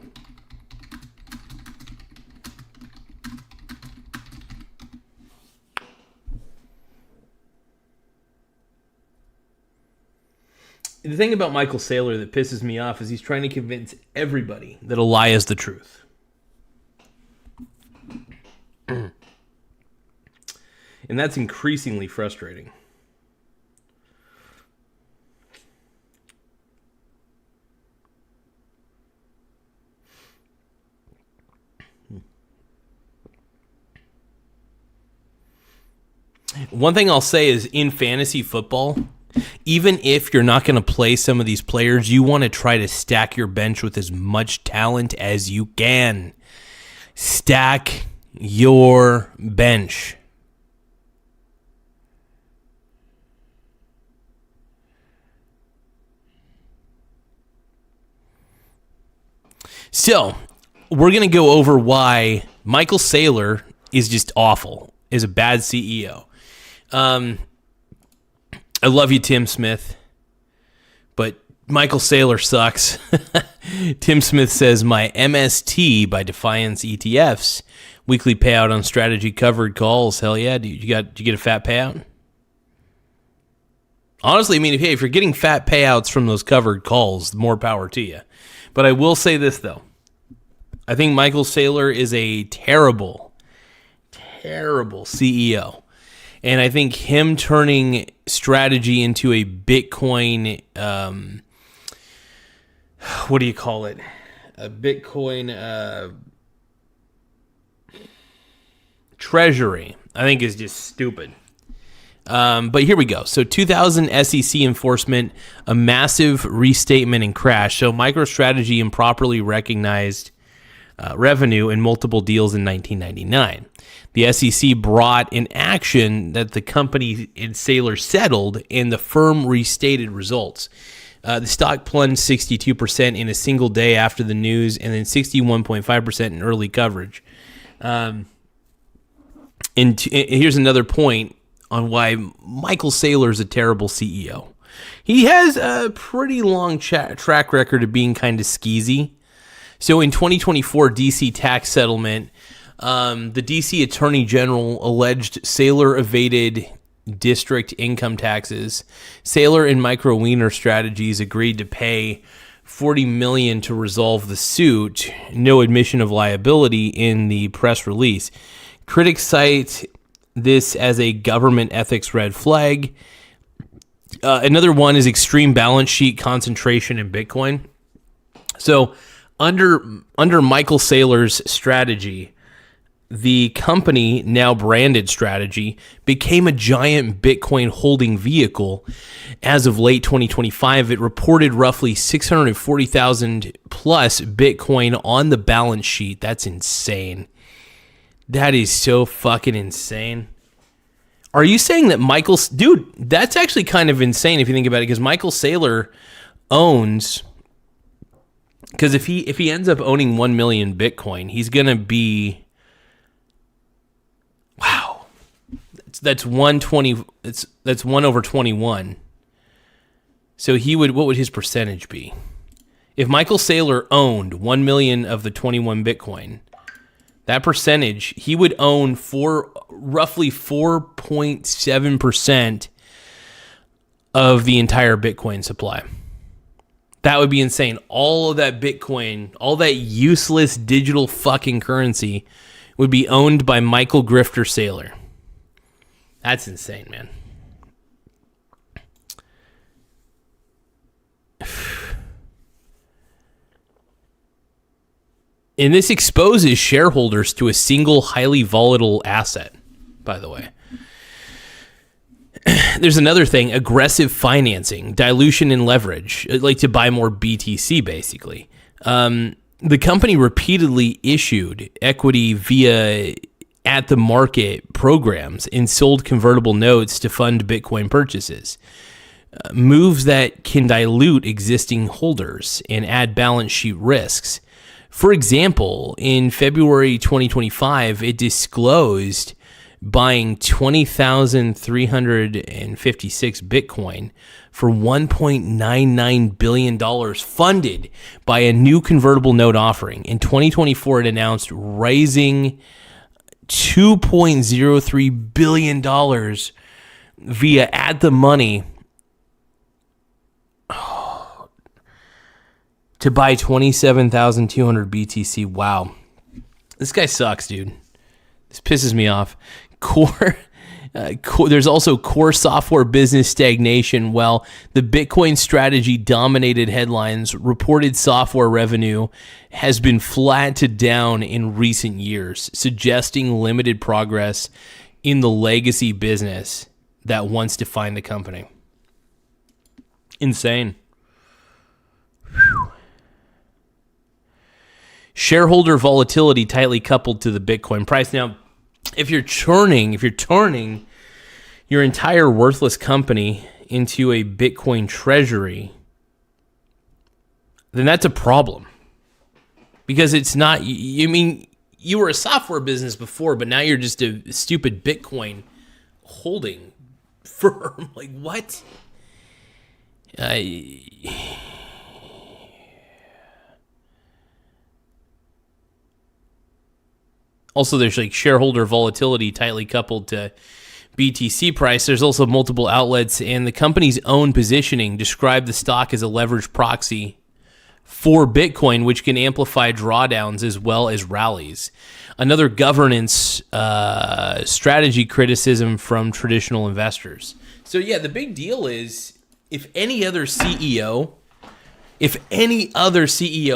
The thing about Michael Saylor that pisses me off is he's trying to convince everybody that a lie is the truth. And that's increasingly frustrating. One thing I'll say is in fantasy football, even if you're not going to play some of these players, you want to try to stack your bench with as much talent as you can. Stack your bench. So, we're going to go over why Michael Saylor is just awful, is a bad CEO. I love you, Tim Smith, but Michael Saylor sucks. Tim Smith says, my MST by Defiance ETFs, weekly payout on strategy covered calls. Hell yeah, dude. Did you get a fat payout? Honestly, I mean, if you're getting fat payouts from those covered calls, more power to you. But I will say this, though. I think Michael Saylor is a terrible, terrible CEO. And I think him turning strategy into a Bitcoin, what do you call it? A Bitcoin treasury, I think is just stupid. But here we go. So 2000 SEC enforcement, a massive restatement and crash. So MicroStrategy improperly recognized revenue in multiple deals in 1999. The SEC brought an action that the company and Saylor settled, and the firm restated results. The stock plunged 62% in a single day after the news, and then 61.5% in early coverage. And here's another point on why Michael Saylor is a terrible CEO. He has a pretty long track record of being kind of skeezy. So in 2024 DC tax settlement, the DC Attorney General alleged Saylor evaded district income taxes. Saylor and Micro Wiener Strategies agreed to pay $40 million to resolve the suit. No admission of liability in the press release. Critics cite this as a government ethics red flag. Another one is extreme balance sheet concentration in Bitcoin. So under Michael Saylor's strategy, the company, now branded Strategy, became a giant Bitcoin holding vehicle. As of late 2025, it reported roughly 640,000 plus Bitcoin on the balance sheet. That's insane. That is so fucking insane. Are you saying that dude, that's actually kind of insane if you think about it, because Michael Saylor owns, because if he ends up owning 1 million Bitcoin, he's going to be, wow, that's 120, that's 1 over 21. So what would his percentage be? If Michael Saylor owned 1 million of the 21 Bitcoin, that percentage, he would own roughly 4.7% of the entire Bitcoin supply. That would be insane. All of that Bitcoin, all that useless digital fucking currency would be owned by Michael Grifter Saylor. That's insane, man. And this exposes shareholders to a single highly volatile asset, by the way. There's another thing, aggressive financing, dilution and leverage, like to buy more BTC, basically. The company repeatedly issued equity via at-the-market programs and sold convertible notes to fund Bitcoin purchases. Moves that can dilute existing holders and add balance sheet risks. For example, in February 2025, it disclosed buying 20,356 Bitcoin for $1.99 billion, funded by a new convertible note offering. In 2024, it announced raising $2.03 billion via at-the-money to buy 27,200 BTC. Wow. This guy sucks, dude. This pisses me off. There's also core software business stagnation. Well, the Bitcoin strategy dominated headlines. Reported software revenue has been flat to down in recent years, suggesting limited progress in the legacy business that once defined the company. Insane. Whew. Shareholder volatility tightly coupled to the Bitcoin price. Now, if you're turning your entire worthless company into a Bitcoin treasury, then that's a problem. Because it's not, you mean, you were a software business before, but now you're just a stupid Bitcoin holding firm. Like, what? Also, there's like shareholder volatility tightly coupled to BTC price. There's also multiple outlets, and the company's own positioning describe the stock as a leveraged proxy for Bitcoin, which can amplify drawdowns as well as rallies. Another governance strategy criticism from traditional investors. So yeah, the big deal is if any other CEO,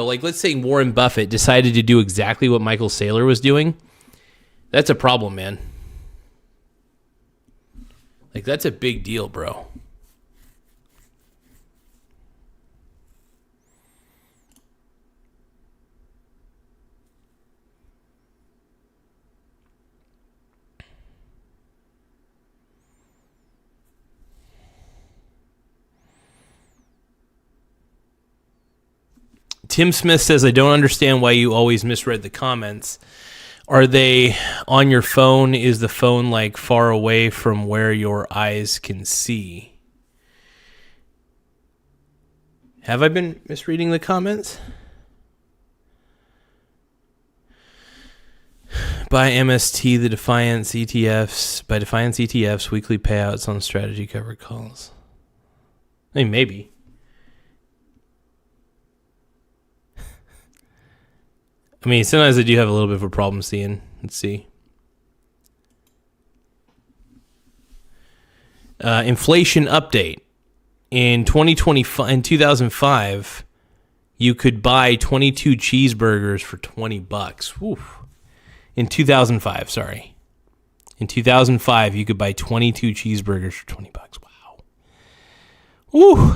like let's say Warren Buffett decided to do exactly what Michael Saylor was doing, that's a problem, man. Like, that's a big deal, bro. Tim Smith says, I don't understand why you always misread the comments. Are they on your phone? Is the phone like far away from where your eyes can see? Have I been misreading the comments? By MST, the Defiance ETFs, by Defiance ETFs, weekly payouts on strategy covered calls. I mean, maybe. I mean, sometimes I do have a little bit of a problem seeing. Let's see. Inflation update. In 2005, you could buy 22 cheeseburgers for $20. Oof. In 2005, sorry. In 2005, you could buy 22 cheeseburgers for $20. Wow. Woo.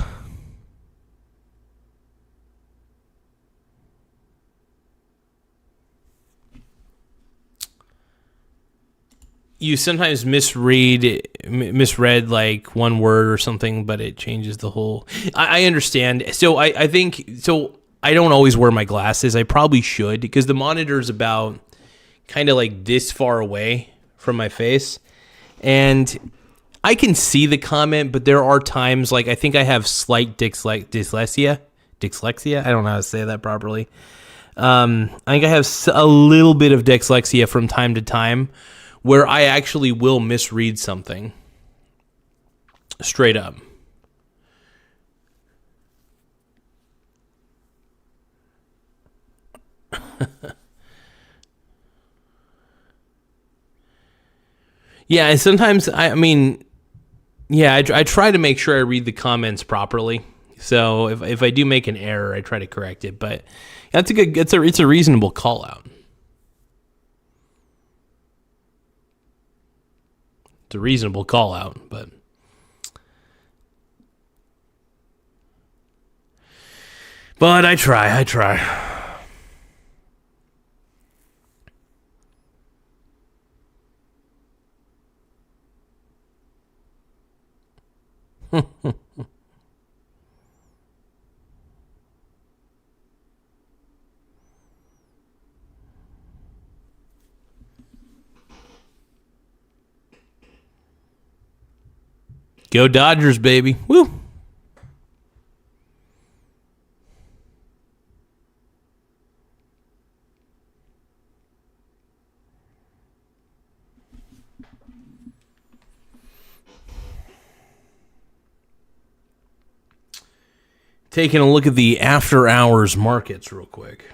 you sometimes misread like one word or something, but it changes the whole. I understand. So I think so. I don't always wear my glasses. I probably should because the monitor is about kind of like this far away from my face, and I can see the comment, but there are times like I think I have slight dyslexia. I don't know how to say that properly. I think I have a little bit of dyslexia from time to time where I actually will misread something straight up. Yeah, and sometimes, I try to make sure I read the comments properly. So if I do make an error, I try to correct it. But it's a reasonable call out. It's a reasonable call out, but I try. Go Dodgers, baby. Woo. Taking a look at the after hours markets real quick.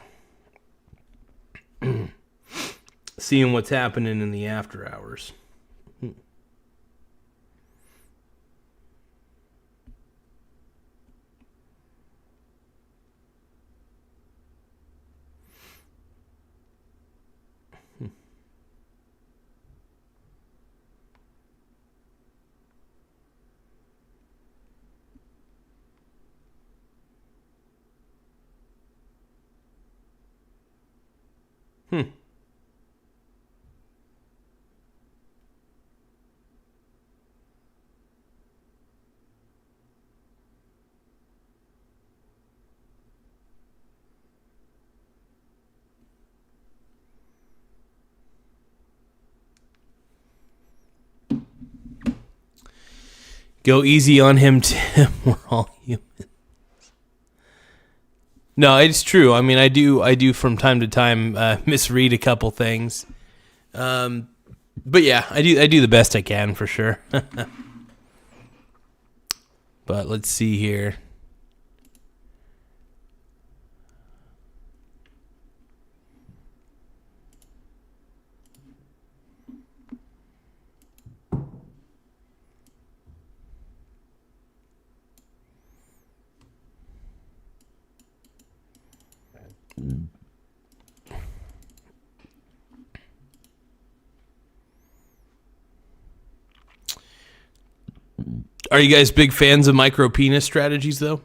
Seeing what's happening in the after hours. Go easy on him, Tim. We're all human. No, it's true. I mean, I do from time to time misread a couple things. But yeah, I do the best I can for sure. But let's see here. Are you guys big fans of micro penis strategies, though?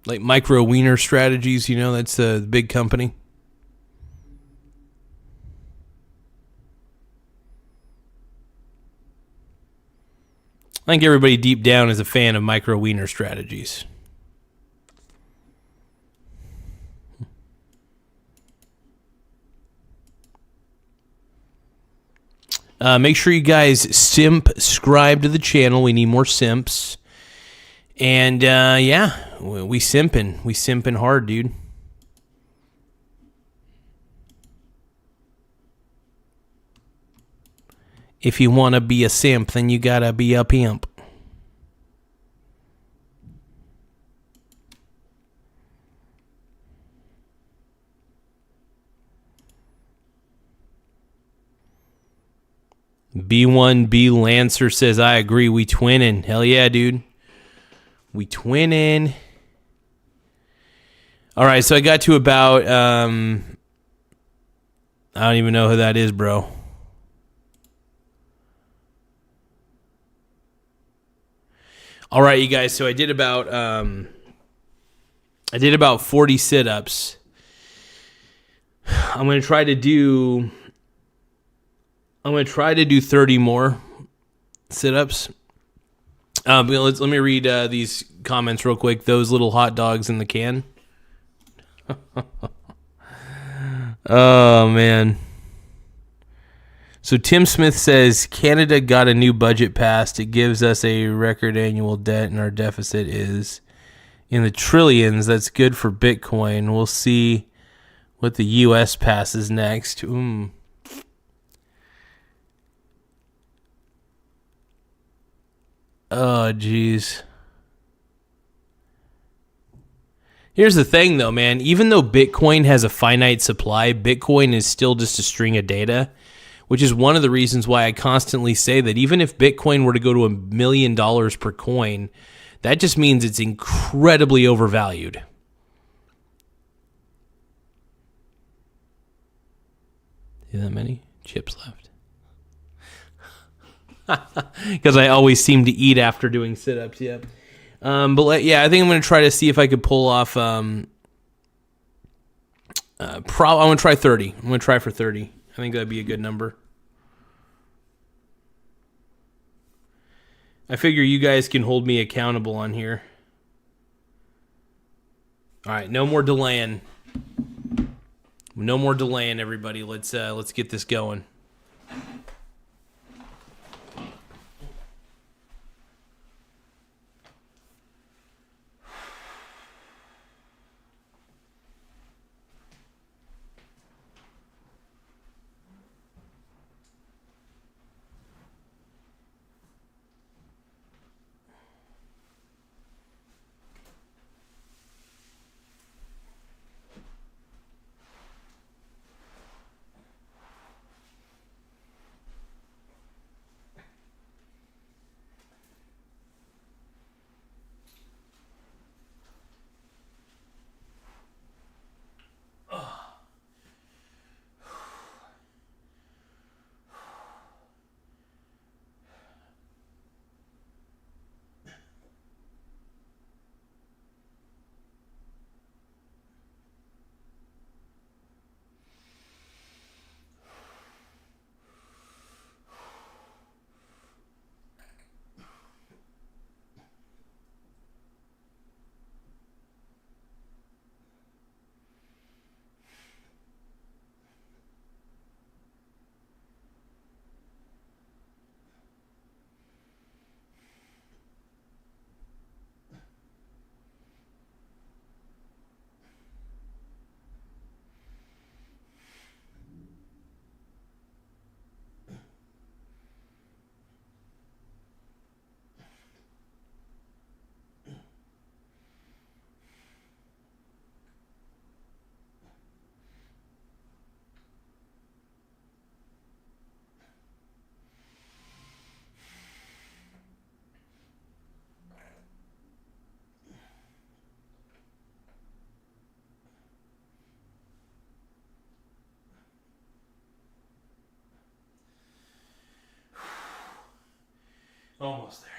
Like micro wiener strategies, you know, that's a big company. I think everybody deep down is a fan of micro wiener strategies. Make sure you guys subscribe to the channel. We need more simps. And yeah, we simping. We simping hard, dude. If you want to be a simp, then you gotta be a pimp. B1B Lancer says, I agree, we twinning. Hell yeah, dude. We twinning. All right, so I got to about, I don't even know who that is, bro. All right, you guys, so I did about 40 sit-ups. I'm going to try to do 30 more sit-ups. Let me read these comments real quick. Those little hot dogs in the can. Oh, man. So Tim Smith says, Canada got a new budget passed. It gives us a record annual debt, and our deficit is in the trillions. That's good for Bitcoin. We'll see what the U.S. passes next. Oh, jeez. Here's the thing, though, man. Even though Bitcoin has a finite supply, Bitcoin is still just a string of data, which is one of the reasons why I constantly say that even if Bitcoin were to go to $1 million per coin, that just means it's incredibly overvalued. See that many chips left? Because I always seem to eat after doing sit-ups, yeah. Yeah, I think I'm going to try to see if I could pull off. I'm going to try 30. I'm going to try for 30. I think that'd be a good number. I figure you guys can hold me accountable on here. All right, no more delaying. No more delaying, everybody. Let's get this going. Almost there.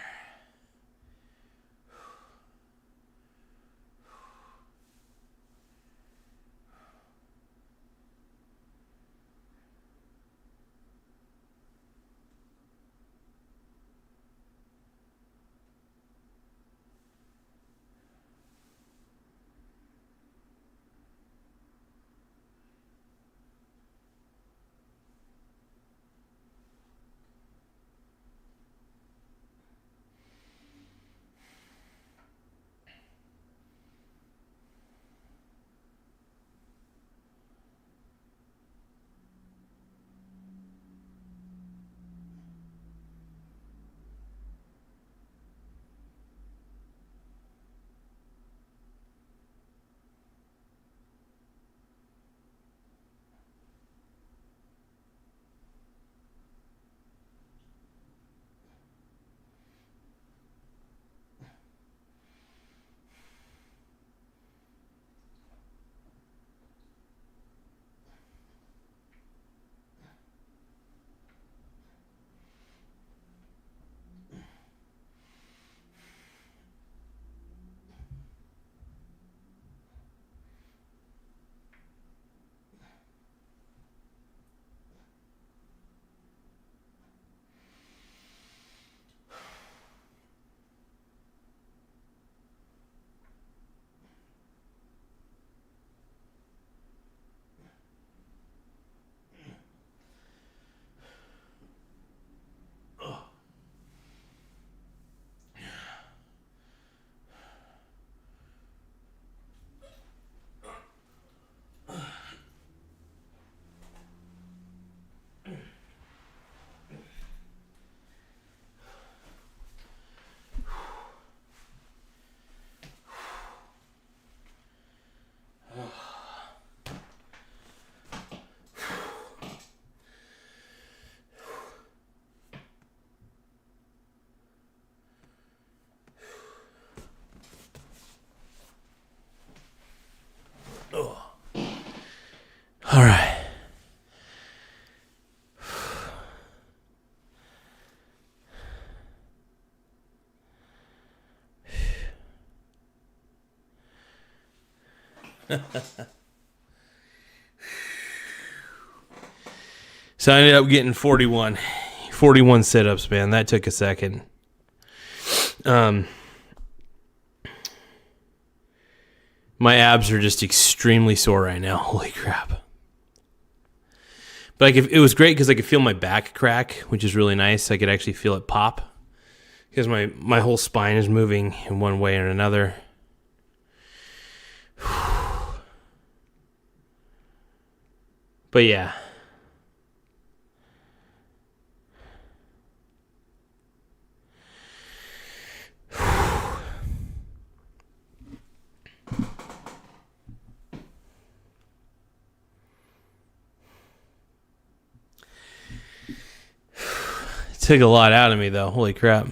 So I ended up getting 41 sit-ups, man. That took a second. My abs are just extremely sore right now. Holy crap. But it was great because I could feel my back crack, which is really nice. I could actually feel it pop because my whole spine is moving in one way or another. But yeah. It took a lot out of me, though. Holy crap.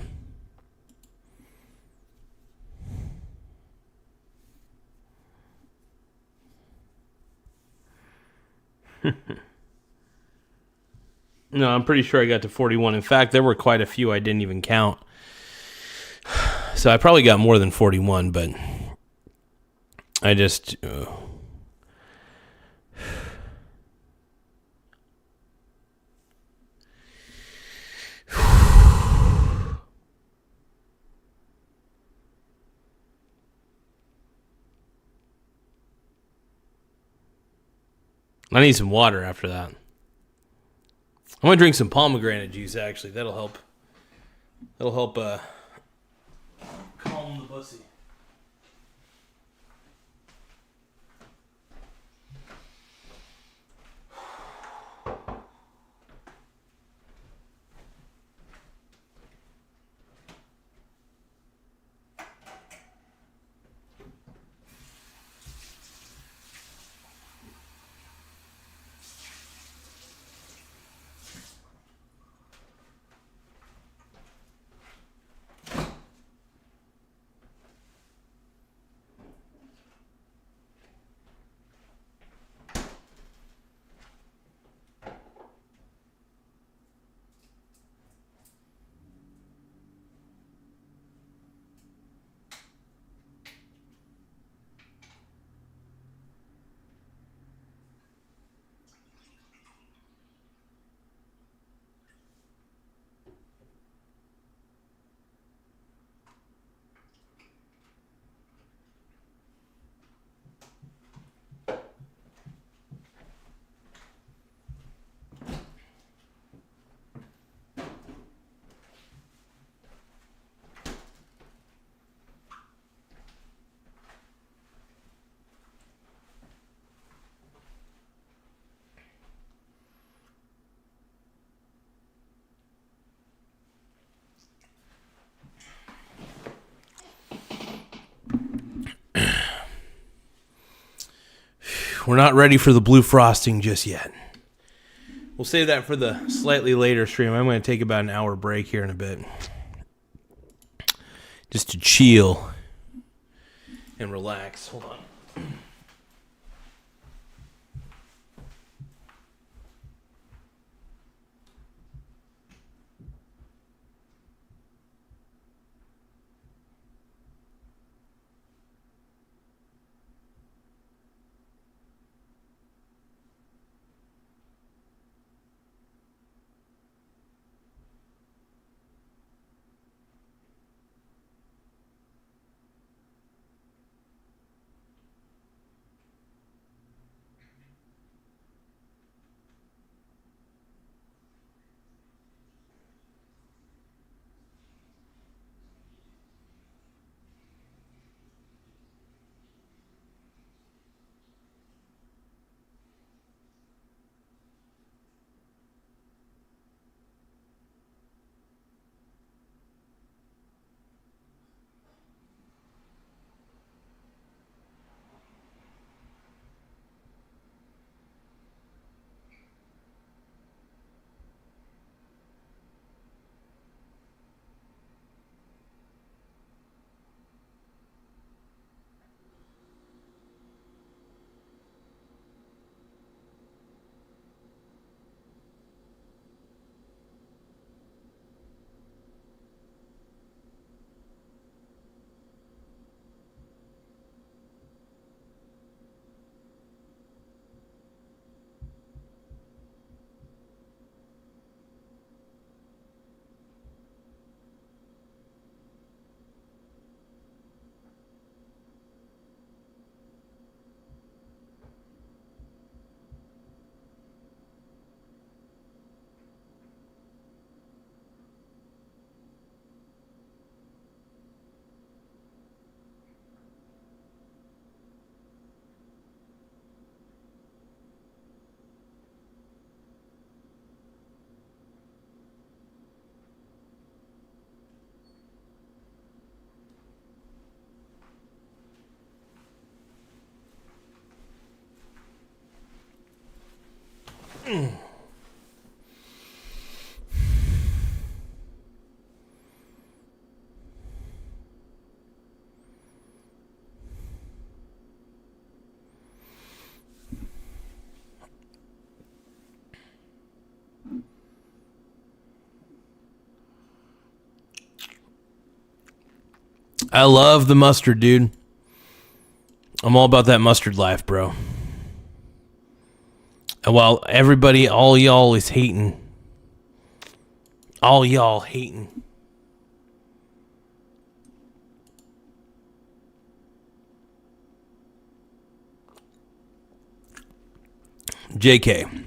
No, I'm pretty sure I got to 41. In fact, there were quite a few I didn't even count. So I probably got more than 41, but I just... I need some water after that. I'm gonna drink some pomegranate juice. Actually, that'll help. That'll help calm the pussy. We're not ready for the blue frosting just yet. We'll save that for the slightly later stream. I'm going to take about an hour break here in a bit. Just to chill and relax. Hold on. I love the mustard, dude. I'm all about that mustard life, bro. And while everybody, all y'all is hating. All y'all hating. JK.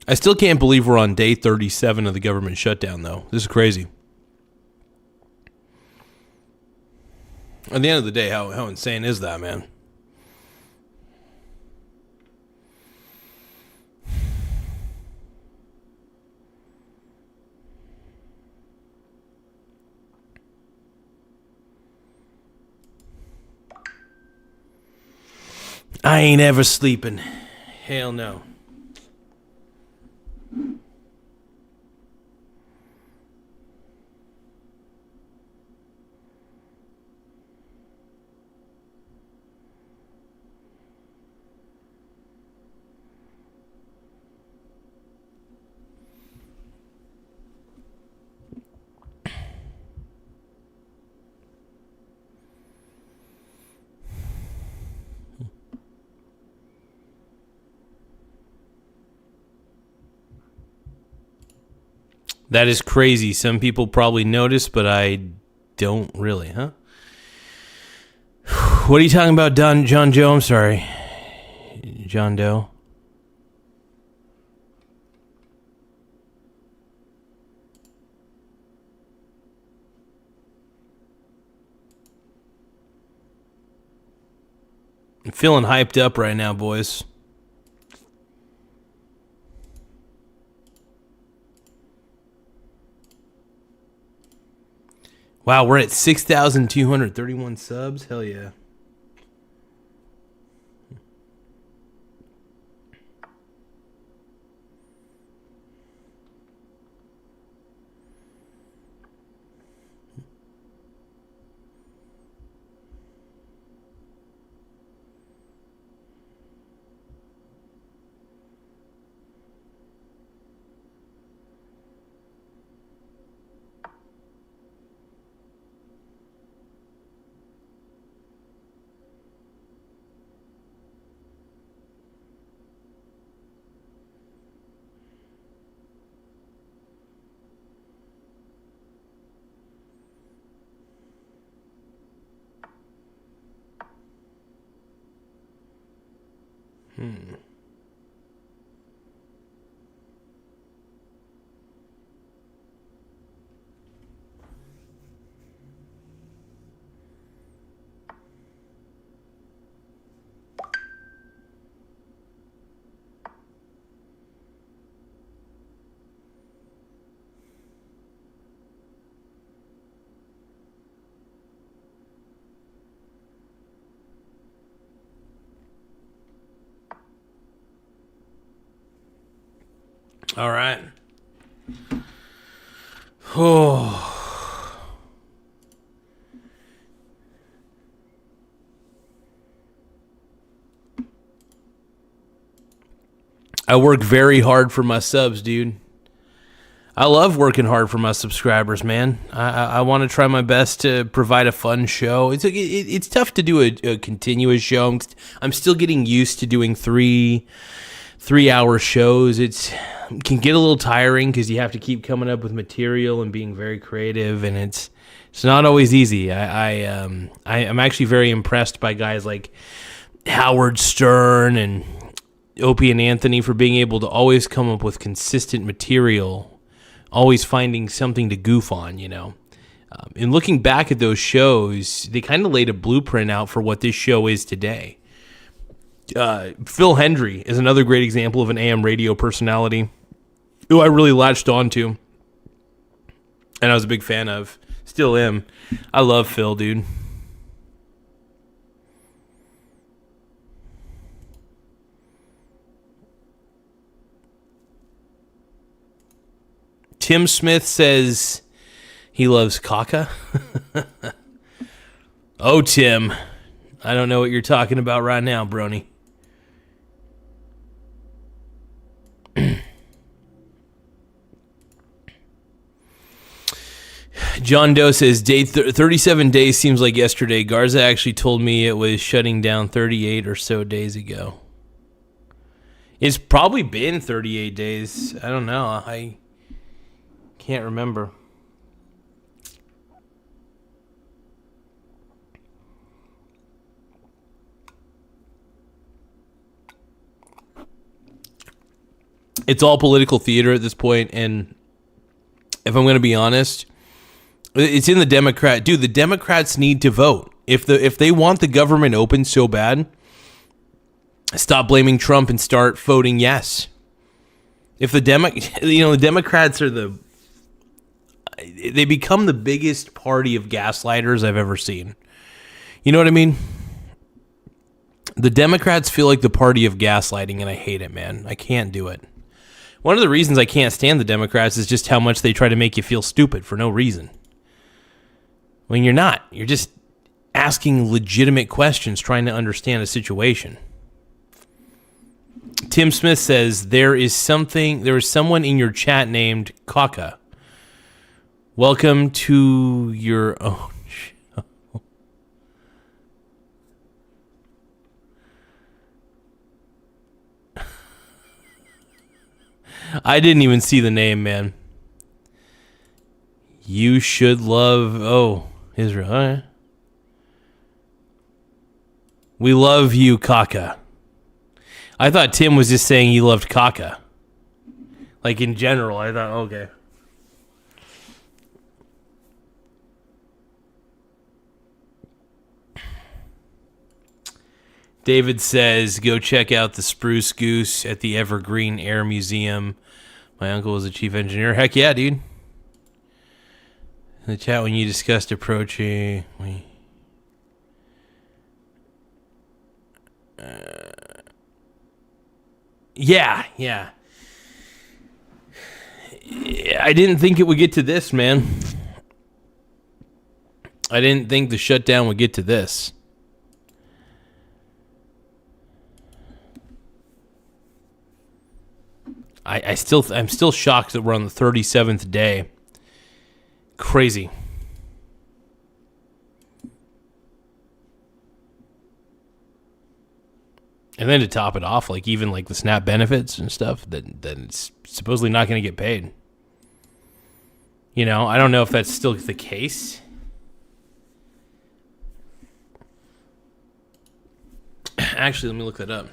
I still can't believe we're on day 37 of the government shutdown, though. This is crazy. At the end of the day, how insane is that, man? I ain't ever sleeping. Hell no. That is crazy. Some people probably notice, but I don't really, huh? What are you talking about, John Joe? I'm sorry. John Doe. I'm feeling hyped up right now, boys. Wow, we're at 6,231 subs. Hell yeah. All right. Oh. I work very hard for my subs, dude. I love working hard for my subscribers, man. I want to try my best to provide a fun show. It's tough to do a continuous show. I'm still getting used to doing three-hour shows. It can get a little tiring because you have to keep coming up with material and being very creative, and it's not always easy. I'm actually very impressed by guys like Howard Stern and Opie and Anthony for being able to always come up with consistent material, always finding something to goof on, you know. And looking back at those shows, they kind of laid a blueprint out for what this show is today. Phil Hendry is another great example of an AM radio personality who I really latched onto, and I was a big fan of. Still am. I love Phil, dude. Tim Smith says he loves caca. Oh, Tim. I don't know what you're talking about right now, Brony. John Doe says, 37 days seems like yesterday. Garza actually told me it was shutting down 38 or so days ago. It's probably been 38 days. I don't know. I can't remember. It's all political theater at this point, and if I'm going to be honest, it's in the Democrat. Dude, the Democrats need to vote. If they want the government open so bad, stop blaming Trump and start voting yes. If the Democrats are they become the biggest party of gaslighters I've ever seen. You know what I mean? The Democrats feel like the party of gaslighting, and I hate it, man. I can't do it. One of the reasons I can't stand the Democrats is just how much they try to make you feel stupid for no reason. When you're not. You're just asking legitimate questions, trying to understand a situation. Tim Smith says, there is someone in your chat named Kaka. Welcome to your own show. I didn't even see the name, man. You should love... Israel. All right. We love you, Kaka. I thought Tim was just saying he loved Kaka. Like in general, I thought, okay. David says, go check out the Spruce Goose at the Evergreen Air Museum. My uncle was a chief engineer. Heck yeah, dude. In the chat when you discussed approaching... Yeah. I didn't think it would get to this, man. I didn't think the shutdown would get to this. I'm still shocked that we're on the 37th day. Crazy. And then to top it off, like even like the SNAP benefits and stuff, that it's supposedly not going to get paid. You know, I don't know if that's still the case. Actually, let me look that up.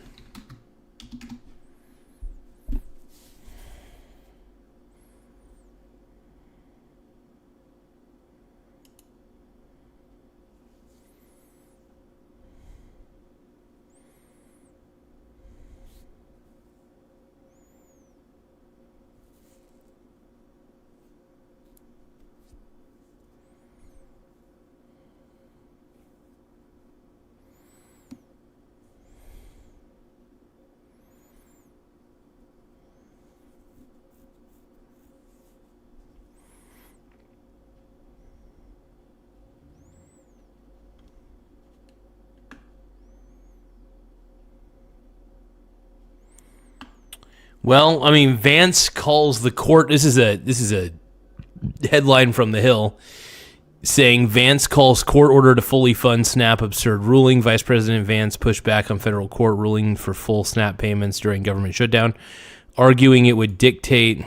Well, I mean, Vance calls the court. This is a headline from The Hill saying Vance calls court order to fully fund SNAP absurd ruling. Vice President Vance pushed back on federal court ruling for full SNAP payments during government shutdown, arguing it would dictate.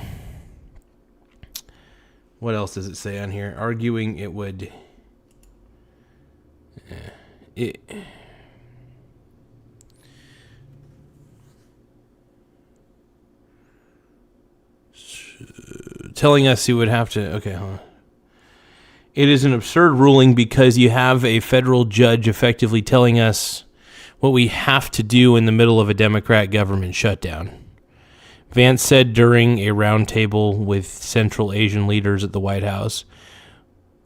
What else does it say on here? Arguing it would. Telling us he would have to... Okay, hold on. It is an absurd ruling because you have a federal judge effectively telling us what we have to do in the middle of a Democrat government shutdown. Vance said during a roundtable with Central Asian leaders at the White House,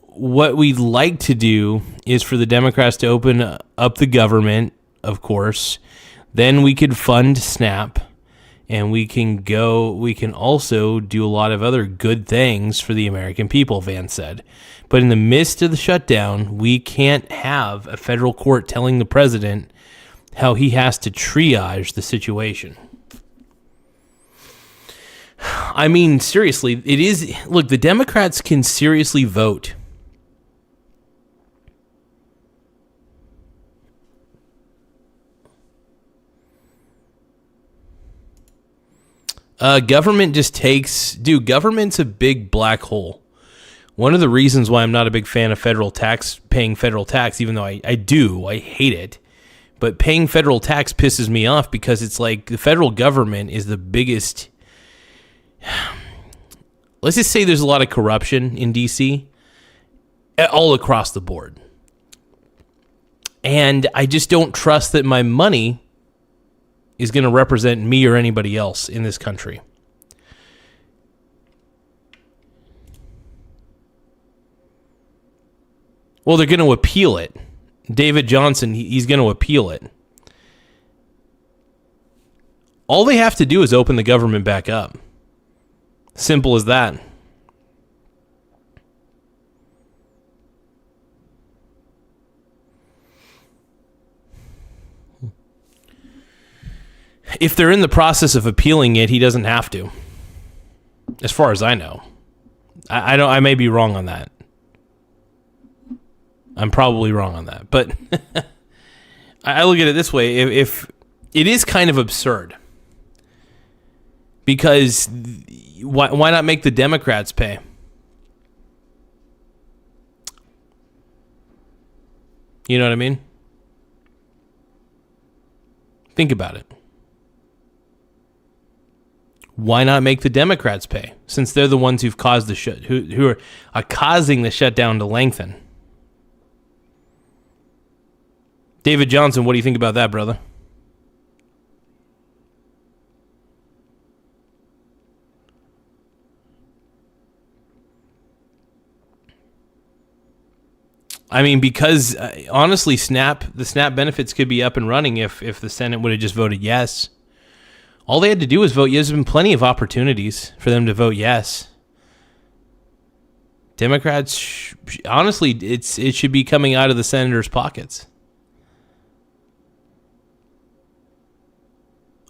what we'd like to do is for the Democrats to open up the government, of course. Then we could fund SNAP, and we can also do a lot of other good things for the American people, Vance said. But in the midst of the shutdown, we can't have a federal court telling the president how he has to triage the situation. I mean, seriously, look, the Democrats can seriously vote. Government just government's a big black hole. One of the reasons why I'm not a big fan of paying federal tax, even though I hate it. But paying federal tax pisses me off because it's like the federal government is the biggest. Let's just say there's a lot of corruption in D.C. all across the board. And I just don't trust that my money is going to represent me or anybody else in this country. Well, they're going to appeal it. David Johnson, he's going to appeal it. All they have to do is open the government back up. Simple as that. If they're in the process of appealing it, he doesn't have to. As far as I know. I may be wrong on that. I'm probably wrong on that. But I look at it this way. If it is kind of absurd. Because why not make the Democrats pay? You know what I mean? Think about it. Why not make the Democrats pay, since they're the ones who've caused who are causing the shutdown to lengthen? David Johnson, what do you think about that, brother? I mean, because honestly, the SNAP benefits could be up and running if the Senate would have just voted yes. All they had to do was vote yes. There's been plenty of opportunities for them to vote yes. Democrats, honestly, it should be coming out of the senators' pockets.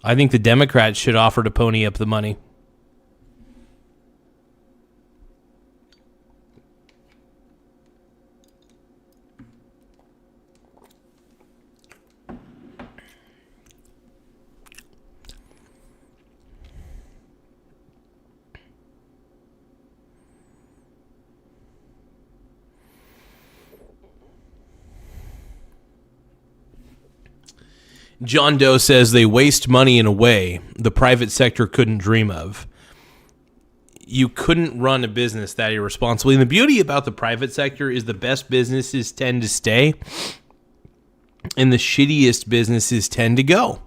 I think the Democrats should offer to pony up the money. John Doe says they waste money in a way the private sector couldn't dream of. You couldn't run a business that irresponsibly. And the beauty about the private sector is the best businesses tend to stay and the shittiest businesses tend to go.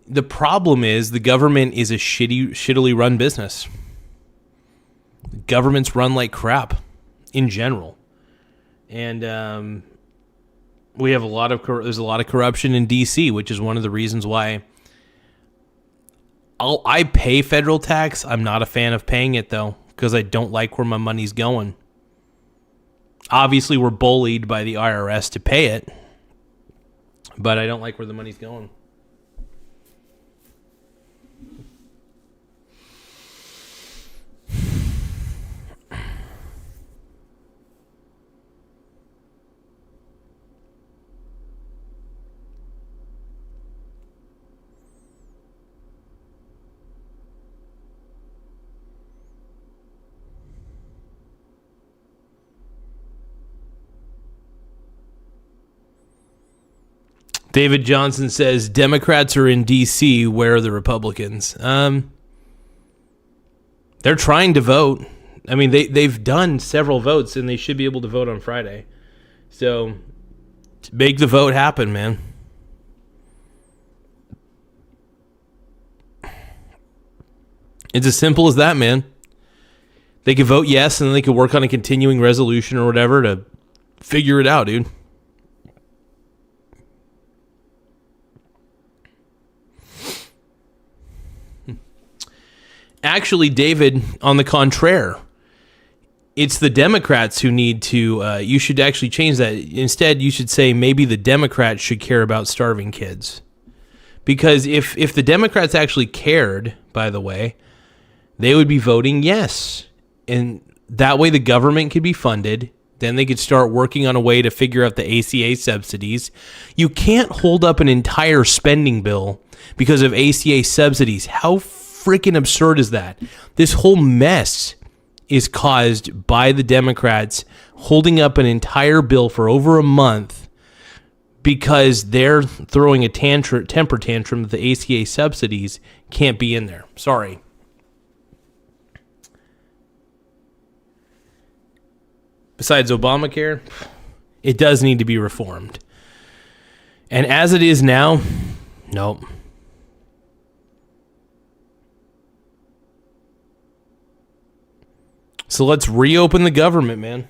The problem is the government is a shittily run business. Governments run like crap in general. And we have there's a lot of corruption in D.C., which is one of the reasons why I pay federal tax. I'm not a fan of paying it, though, because I don't like where my money's going. Obviously, we're bullied by the IRS to pay it, but I don't like where the money's going. David Johnson says, Democrats are in D.C. Where are the Republicans? They're trying to vote. I mean, they've done several votes, and they should be able to vote on Friday. So, make the vote happen, man. It's as simple as that, man. They could vote yes, and then they could work on a continuing resolution or whatever to figure it out, dude. Actually, David, on the contraire, it's the Democrats who need to, you should actually change that. Instead, you should say maybe the Democrats should care about starving kids. Because if the Democrats actually cared, by the way, they would be voting yes. And that way the government could be funded. Then they could start working on a way to figure out the ACA subsidies. You can't hold up an entire spending bill because of ACA subsidies. How freaking absurd is that? This whole mess is caused by the Democrats holding up an entire bill for over a month because they're throwing a temper tantrum that the ACA subsidies can't be in there. Sorry. Besides Obamacare, it does need to be reformed. And as it is now, nope. So let's reopen the government, man.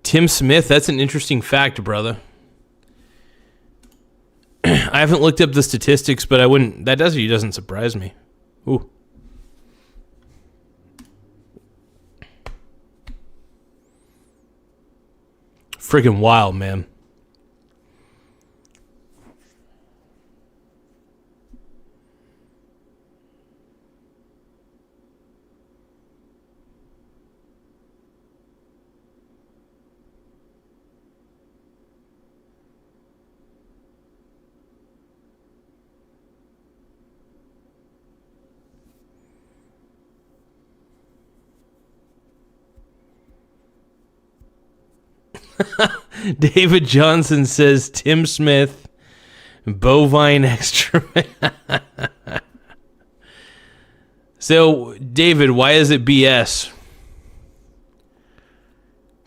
Tim Smith, that's an interesting fact, brother. I haven't looked up the statistics, but I wouldn't. That doesn't surprise me. Ooh. Friggin' wild, man. David Johnson says Tim Smith, bovine excrement. So, David, why is it BS?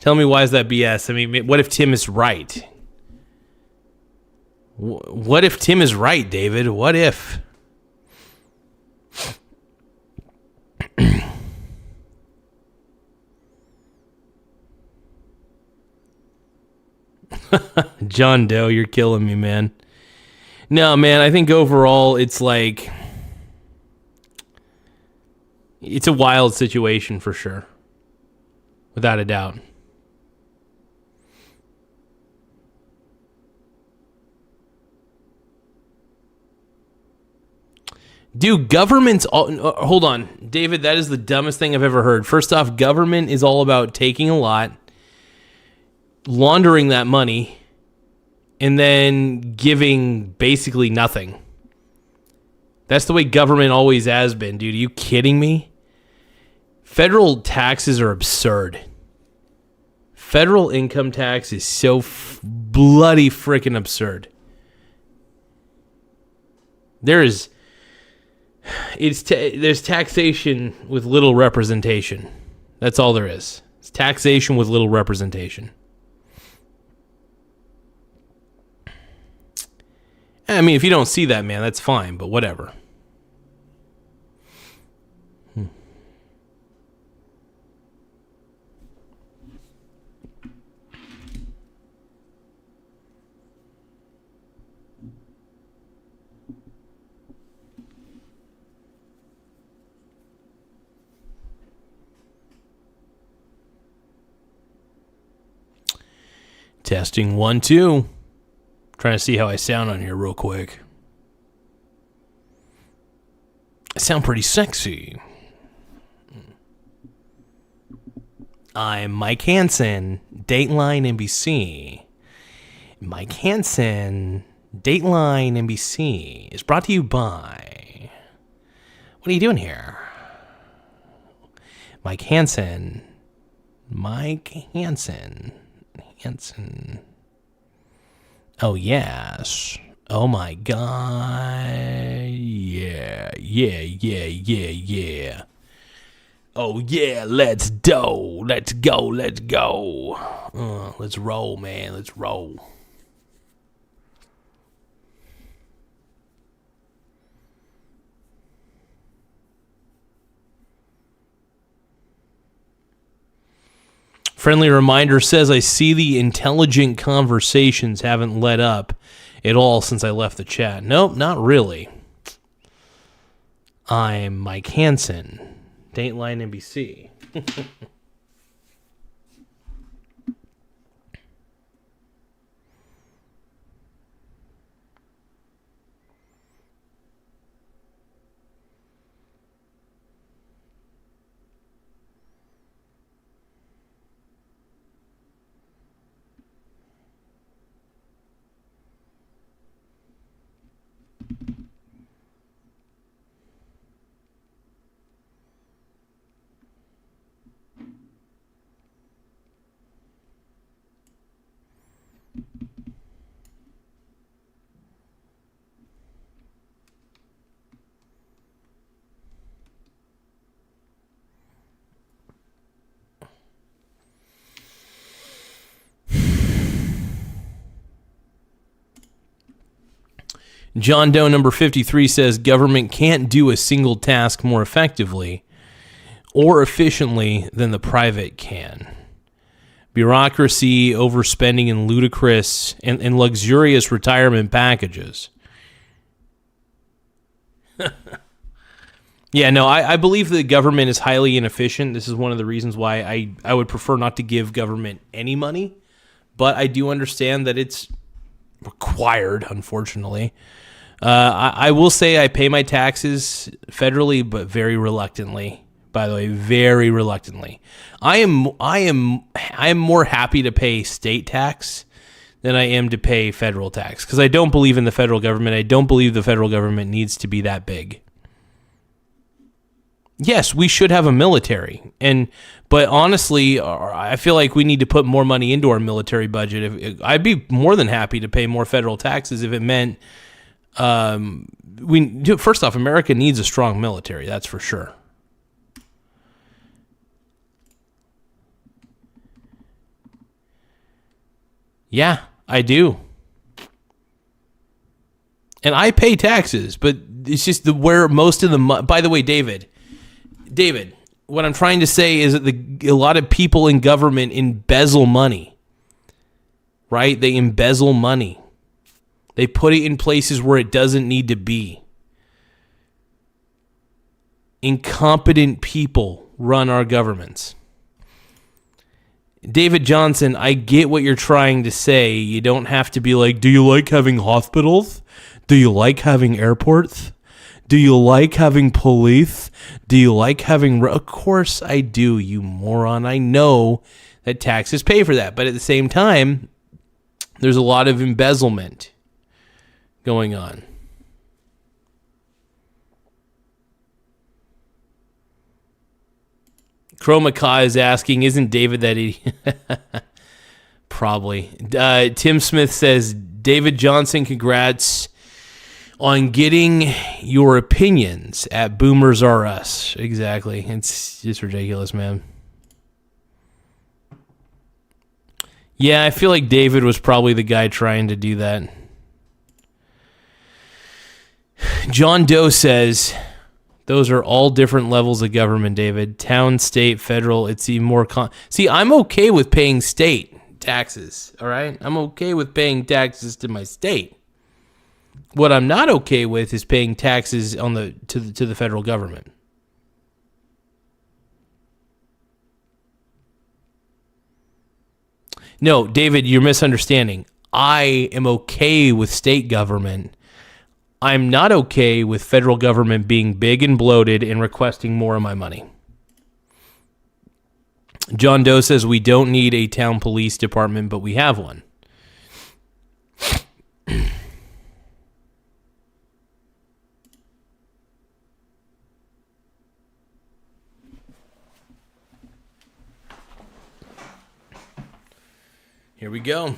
Tell me, why is that BS? I mean, what if Tim is right? What if Tim is right, David? What if? John Doe, you're killing me, man. No, man, I think overall it's like... It's a wild situation for sure. Without a doubt. Dude, government's... hold on. David, that is the dumbest thing I've ever heard. First off, government is all about taking a lot, laundering that money, and then giving basically nothing. That's the way government always has been, dude. Are you kidding me? Federal taxes are absurd. Federal income tax is so bloody freaking absurd. There's taxation with little representation. That's all there is. It's taxation with little representation. I mean, if you don't see that, man, that's fine, but whatever. Testing 1, 2. Trying to see how I sound on here real quick. I sound pretty sexy. I'm Mike Hansen, Dateline NBC. Mike Hansen, Dateline NBC is brought to you by... What are you doing here? Mike Hansen, Mike Hansen. Oh, yes. Oh, my God. Yeah. Oh, yeah, let's go. Let's go. Let's roll, man. Let's roll. Friendly reminder says, I see the intelligent conversations haven't let up at all since I left the chat. Nope, not really. I'm Mike Hansen, Dateline NBC. John Doe number 53 says government can't do a single task more effectively or efficiently than the private can. Bureaucracy, overspending, and ludicrous and luxurious retirement packages. Yeah, no, I believe the government is highly inefficient. This is one of the reasons why I would prefer not to give government any money. But I do understand that it's required, unfortunately. I will say I pay my taxes federally, but very reluctantly. By the way, very reluctantly. I am more happy to pay state tax than I am to pay federal tax because I don't believe in the federal government. I don't believe the federal government needs to be that big. Yes, we should have a military, but honestly, I feel like we need to put more money into our military budget. I'd be more than happy to pay more federal taxes if it meant. First off, America needs a strong military. That's for sure. Yeah, I do. And I pay taxes, but it's just where most of the money. By the way, David, what I'm trying to say is that a lot of people in government embezzle money, right? They embezzle money. They put it in places where it doesn't need to be. Incompetent people run our governments. David Johnson, I get what you're trying to say. You don't have to be like, do you like having hospitals? Do you like having airports? Do you like having police? Do you like having... Of course I do, you moron. I know that taxes pay for that. But at the same time, there's a lot of embezzlement going on. Chroma Ka is asking, isn't David that idiot? Probably. Tim Smith says, David Johnson, congrats on getting your opinions at Boomers R Us. Exactly. It's just ridiculous, man. Yeah, I feel like David was probably the guy trying to do that. John Doe says, those are all different levels of government, David. Town, state, federal. It's even more... See, I'm okay with paying state taxes, all right? I'm okay with paying taxes to my state. What I'm not okay with is paying taxes on to the federal government. No, David, you're misunderstanding. I am okay with state government. I'm not okay with federal government being big and bloated and requesting more of my money. John Doe says we don't need a town police department, but we have one. Here we go.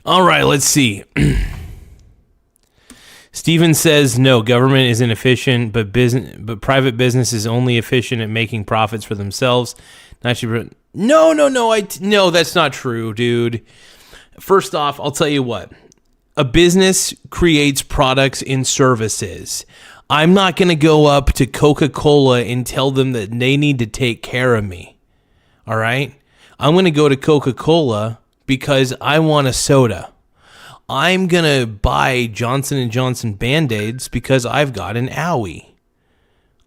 All right, let's see. Steven says, no, government isn't efficient, but private business is only efficient at making profits for themselves. No, that's not true, dude. First off, I'll tell you what. A business creates products and services. I'm not going to go up to Coca-Cola and tell them that they need to take care of me. All right? I'm going to go to Coca-Cola because I want a soda. I'm going to buy Johnson & Johnson Band-Aids because I've got an owie.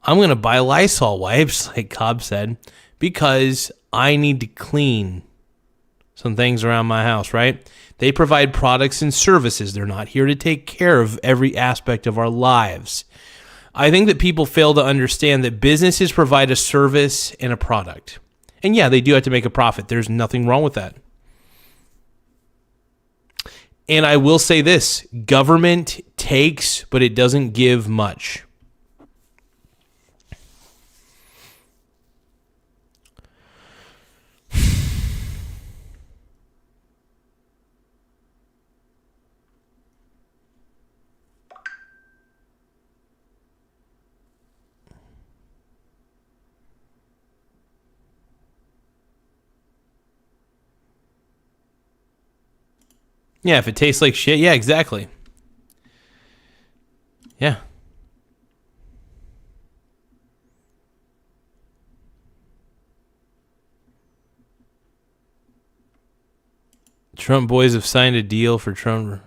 I'm going to buy Lysol wipes, like Cobb said, because I need to clean some things around my house, right? They provide products and services. They're not here to take care of every aspect of our lives. I think that people fail to understand that businesses provide a service and a product. And yeah, they do have to make a profit. There's nothing wrong with that. And I will say this, government takes, but it doesn't give much. Yeah, if it tastes like shit, yeah, exactly. Yeah. Trump boys have signed a deal for Trump.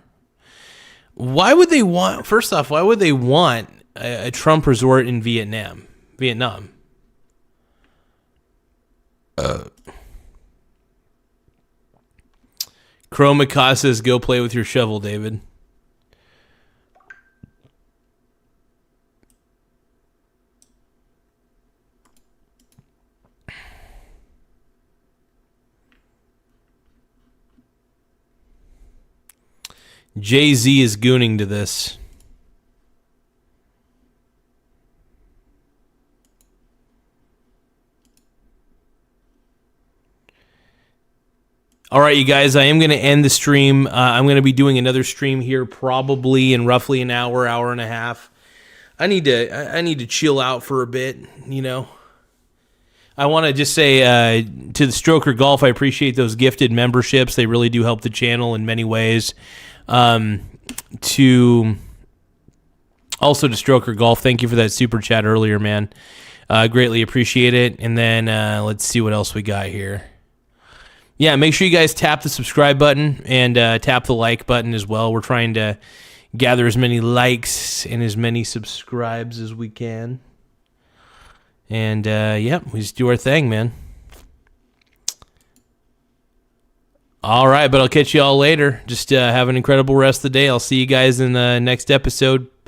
Why would they want, first off, why would they want a Trump resort in Vietnam? Chromacast says, go play with your shovel, David. Jay-Z is gooning to this. All right, you guys, I am going to end the stream. I'm going to be doing another stream here probably in roughly an hour, hour and a half. I need to chill out for a bit, you know. I want to just say to the Stroker Golf, I appreciate those gifted memberships. They really do help the channel in many ways. To Stroker Golf, thank you for that super chat earlier, man. Greatly appreciate it. And then let's see what else we got here. Yeah, make sure you guys tap the subscribe button and tap the like button as well. We're trying to gather as many likes and as many subscribes as we can. And, we just do our thing, man. All right, but I'll catch you all later. Just have an incredible rest of the day. I'll see you guys in the next episode.